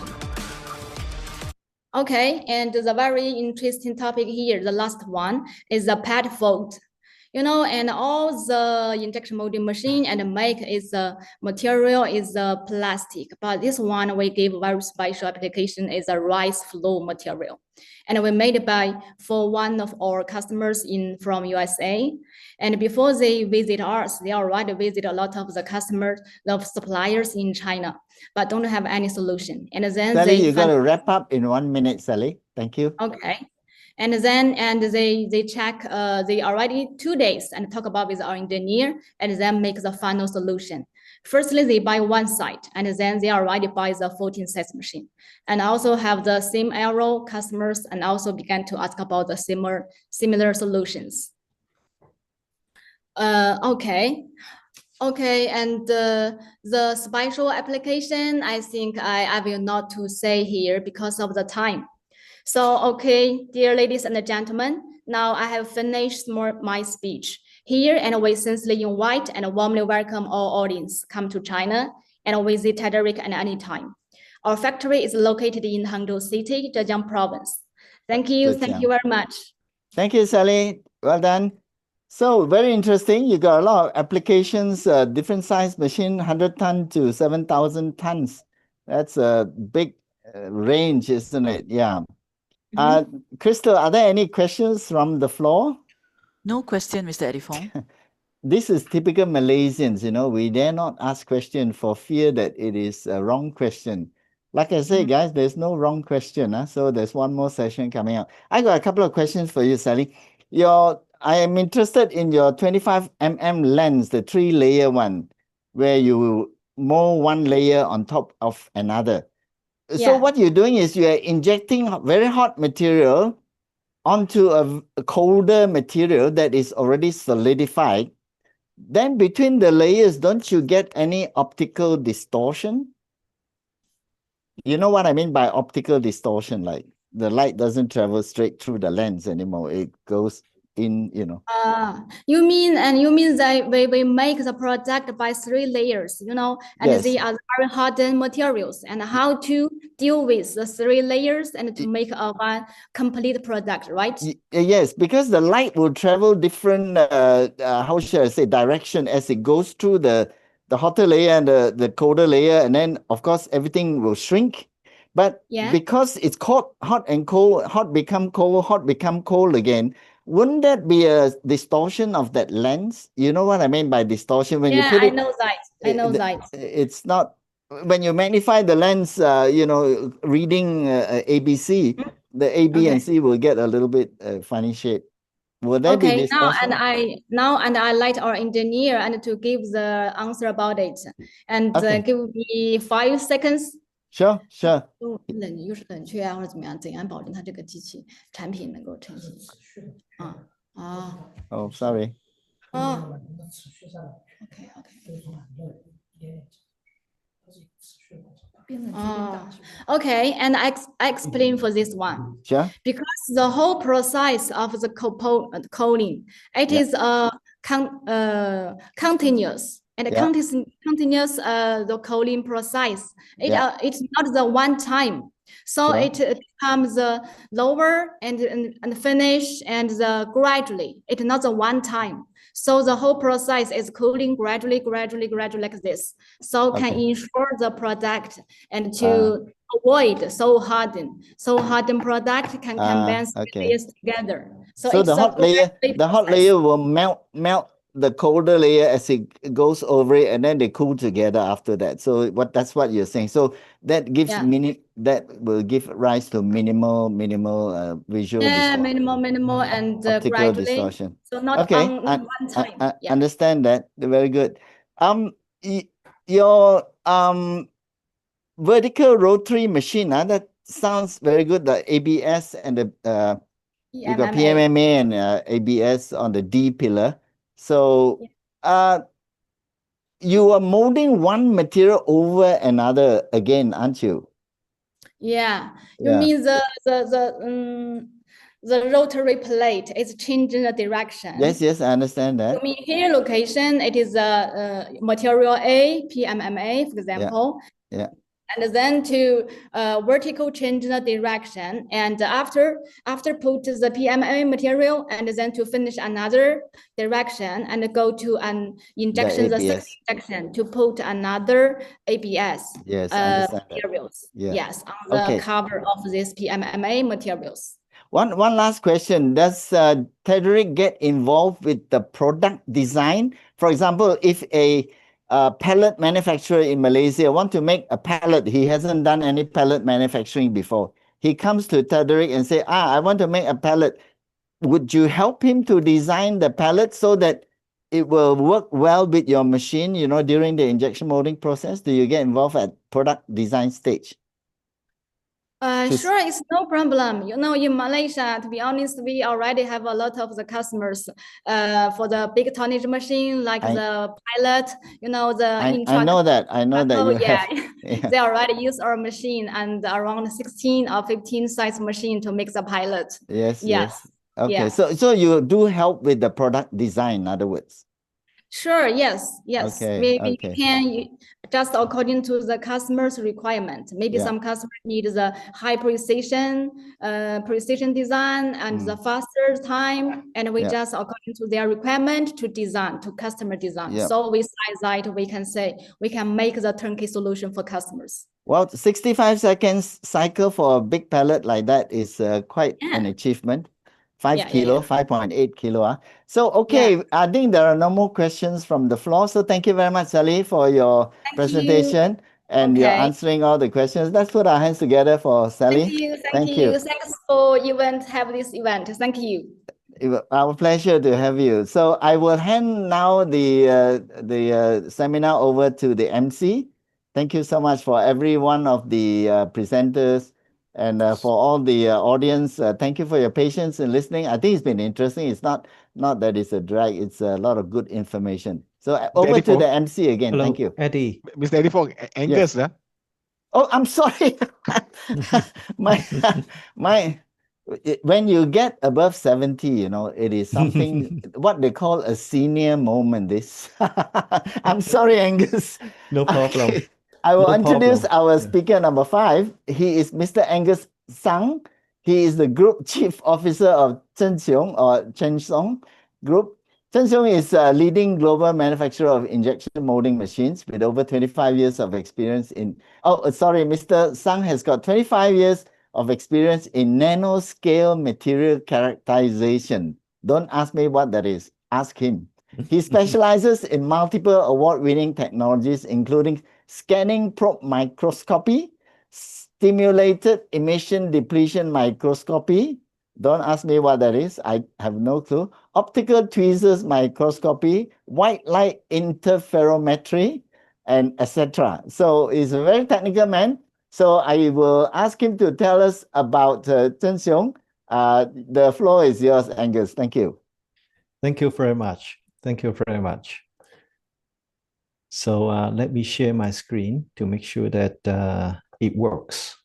Okay, and the very interesting topic here, the last one, is the pad fold. And all the injection molding machine and make is the material is the plastic, but this one we give very special application is a rice flow material, and we made it for one of our customers from USA. And before they visit us, they already visit a lot of the customers, the suppliers in China, but don't have any solution. And then Sally, you got to wrap up in 1 minute, Sally. Thank you. Okay. And then they check, they already 2 days and talk about with our engineer and then make the final solution. Firstly, they buy one site and then they already buy the 14 size machine and also have the same arrow customers and also began to ask about the similar solutions. Okay, and the special application, I think I will not to say here because of the time. So, okay, dear ladies and gentlemen, now I have finished my speech here, and we sincerely invite and warmly welcome all audience come to China and visit Tederick at any time. Our factory is located in Hangzhou City, Zhejiang Province. Thank you. Thank you very much. Thank you, Sally. Well done. So very interesting. You got a lot of applications, different size machine, 100 ton to 7,000 tons. That's a big range, isn't it? Yeah. Crystal, are there any questions from the floor? No question, Mr. Edifong. This is typical Malaysians, we dare not ask question for fear that it is a wrong question. Like I say, guys, there's no wrong question. So there's one more session coming up. I got a couple of questions for you, Sally. I am interested in your 25mm lens, the 3-layer one, where you mold one layer on top of another. So what you're doing is you're injecting very hot material onto a colder material that is already solidified. Then between the layers, don't you get any optical distortion? You know what I mean by optical distortion? Like the light doesn't travel straight through the lens anymore. It goes in, you mean that we make the product by 3 layers, and Yes. they are very hardened materials, and how to deal with the 3 layers and to make a one complete product, right? Yes, because the light will travel different, how should I say, direction as it goes through the hotter layer and the colder layer, and then of course everything will shrink. But because it's hot and cold, hot become cold again, wouldn't that be a distortion of that lens? You know what I mean by distortion? When you put it, I know that. It's not, when you magnify the lens, reading ABC, the A, B, and C will get a little bit funny shape. Would that be distortion? Now I like our engineer and to give the answer about it, and give me 5 seconds. Sure. 冷却啊，或者怎么样，怎样保证它这个机器产品能够成型？Oh, sorry. Okay, and I explain for this one. Sure. Because the whole process of the coating, it is continuous. And continuous the coating process. It's not the one time. So it becomes lower and finish and gradually. It's not the one time. So the whole process is cooling gradually like this. So can ensure the product and to avoid so hardened product can combine layers together. So the hot layer will melt the colder layer as it goes over it, and then they cool together after that. So that's what you're saying. So that gives that will give rise to minimal visual distortion. Minimal and optical distortion. So not on one time. I understand that. Very good. Your vertical rotary machine, that sounds very good. The ABS and the you got PMMA and ABS on the D pillar. So you are molding one material over another again, aren't you? You mean the rotary plate is changing the direction. Yes, I understand that. You mean here location, it is material A, PMMA, for example. And then to vertical change the direction, and after put the PMMA material, and then to finish another direction and go to an injection, the second injection to put another ABS materials. Yes, on the cover of this PMMA materials. One last question. Does Tedric get involved with the product design? For example, if a pellet manufacturer in Malaysia want to make a pellet, he hasn't done any pellet manufacturing before. He comes to Tedric and say, I want to make a pellet. Would you help him to design the pellet so that it will work well with your machine, during the injection molding process? Do you get involved at product design stage? Sure, it's no problem. In Malaysia, to be honest, we already have a lot of the customers for the big tonnage machine, like the pilot, I know that you have. They already use our machine, and around 16 or 15 size machine to make the pilot. Yes. Okay, so you do help with the product design, in other words. Sure, yes. We can just according to the customer's requirement. Maybe some customers need the high precision design and the faster time, and we just according to their requirement to design, to customer design. So we size that, we can say we can make the turnkey solution for customers. Well, 65 seconds cycle for a big pallet like that is quite an achievement. 5 kilo, 5.8 kilo. So, I think there are no more questions from the floor. So thank you very much, Sally, for your presentation and you're answering all the questions. Let's put our hands together for Sally. Thank you. Thanks for have this event. Thank you. Our pleasure to have you. So I will hand now the seminar over to the MC. Thank you so much for every one of the presenters. And for all the audience, thank you for your patience in listening. I think it's been interesting. It's not that it's a drag. It's a lot of good information. So over to the MC again. Hello, thank you. Eddie. Mr. Eddie Fogg, Angus. Oh, I'm sorry. my when you get above 70, you know, it is something what they call a senior moment. This I'm sorry, Angus. No problem. Okay. I will No introduce problem. our speaker number 5. He is Mr. Angus Sang. He is the Group Chief Officer of Chenxiong or Chenxiong Group. Chenxiong is a leading global manufacturer of injection molding machines with over 25 years of experience in. Oh, sorry, Mr. Sang has got 25 years of experience in nanoscale material characterization. Don't ask me what that is. Ask him. He specializes in multiple award-winning technologies, including scanning probe microscopy, stimulated emission depletion microscopy. Don't ask me what that is. I have no clue. Optical tweezers microscopy, white light interferometry, and etc. So he's a very technical man. So I will ask him to tell us about Zhenxiong. The floor is yours, Angus. Thank you. Thank you very much. Thank you very much. So let me share my screen to make sure that it works.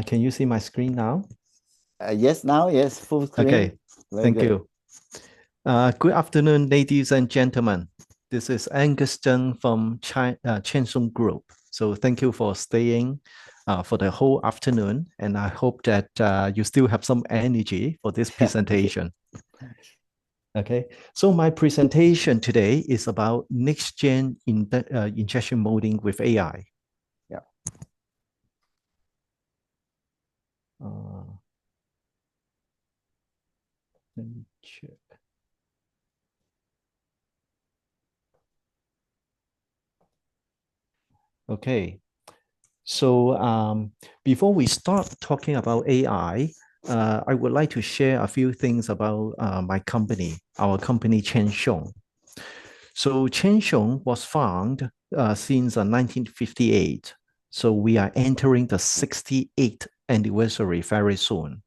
Can you see my screen now? Yes, now, yes, full screen. Okay, thank good. you. Good afternoon, ladies and gentlemen. This is Angus Zheng from Chenxiong Group. So thank you for staying for the whole afternoon, and I hope that you still have some energy for this presentation. Okay, so my presentation today is about next-gen injection molding with AI. Yeah. Let me check. Okay, so before we start talking about AI, I would like to share a few things about my company, our company Chenxiong. So Chenxiong was founded since 1958. So we are entering the 68th anniversary very soon.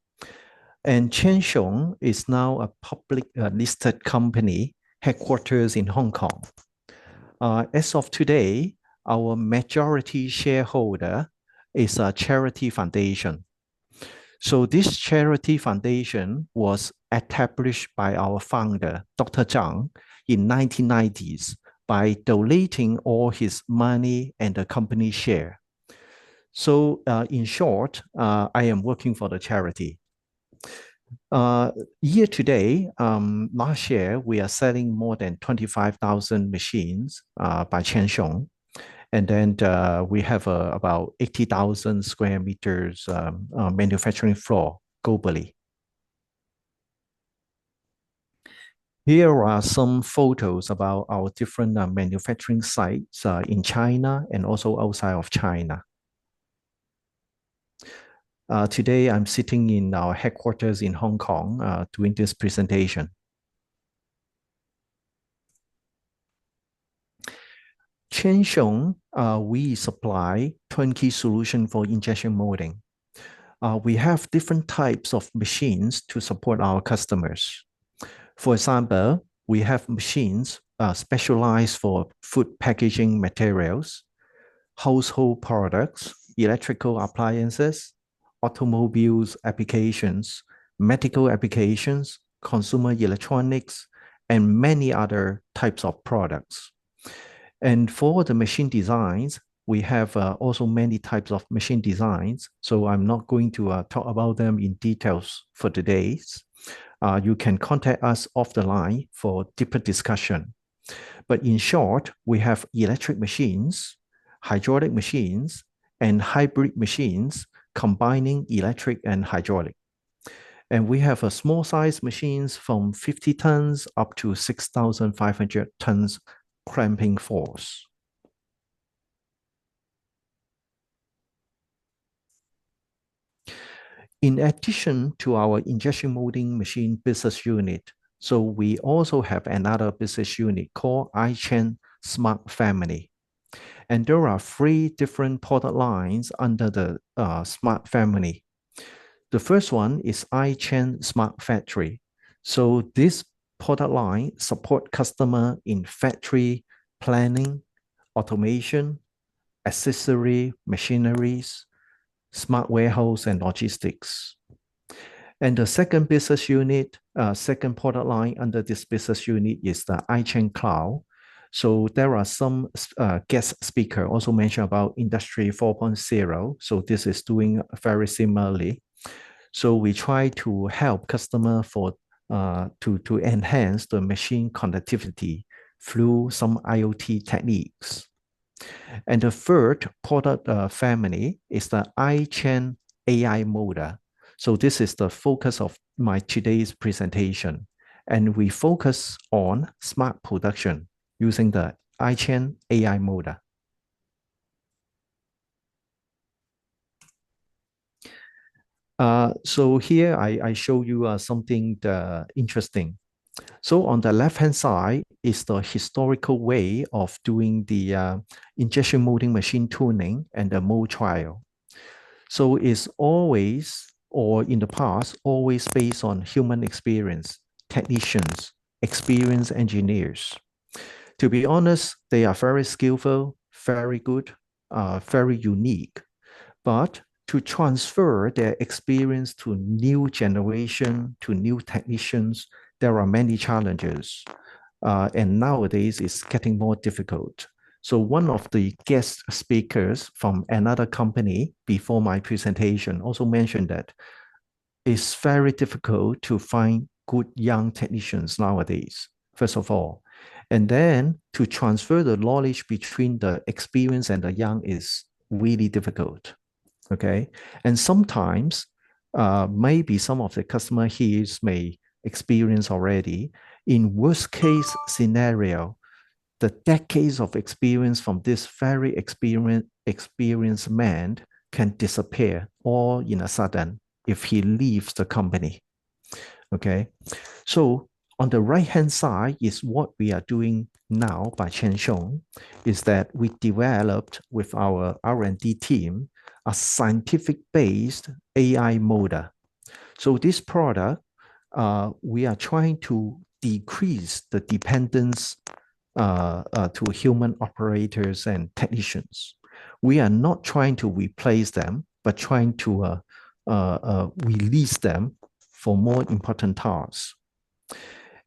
And Chenxiong is now a public listed company headquarters in Hong Kong. As of today, our majority shareholder is a charity foundation. So this charity foundation was established by our founder, Dr. Zhang, in 1990s by donating all his money and the company share. So in short, I am working for the charity. Year to date, last year, we are selling more than 25,000 machines by Chenxiong. And then we have about 80,000 square meters manufacturing floor globally. Here are some photos about our different manufacturing sites in China and also outside of China. Today, I'm sitting in our headquarters in Hong Kong doing this presentation. Chenxiong, we supply turnkey solution for injection molding. We have different types of machines to support our customers. For example, we have machines specialized for food packaging materials, household products, electrical appliances, automobiles applications, medical applications, consumer electronics, and many other types of products. And for the machine designs, we have also many types of machine designs. So I'm not going to talk about them in details for today. You can contact us off the line for deeper discussion. But in short, we have electric machines, hydraulic machines, and hybrid machines combining electric and hydraulic. And we have a small size machines from 50 tons up to 6,500 tons clamping force. In addition to our injection molding machine business unit, so we also have another business unit called iChain Smart Family. And there are 3 different product lines under the Smart Family. The first one is iChain Smart Factory. So this product line support customer in factory planning, automation, accessory, machineries, smart warehouse and logistics. And the second business unit, second product line under this business unit is the iChain Cloud. So there are some guest speaker also mentioned about Industry 4.0. So this is doing very similarly. So we try to help customer to enhance the machine connectivity through some IoT techniques. And the third product family is the iChain AI Motor. So this is the focus of my today's presentation. And we focus on smart production using the iChain AI Motor. So here I show you something interesting. So on the left-hand side is the historical way of doing the injection molding machine tuning and the mold trial. So it's always, or in the past, always based on human experience, technicians, experienced engineers. To be honest, they are very skillful, very good, very unique. But to transfer their experience to new generation, to new technicians, there are many challenges. And nowadays it's getting more difficult. So one of the guest speakers from another company before my presentation also mentioned that it's very difficult to find good young technicians nowadays, first of all. And then to transfer the knowledge between the experienced and the young is really difficult. Okay. And sometimes maybe some of the customer here may experience already. In worst case scenario, the decades of experience from this very experienced man can disappear all in a sudden if he leaves the company. Okay. So on the right-hand side is what we are doing now by Chenshong, is that we developed with our R&D team a scientific-based AI motor. So this product, we are trying to decrease the dependence to human operators and technicians. We are not trying to replace them, but trying to release them for more important tasks.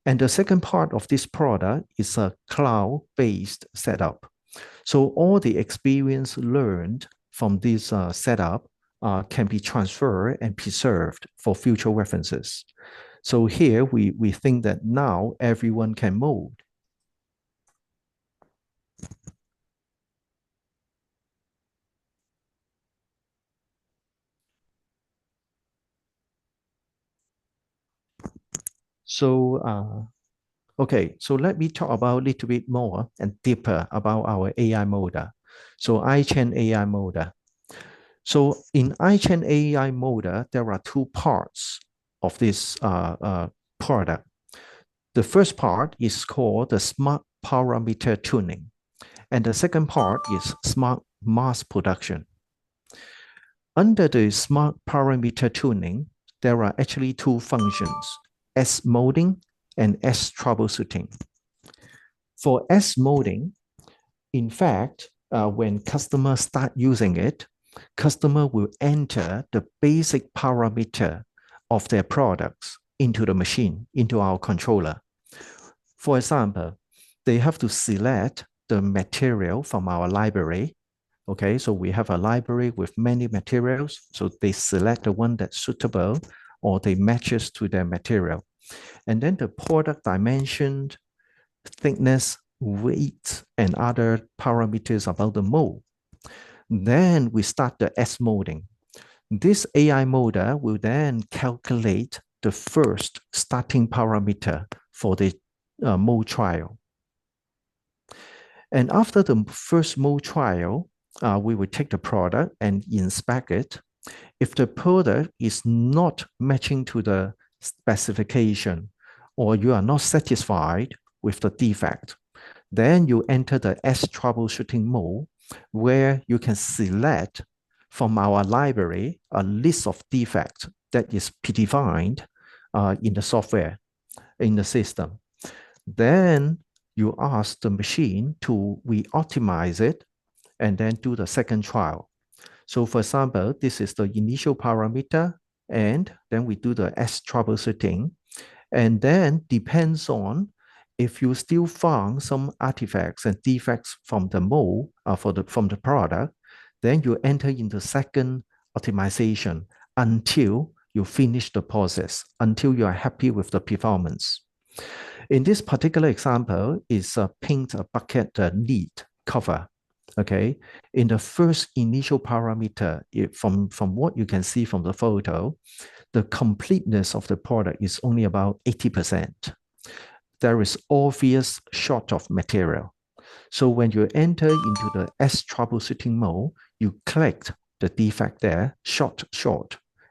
And the second part of this product is a cloud-based setup. So all the experience learned from this setup can be transferred and preserved for future references. So here we think that now everyone can mold. So, okay, so let me talk about a little bit more and deeper about our AI motor. So iChain AI motor. So in iChain AI motor, there are two parts of this product. The first part is called the smart parameter tuning. And the second part is smart mass production. Under the smart parameter tuning, there are actually two functions, S molding and S troubleshooting. For S molding, in fact, when customers start using it, customer will enter the basic parameter of their products into the machine, into our controller. For example, they have to select the material from our library. Okay, so we have a library with many materials. So they select the one that's suitable or they matches to their material. And then the product dimension, thickness, weight, and other parameters about the mold. Then we start the S molding. This AI molder will then calculate the first starting parameter for the mold trial. And after the first mold trial, we will take the product and inspect it. If the product is not matching to the specification or you are not satisfied with the defect, then you enter the S troubleshooting mode where you can select from our library a list of defects that is predefined in the software, in the system. Then you ask the machine to re-optimize it and then do the second trial. So for example, this is the initial parameter, and then we do the S troubleshooting. And then depends on if you still found some artifacts and defects from the mold from the product, then you enter into second optimization until you finish the process, until you are happy with the performance. In this particular example, is a paint a bucket lid cover. Okay, in the first initial parameter, from what you can see from the photo, the completeness of the product is only about 80%. There is obvious short of material. So when you enter into the S troubleshooting mode, you click the defect there, short,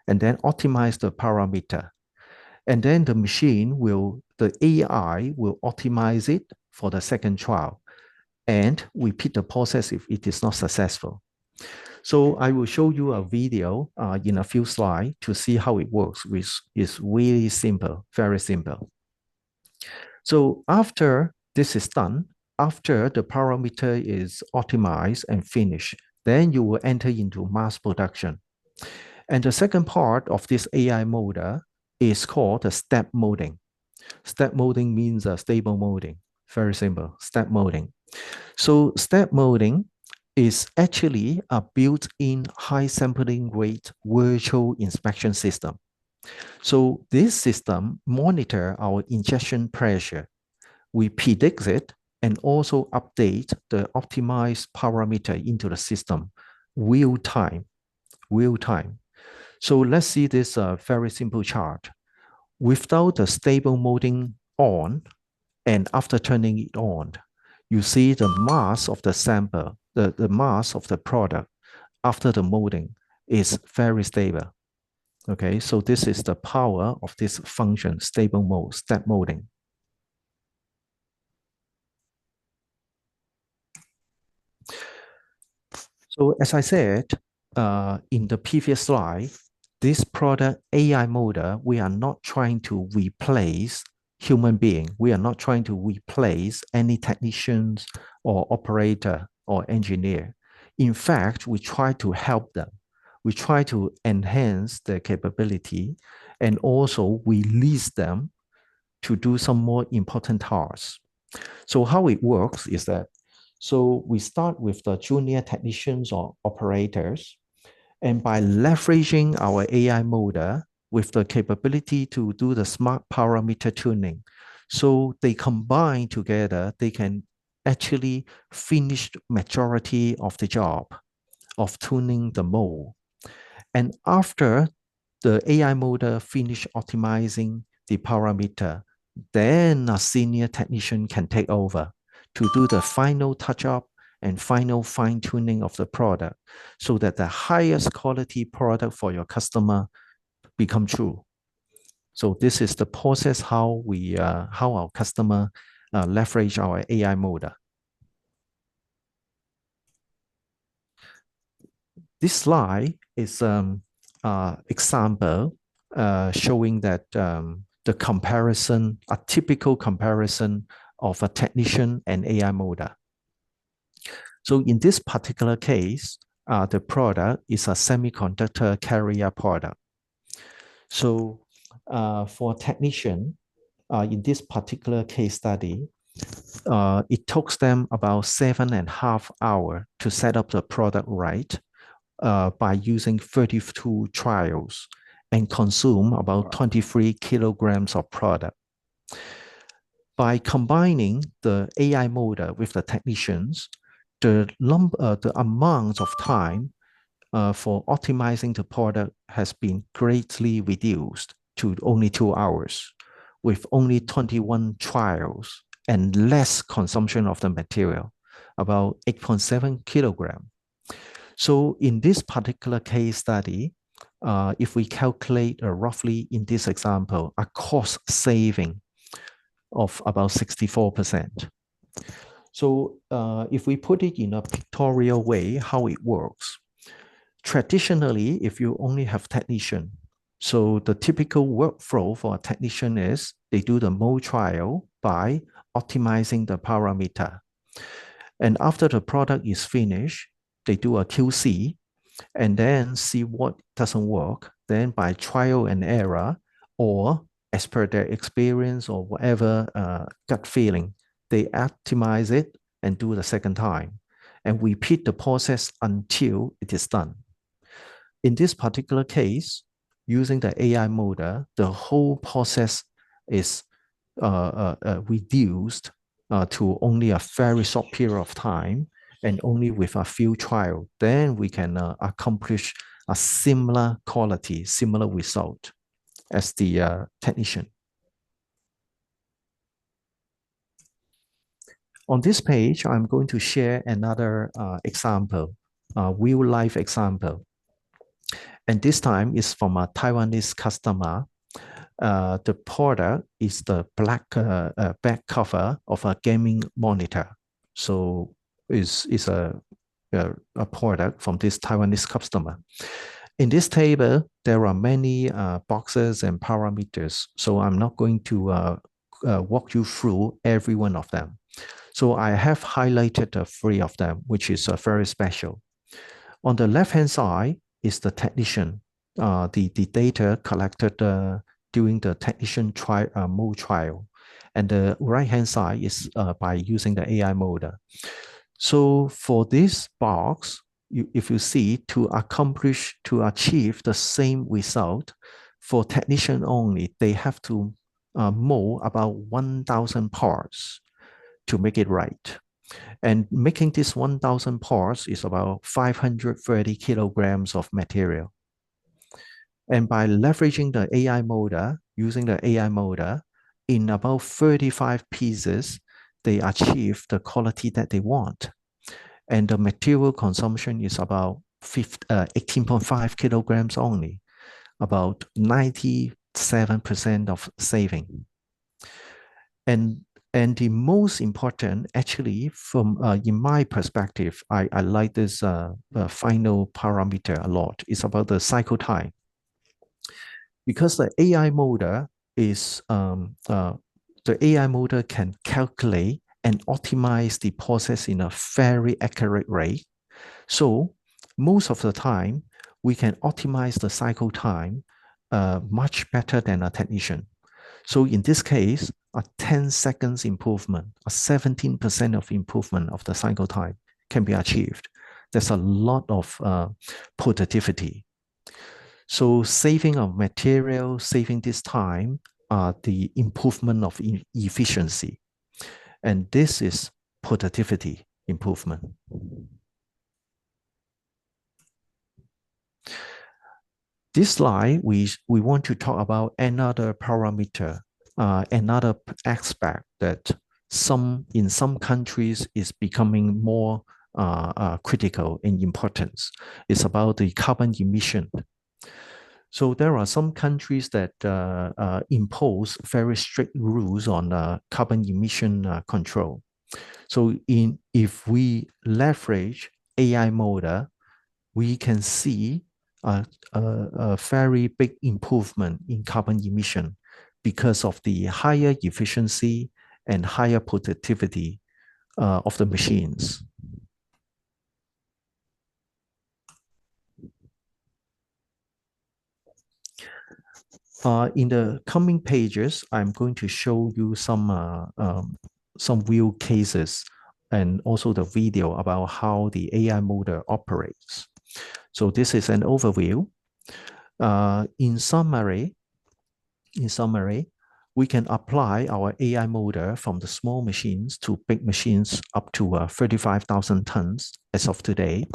and then optimize the parameter. And then the machine the AI will optimize it for the second trial and repeat the process if it is not successful. So I will show you a video in a few slides to see how it works, which is really simple, very simple. So after this is done, after the parameter is optimized and finished, then you will enter into mass production. And the second part of this AI molder is called the step molding. Step molding means stable molding. Very simple, step molding. So step molding is actually a built-in high sampling rate virtual inspection system. So this system monitors our injection pressure. We predict it and also update the optimized parameter into the system real time. So let's see this very simple chart. Without the stable molding on and after turning it on, you see the mass of the sample, the mass of the product after the molding is very stable. Okay, so this is the power of this function, stable mold, step molding. So as I said in the previous slide, this product AI molder, we are not trying to replace human being. We are not trying to replace any technicians or operator or engineer. In fact, we try to help them. We try to enhance their capability and also release them to do some more important tasks. So how it works is that, so we start with the junior technicians or operators, and by leveraging our AI molder with the capability to do the smart parameter tuning, so they combine together, they can actually finish the majority of the job of tuning the mold. And after the AI molder finish optimizing the parameter, then a senior technician can take over to do the final touch-up and final fine-tuning of the product so that the highest quality product for your customer become true. So this is the process how our customer leverage our AI molder. This slide is example showing that the comparison, a typical comparison of a technician and AI molder. So in this particular case, the product is a semiconductor carrier product. So for technician, in this particular case study, it took them about 7.5 hours to set up the product right by using 32 trials and consume about 23 kilograms of product. By combining the AI molder with the technicians, the amount of time for optimizing the product has been greatly reduced to only 2 hours, with only 21 trials and less consumption of the material, about 8.7 kilograms. So in this particular case study, if we calculate roughly in this example, a cost saving of about 64%. So if we put it in a pictorial way, how it works. Traditionally, if you only have technician, so the typical workflow for a technician is they do the mold trial by optimizing the parameter. And after the product is finished, they do a QC. and then see what doesn't work. Then by trial and error, or as per their experience or whatever gut feeling, they optimize it and do the second time and repeat the process until it is done. In this particular case, using the AI model, the whole process is reduced to only a very short period of time and only with a few trials. Then we can accomplish a similar quality, similar result as the technician. On this page, I'm going to share another example, real-life example. And this time is from a Taiwanese customer. The product is the black back cover of a gaming monitor. So it's a product from this Taiwanese customer. In this table, there are many boxes and parameters. So I'm not going to walk you through every one of them. So I have highlighted 3 of them, which is very special. On the left-hand side is the technician, the data collected during the technician mode trial. And the right-hand side is by using the AI model. So for this box, if you see, to achieve the same result, for technician only, they have to mold about 1,000 parts to make it right. And making this 1,000 parts is about 530 kilograms of material. And by leveraging the AI model, using the AI model, in about 35 pieces, they achieve the quality that they want. And the material consumption is about 18.5 kilograms only, about 97% of saving. And the most important, actually, from in my perspective, I like this final parameter a lot. It's about the cycle time. Because the AI model is, the AI model can calculate and optimize the process in a very accurate way. So most of the time, we can optimize the cycle time much better than a technician. So in this case, a 10 seconds improvement, a 17% of improvement of the cycle time can be achieved. There's a lot of productivity. So saving of material, saving this time, the improvement of efficiency. And this is productivity improvement. This slide, we want to talk about another parameter, another aspect that in some countries is becoming more critical in importance. It's about the carbon emission. So there are some countries that impose very strict rules on carbon emission control. So if we leverage AI model, we can see a very big improvement in carbon emission because of the higher efficiency and higher productivity of the machines. In the coming pages, I'm going to show you some real cases and also the video about how the AI model operates. So this is an overview. In summary, we can apply our AI model from the small machines to big machines up to 35,000 tons as of today.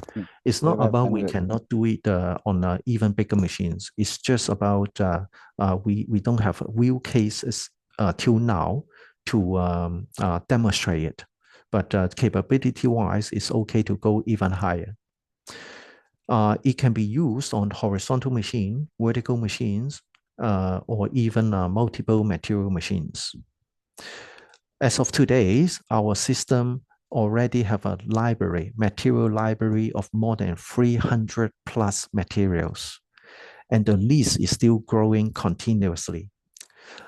It's not about we cannot do it on even bigger machines. It's just about we don't have real cases till now to demonstrate it. But capability-wise, it's okay to go even higher. It can be used on horizontal machine, vertical machines, or even multiple material machines. As of today, our system already have a material library of more than 300 plus materials, and the list is still growing continuously.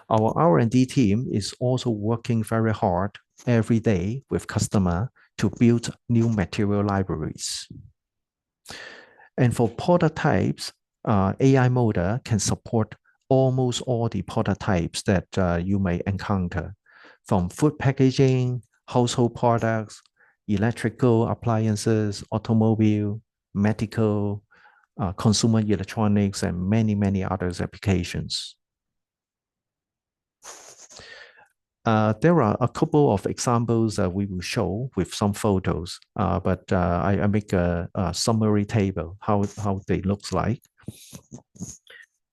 Our R&D team is also working very hard every day with customer to build new material libraries. And for prototypes, AI Molder can support almost all the prototypes that you may encounter, from food packaging, household products, electrical appliances, automobile, medical, consumer electronics, and many, many others applications. There are a couple of examples we will show with some photos, but I make a summary table, how they look like.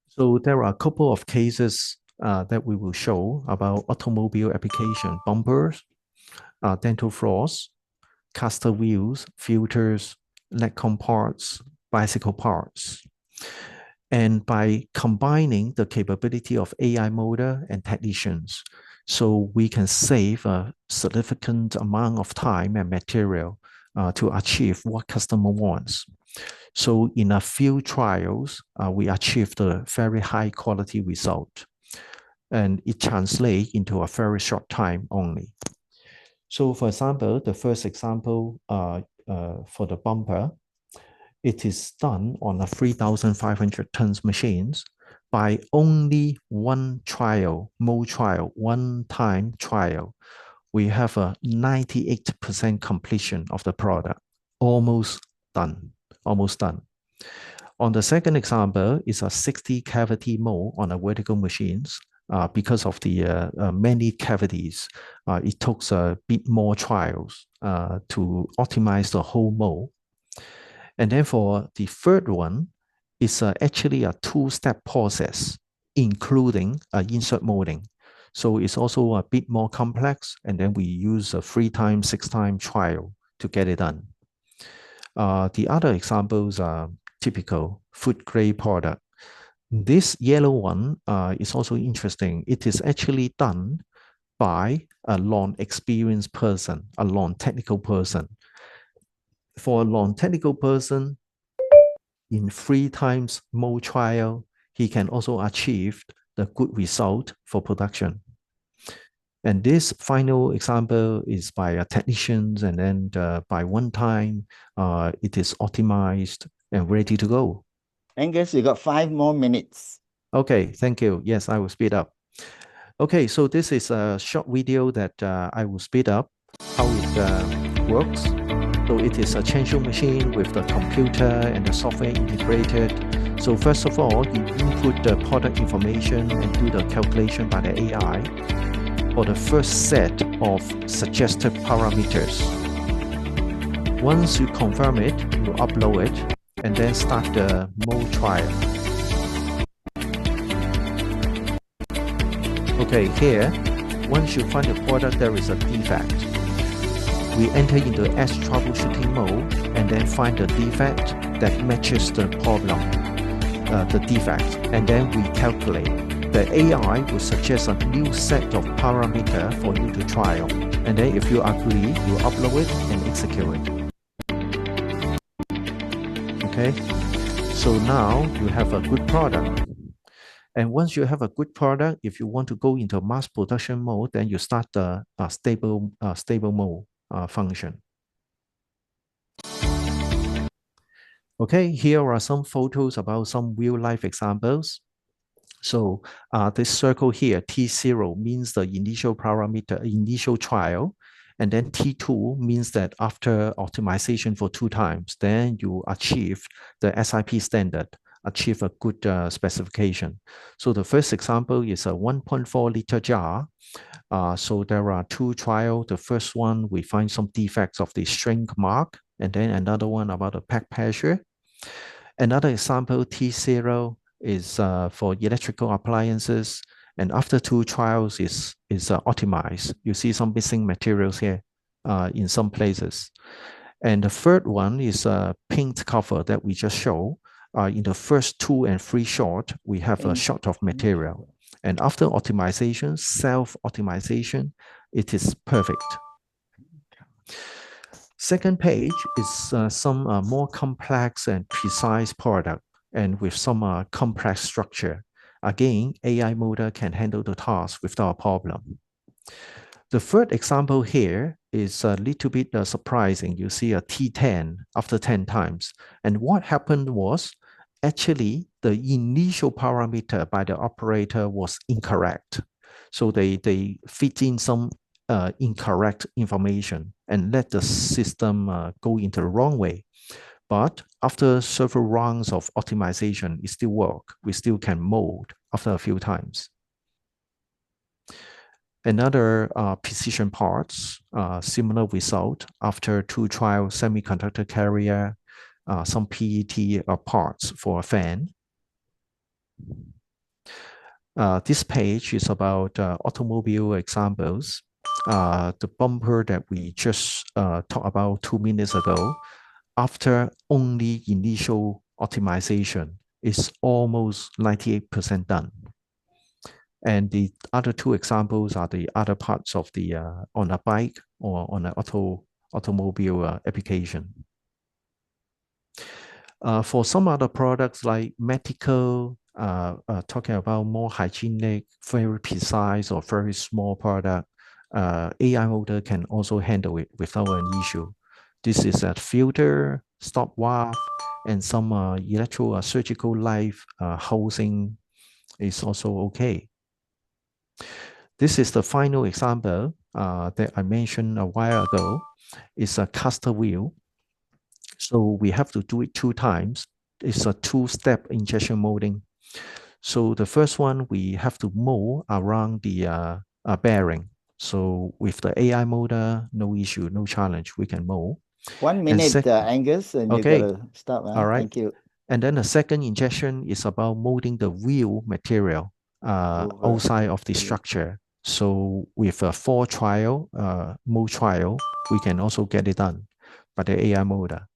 So there are a couple of cases that we will show about automobile application: bumpers, dental floors, caster wheels, filters, leg parts, bicycle parts. And by combining the capability of AI Molder and technicians, so we can save a significant amount of time and material to achieve what customer wants. So in a few trials, we achieved a very high quality result, and it translates into a very short time only. So for example, the first example for the bumper, it is done on a 3,500 tons machines by only one trial, mold trial, one-time trial. We have a 98% completion of the product, almost done. On the second example is a 60 cavity mold on a vertical machines. Because of the many cavities, it took a bit more trials to optimize the whole mold. And then for the third one, it's actually a two-step process, including insert molding. So it's also a bit more complex, and then we use a 3x, 6x trial to get it done. The other examples are typical food-grade product. This yellow one is also interesting. It is actually done by a non-experienced person, a non-technical person. For a non-technical person, in 3x mold trial, he can also achieve the good result for production. And this final example is by a technician, and then by one time, it is optimized and ready to go. Angus, you got 5 more minutes. Okay, thank you. Yes, I will speed up. Okay, so this is a short video that I will speed up how it works. So it is a chainsaw machine with the computer and the software integrated. So first of all, you input the product information and do the calculation by the AI for the first set of suggested parameters. Once you confirm it, you upload it and then start the mold trial. Okay, here, once you find the product, there is a defect. We enter into S troubleshooting mode and then find the defect that matches the problem, the defect, and then we calculate. The AI will suggest a new set of parameters for you to trial. And then if you agree, you upload it and execute it. Okay, so now you have a good product. And once you have a good product, if you want to go into mass production mode, then you start the stable mode function. Okay, here are some photos about some real-life examples. So this circle here, T0, means the initial parameter, initial trial. And then T2 means that after optimization for 2 times, then you achieve the SIP standard, achieve a good specification. So the first example is a 1.4 liter jar. So there are 2 trials. The first one, we find some defects of the shrink mark, and then another one about the pack pressure. Another example, T0, is for electrical appliances, and after 2 trials is optimized. You see some missing materials here in some places. And the third one is a paint cover that we just show. In the first 2 and 3 shot, we have a short of material. And after optimization, self-optimization, it is perfect. Second page is some more complex and precise product and with some complex structure. Again, AI Molder can handle the task without a problem. The third example here is a little bit surprising. You see a T10 after 10 times. And what happened was actually the initial parameter by the operator was incorrect. So they fit in some incorrect information and let the system go into the wrong way. But after several rounds of optimization, it still works. We still can mold after a few times. Another precision parts, similar result after 2 trial semiconductor carrier, some PET parts for a fan. This page is about automobile examples. The bumper that we just talked about 2 minutes ago, after only initial optimization, is almost 98% done. And the other 2 examples are the other parts of the on a bike or on an automobile application. For some other products like medical, talking about more hygienic, very precise or very small product, AI motor can also handle it without an issue. This is a filter, stop valve, and some electro surgical life housing is also okay. This is the final example that I mentioned a while ago. It's a caster wheel. So we have to do it 2 times. It's a 2-step injection molding. So the first one, we have to mold around the bearing. So with the AI molder, no issue, no challenge, we can mold. 1 minute, Angus, and okay. you gotta stop. All right. Thank you. And then the second injection is about molding the wheel material outside of the structure. So with a 4 trial, mold trial, we can also get it done by the AI molder.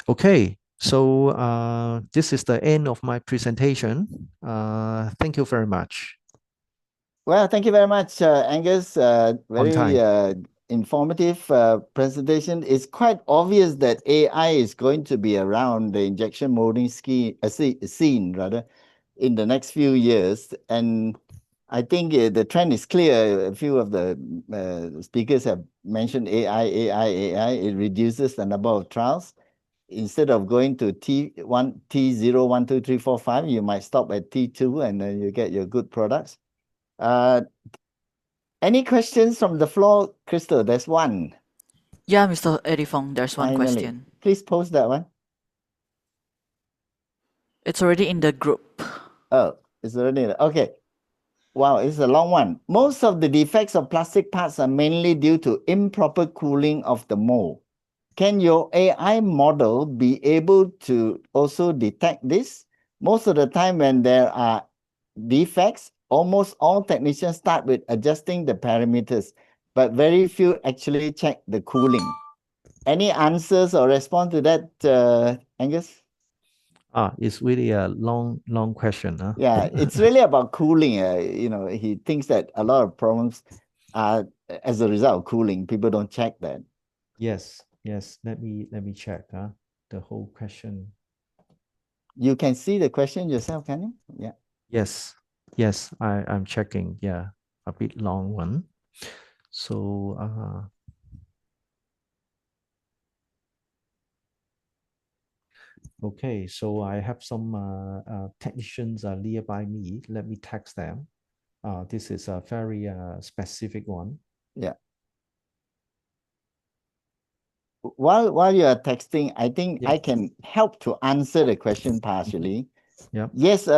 Okay, so this is the end of my presentation. Thank you very much. Well, thank you very much, Angus. Very informative presentation. It's quite obvious that AI is going to be around the injection molding scene rather in the next few years. And I think the trend is clear. A few of the speakers have mentioned AI. It reduces the number of trials. Instead of going to T1, T0, 1, 2, 3, 4, 5, you might stop at T2 and then you get your good products. Any questions from the floor, Crystal? There's one. Yeah, Mr. Eddie Fong, there's one question. Please post that one. It's already in the group. Oh, it's already okay. Wow, it's a long one. Most of the defects of plastic parts are mainly due to improper cooling of the mold. Can your AI model be able to also detect this? Most of the time when there are defects, almost all technicians start with adjusting the parameters, but very few actually check the cooling. Any answers or response to that, Angus? It's really a long question. Huh? Yeah, it's really about cooling. He thinks that a lot of problems are as a result of cooling. People don't check that. Yes. Let me check. The whole question. You can see the question yourself, can you? Yeah. Yes. I'm checking. Yeah, a bit long one. So okay, so I have some technicians nearby me. Let me text them. This is a very specific one. Yeah. While you are texting, I think I can help to answer the question partially. Yeah. Yes,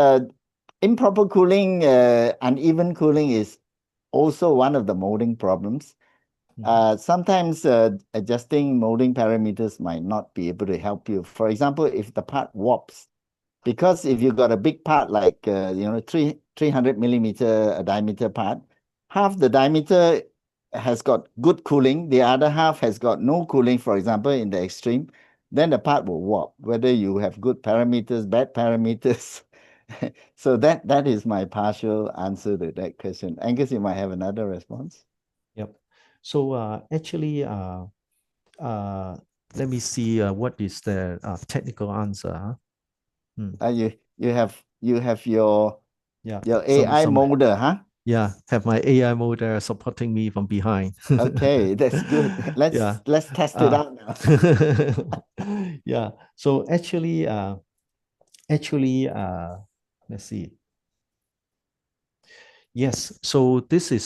improper cooling, uneven cooling is also one of the molding problems. Sometimes adjusting molding parameters might not be able to help you. For example, if the part warps, because if you got a big part like 300 millimeter diameter part, half the diameter has got good cooling, the other half has got no cooling, for example, in the extreme, then the part will warp, whether you have good parameters, bad parameters. So that is my partial answer to that question. Angus, you might have another response. Yep. So actually, let me see what is the technical answer. You have your AI some molder, huh? Yeah, have my AI model supporting me from behind. Okay, that's good. Yeah. Let's test it out now. Yeah. So actually, let's see. Yes. So this is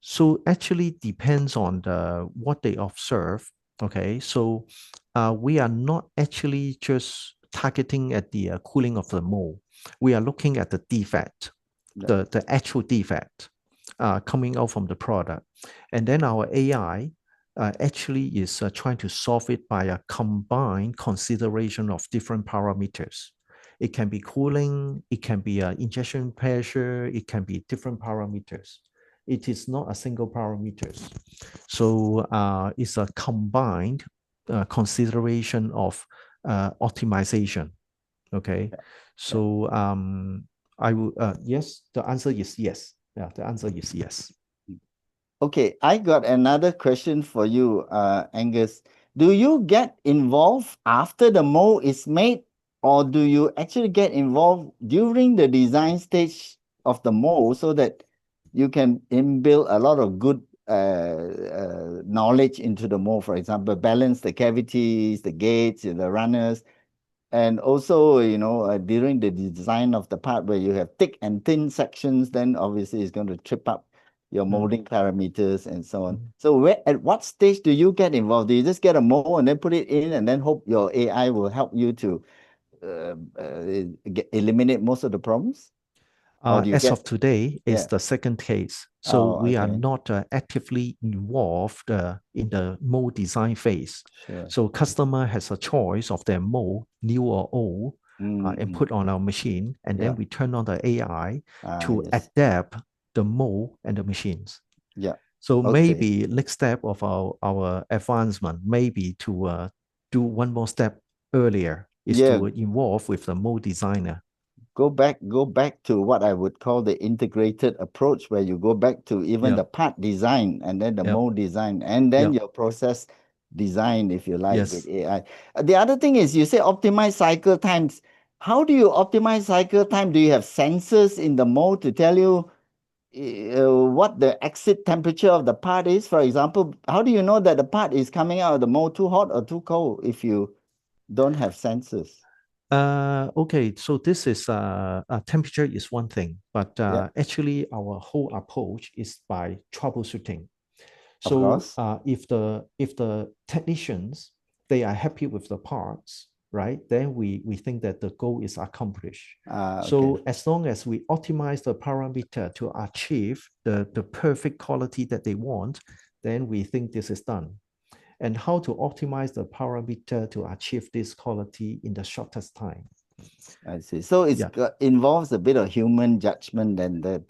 so actually depends on what they observe. Okay. So we are not actually just targeting at the cooling of the mold. We are looking at the defect, the actual defect coming out from the product. And then our AI actually is trying to solve it by a combined consideration of different parameters. It can be cooling, it can be injection pressure, it can be different parameters. It is not a single parameters. So it's a combined consideration of optimization. Okay. So I will, yes, the answer is yes. Yeah, the answer is yes. Okay, I got another question for you, Angus. Do you get involved after the mold is made, or do you actually get involved during the design stage of the mold so that you can inbuild a lot of good knowledge into the mold? For example, balance the cavities, the gates, the runners, and also, during the design of the part where you have thick and thin sections, then obviously it's going to trip up your molding parameters and so on. So at what stage do you get involved? Do you just get a mold and then put it in and then hope your AI will help you to eliminate most of the problems? Or do you As get... of today, it's the second case. So we are not actively involved in the mold design phase. Sure. So customer has a choice of their mold, new or old, and put on our machine, and then we turn on the AI to adapt the mold and the machines. Yeah. So maybe next step of our advancement, maybe to do one more step earlier, is to involve with the mold designer. Go back to what I would call the integrated approach, where you go back to even the part design and then the mold design and then your process design, if you like, with AI. The other thing is, you say optimize cycle times. How do you optimize cycle time? Do you have sensors in the mold to tell you what the exit temperature of the part is? For example, how do you know that the part is coming out of the mold too hot or too cold if you don't have sensors? Okay, so this is temperature is one thing, but actually our whole approach is by troubleshooting. So if the technicians, they are happy with the parts, right, then we think that the goal is accomplished. So as long as we optimize the parameter to achieve the perfect quality that they want, then we think this is done. And how to optimize the parameter to achieve this quality in the shortest time. I see. So it involves a bit of human judgment, and the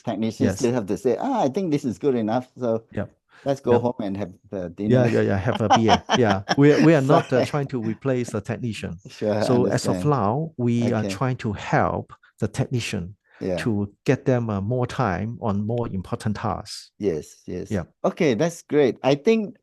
technicians still have to say, I think this is good enough. So let's go home and have the dinner. Have a beer. We are not trying to replace the technician. Sure, so as of now, we are trying to help the technician to get them more time on more important tasks. Yes. Okay, that's great. I think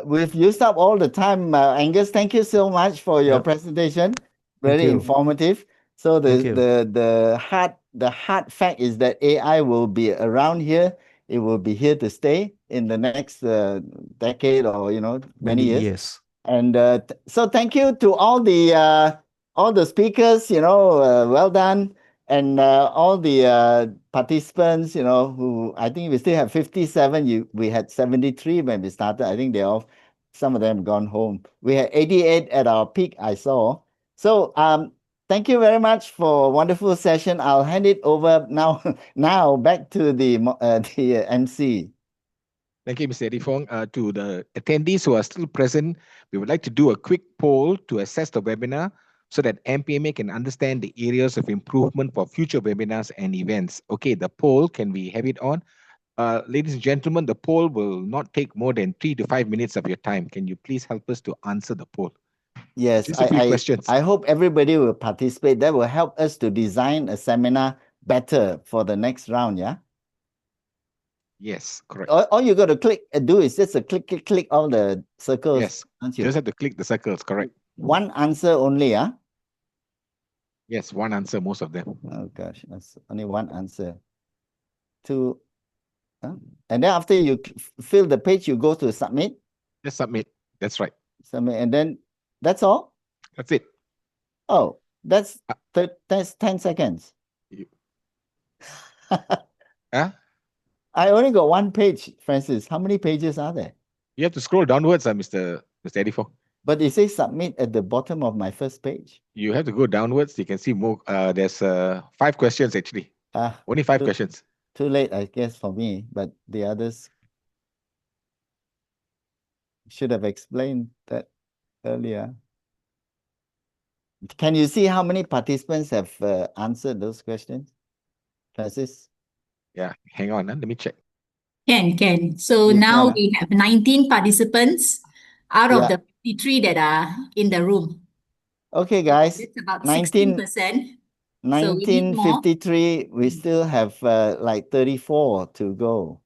we've used up all the time. Angus, thank you so much for your presentation. Very informative. So the hard fact is that AI will be around here. It will be here to stay in the next decade or many years. And so thank you to all the speakers. Well done. And all the participants, who I think we still have 57. We had 73 when we started. I think some of them gone home. We had 88 at our peak, I saw. So thank you very much for a wonderful session. I'll hand it over now back to the MC. Thank you, Mr. Eddie Fong. To the attendees who are still present, we would like to do a quick poll to assess the webinar so that MPMA can understand the areas of improvement for future webinars and events. Okay, the poll, can we have it on? Ladies and gentlemen, the poll will not take more than 3 to 5 minutes of your time. Can you please help us to answer the poll? Yes, just a few questions. I hope everybody will participate. That will help us to design a seminar better for the next round, yeah? Yes, correct. All you got to do is just click all the circles. Yes, you just have to click the circles, correct. One answer only, Yes, one answer, most of them. Oh gosh, that's only one answer. Two. And then after you fill the page, you go to submit. Just submit. That's right. Submit, and then that's all. That's it. Oh, that's 10 seconds. Huh? I only got one page, Francis. How many pages are there? You have to scroll downwards, Mr. Edifo. But it says submit at the bottom of my first page. You have to go downwards. You can see more. There's 5 questions actually. Only 5 questions. Too late, I guess, for me. But the others should have explained that earlier. Can you see how many participants have answered those questions, Francis? Yeah, hang on. Let me check. Can. So You now can, we have 19 participants out of Yeah. the 53 that are in the room. Okay, guys. It's about 19 16%. So we need more. 1953, we still have like 34 to go.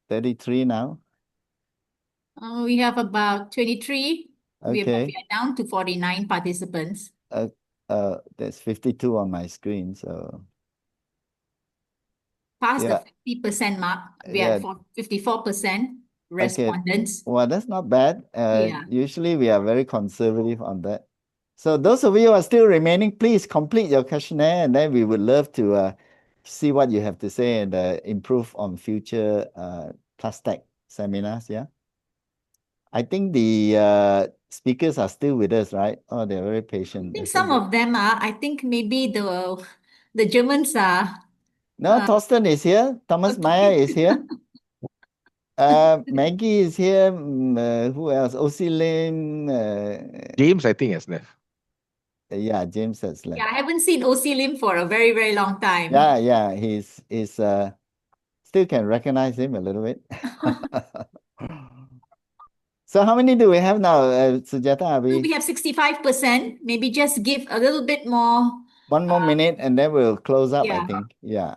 33 now. We have about 23. We Okay. are down to 49 participants. There's 52 on my screen, so Past yeah. the 50% mark. We Yeah. are for 54% respondents. Well, that's not bad. Yeah. Usually we are very conservative on that. So those of you who are still remaining, please complete your questionnaire, and then we would love to see what you have to say and improve on future Plastech seminars. Yeah. I think the speakers are still with us, right? Oh, they're very patient. I think some of them are. I think maybe the Germans are. No, Thorsten is here. Thomas Meyer is here. Maggie is here. Who else? Osi Lim. James, I think, has left. Yeah, James has left. Yeah, I haven't seen Osi Lim for a very, very long time. Yeah, he's still can recognize him a little bit. So how many do we have now, Sujata? We have 65%. Maybe just give a little bit more. One more minute and then we'll close up, I Yeah. think. Yeah.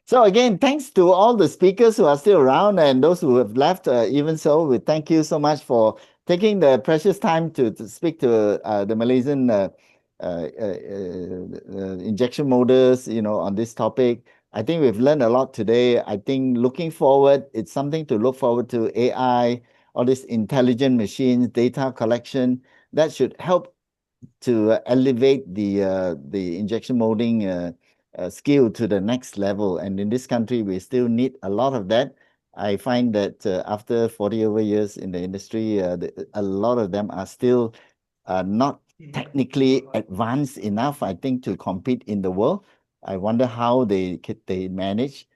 So again, thanks to all the speakers who are still around and those who have left. Even so, we thank you so much for taking the precious time to speak to the Malaysian injection molders, on this topic. I think we've learned a lot today. I think looking forward, it's something to look forward to. AI, all these intelligent machines, data collection, that should help to elevate the injection molding skill to the next level. And in this country, we still need a lot of that. I find that after 40 over years in the industry, a lot of them are still not technically advanced enough, I think, to compete in the world. I wonder how they manage.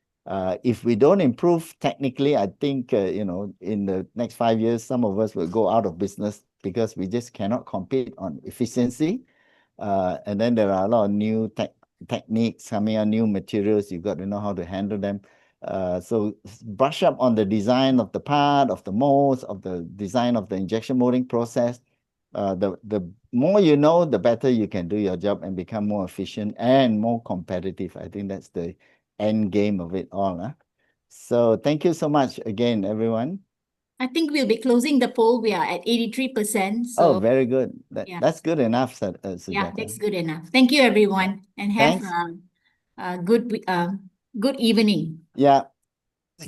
If we don't improve technically, I think, in the next 5 years, some of us will go out of business because we just cannot compete on efficiency. And then there are a lot of new techniques coming out, new materials. You've got to know how to handle them. So brush up on the design of the part, of the molds, of the design of the injection molding process. The more you know, the better you can do your job and become more efficient and more competitive. I think that's the end game of it all. So thank you so much again, everyone. I think we'll be closing the poll. We are at 83%. Oh, So very good. That's good enough, Sujata. yeah, that's good enough. Thank you, everyone, and have a good evening. Yeah.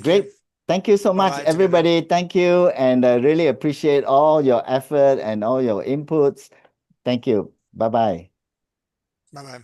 Great. Thank you so much, everybody. Thank you. And I really appreciate all your effort and all your inputs. Thank you. Bye-bye. Bye-bye.